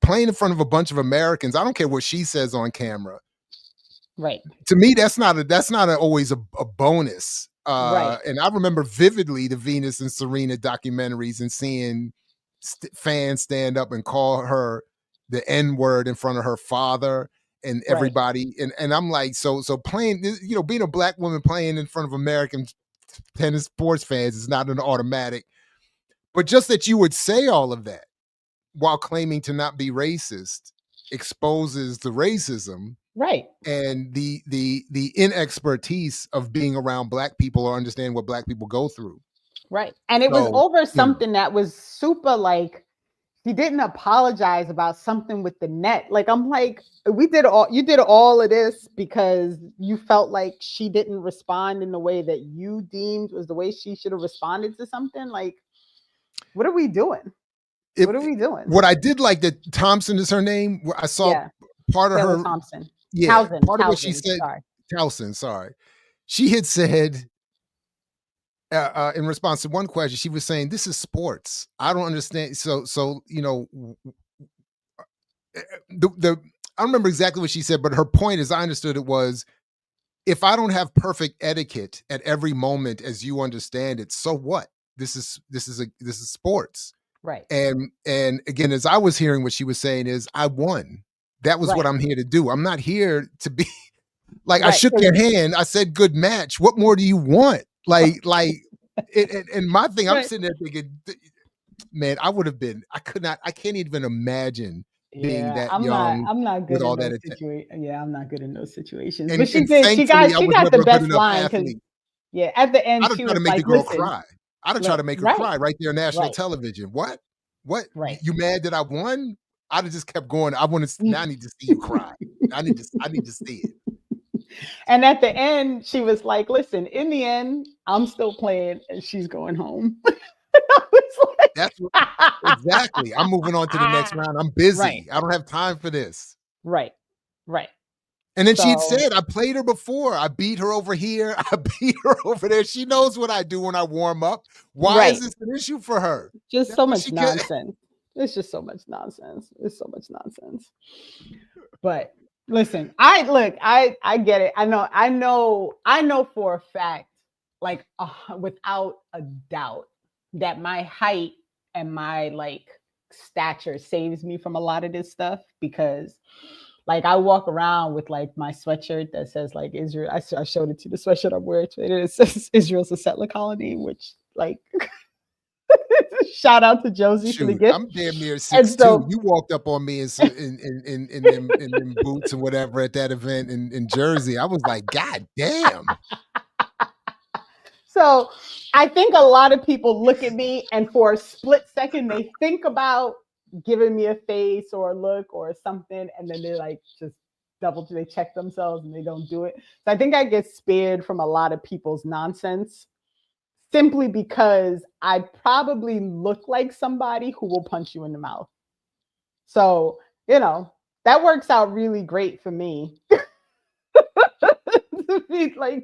playing in front of a bunch of Americans. I don't care what she says on camera. Right. To me, that's not always a bonus. Right. And I remember vividly the Venus and Serena documentaries and seeing fans stand up and call her the N-word in front of her father and everybody. Right. And I'm like, so playing, being a black woman playing in front of American tennis sports fans is not an automatic. But just that you would say all of that while claiming to not be racist exposes the racism. Right. And the inexpertise of being around black people or understand what black people go through. Right. And it was over something that was super, like, he didn't apologize about something with the net. Like, I'm like, you did all of this because you felt like she didn't respond in the way that you deemed was the way she should have responded to something. Like, what are we doing? What are we doing? What I did like that Thompson is her name. I saw part of Taylor her Thompson. Yeah, Towson, part of what she said. Towson, sorry. She had said in response to one question, she was saying, "This is sports. I don't understand." So I don't remember exactly what she said, but her point, as I understood it, was, if I don't have perfect etiquette at every moment as you understand it, so what? This is sports. Right. And again, as I was hearing what she was saying is, I won. That was what I'm here to do. I'm not here to be like, I shook your hand. I said, good match. What more do you want? And my thing, I'm sitting there thinking, man, I can't even imagine being that young. I'm not good with all in that those situations. Yeah, I'm not good in those situations. And, but she got the best line. At the end, I'd have she tried to was make like, the girl listen, cry. I'd have tried to make her cry right there on national television. What? Right. You mad that I won? I'd have just kept going. I need to see you cry. I need to see it. And at the end, she was like, listen, in the end, I'm still playing and she's going home. I was like, that's exactly. I'm moving on to the next round. I'm busy. Right. I don't have time for this. Right. And then she'd said, I played her before. I beat her over here. I beat her over there. She knows what I do when I warm up. Why is this an issue for her? Just so much nonsense. It's just so much nonsense. It's so much nonsense. But Listen, I get it. I know for a fact, like without a doubt, that my height and my like stature saves me from a lot of this stuff because like I walk around with like my sweatshirt that says like Israel. I showed it to you, the sweatshirt I'm wearing today. It says Israel's a settler colony, which like shout out to Josie for the Shoot, gift. I'm damn near And 6'2". so You walked up on me in them boots or whatever at that event in Jersey. I was like, God damn. So I think a lot of people look at me and for a split second they think about giving me a face or a look or something, and then they like just they check themselves and they don't do it. So I think I get spared from a lot of people's nonsense simply because I probably look like somebody who will punch you in the mouth. So, that works out really great for me.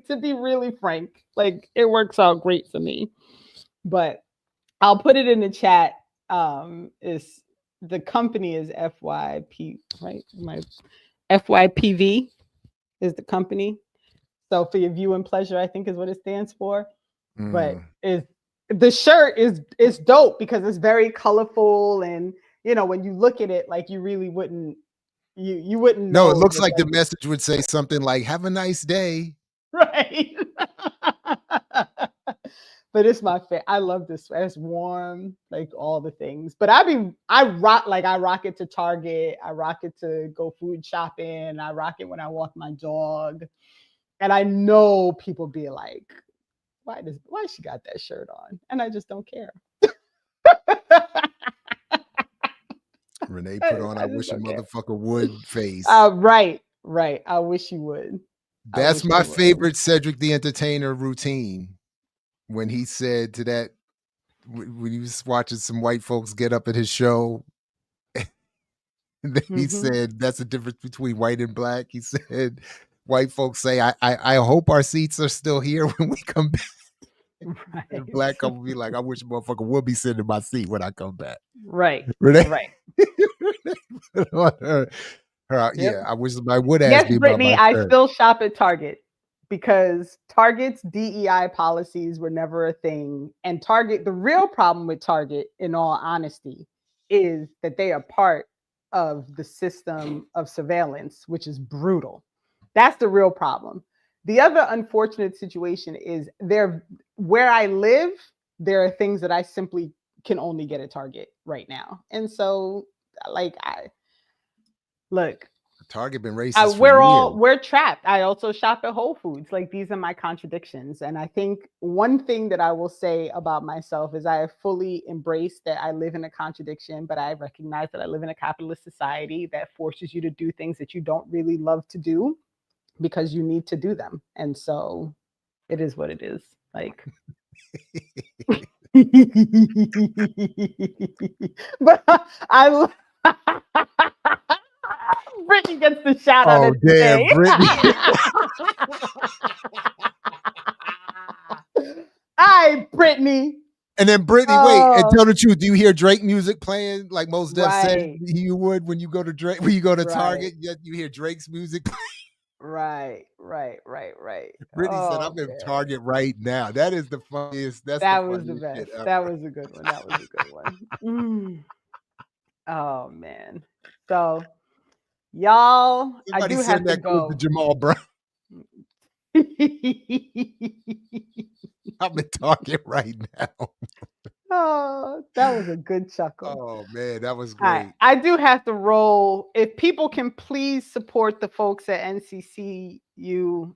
To be really frank, like it works out great for me. But I'll put it in the chat. Is the company is FYP, right? My FYPV is the company. So for your view and pleasure, I think is what it stands for. But is the shirt is dope because it's very colorful, and when you look at it, like you really wouldn't you wouldn't know. No, it looks like the like, message would say something like, have a nice day. right. But it's my favorite. I love this. It's warm, like all the things. But I rock it to Target. I rock it to go food shopping. I rock it when I walk my dog. And I know people be like, why she got that shirt on? And I just don't care. Renee put on I wish a motherfucker would face. Right. I wish you would. That's my favorite Cedric the Entertainer routine. When he said to that, when he was watching some white folks get up at his show, he said, that's the difference between white and black. He said, white folks say, I hope our seats are still here when we come back. Right. And black couple be like, I wish a motherfucker would be sitting in my seat when I come back. Right. Renee, right. Yeah, I wish somebody would ask me Brittany, about my I still shop at Target because Target's DEI policies were never a thing. And Target, the real problem with Target, in all honesty, is that they are part of the system of surveillance, which is brutal. That's the real problem. The other unfortunate situation is where I live, there are things that I simply can only get at Target right now. And so, like, look, Target been racist. We're trapped. I also shop at Whole Foods. Like, these are my contradictions. And I think one thing that I will say about myself is I have fully embraced that I live in a contradiction, but I recognize that I live in a capitalist society that forces you to do things that you don't really love to do because you need to do them. And so it is what it is. Like, but I Brittany gets the shout out. Oh, damn, Brittany. Hi, Brittany. And then Brittany, wait, and tell the truth. Do you hear Drake music playing like Mos Def said you would when you go to Drake, when you go to Target? You hear Drake's music. Right. Brittany said, I'm in Target right now. That is the funniest. That was the best. That was a good one. Oh, man. So, y'all, somebody I do send have that to go. To Jamal Brown. I'm in Target right now. Oh, that was a good chuckle. Oh, man, that was great. I do have to roll. If people can please support the folks at NCCU,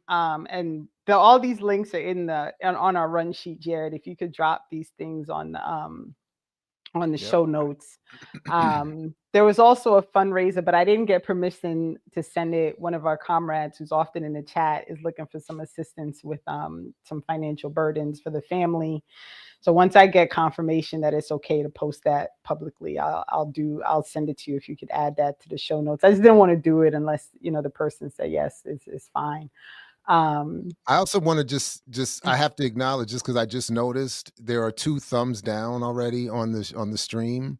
and all these links are on our run sheet, Jared. If you could drop these things on the show notes. There was also a fundraiser, but I didn't get permission to send it. One of our comrades who's often in the chat is looking for some assistance with some financial burdens for the family. So once I get confirmation that it's okay to post that publicly, I'll send it to you if you could add that to the show notes. I just didn't want to do it unless the person said yes, it's fine. I also want to just I have to acknowledge, just because I just noticed there are 2 thumbs down already on the stream,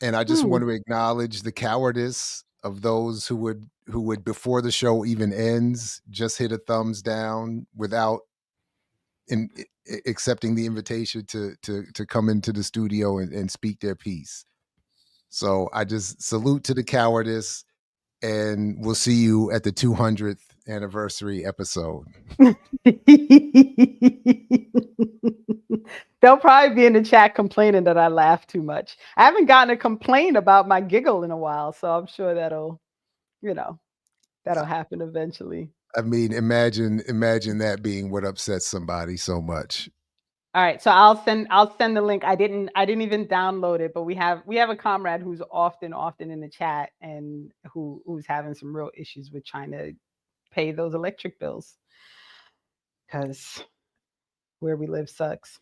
and I just want to acknowledge the cowardice of those who would who would, before the show even ends, just hit a thumbs down without accepting the invitation to come into the studio and speak their piece. So I just salute to the cowardice, and we'll see you at the 200th anniversary episode. They'll probably be in the chat complaining that I laugh too much. I haven't gotten a complaint about my giggle in a while, so I'm sure that'll happen eventually. I mean, imagine that being what upsets somebody so much. All right, so I'll send the link. I didn't even download it, but we have a comrade who's often in the chat and who's having some real issues with trying to pay those electric bills because where we live sucks.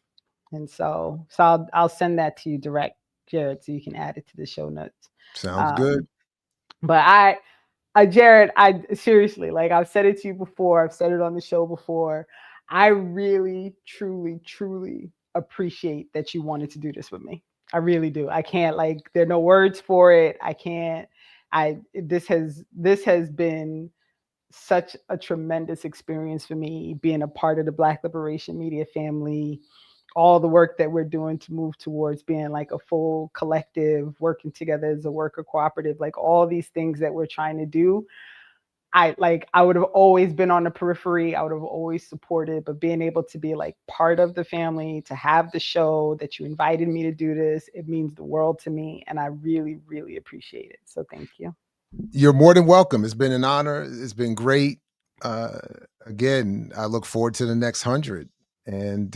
And so I'll send that to you direct, Jared, so you can add it to the show notes. Sounds good. But Jared, I seriously, like I've said it to you before, I've said it on the show before. I really, truly, truly appreciate that you wanted to do this with me. I really do. I can't, like, there are no words for it. I can't. This has been such a tremendous experience for me, being a part of the Black Liberation Media family, all the work that we're doing to move towards being like a full collective, working together as a worker cooperative, like all these things that we're trying to do. I would have always been on the periphery. I would have always supported, but being able to be like part of the family, to have the show, that you invited me to do this, it means the world to me. And I really, really appreciate it. So thank you. You're more than welcome. It's been an honor. It's been great. Again, I look forward to the next 100. And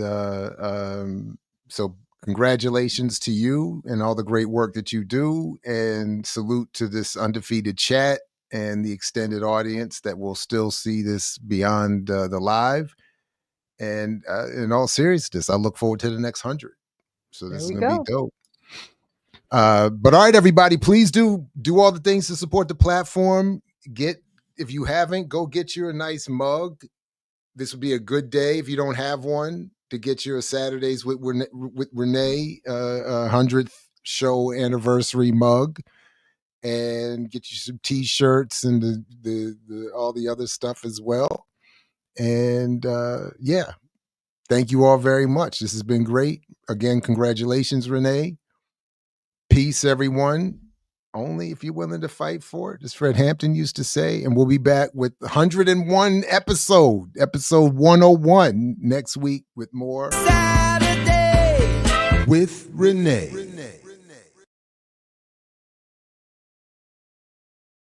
so congratulations to you and all the great work that you do. And salute to this Undefeated chat and the extended audience that will still see this beyond the live. And in all seriousness, I look forward to the next 100. So this is going to be dope. But all right, everybody, please do all the things to support the platform. If you haven't, go get you a nice mug. This would be a good day, if you don't have one, to get your Saturdays with Renee 100th show anniversary mug. And get you some T-shirts and the all the other stuff as well. And yeah, thank you all very much. This has been great. Again, congratulations, Renee. Peace, everyone. Only if you're willing to fight for it, as Fred Hampton used to say. And we'll be back with 101 episode 101 next week with more Saturday with Renee.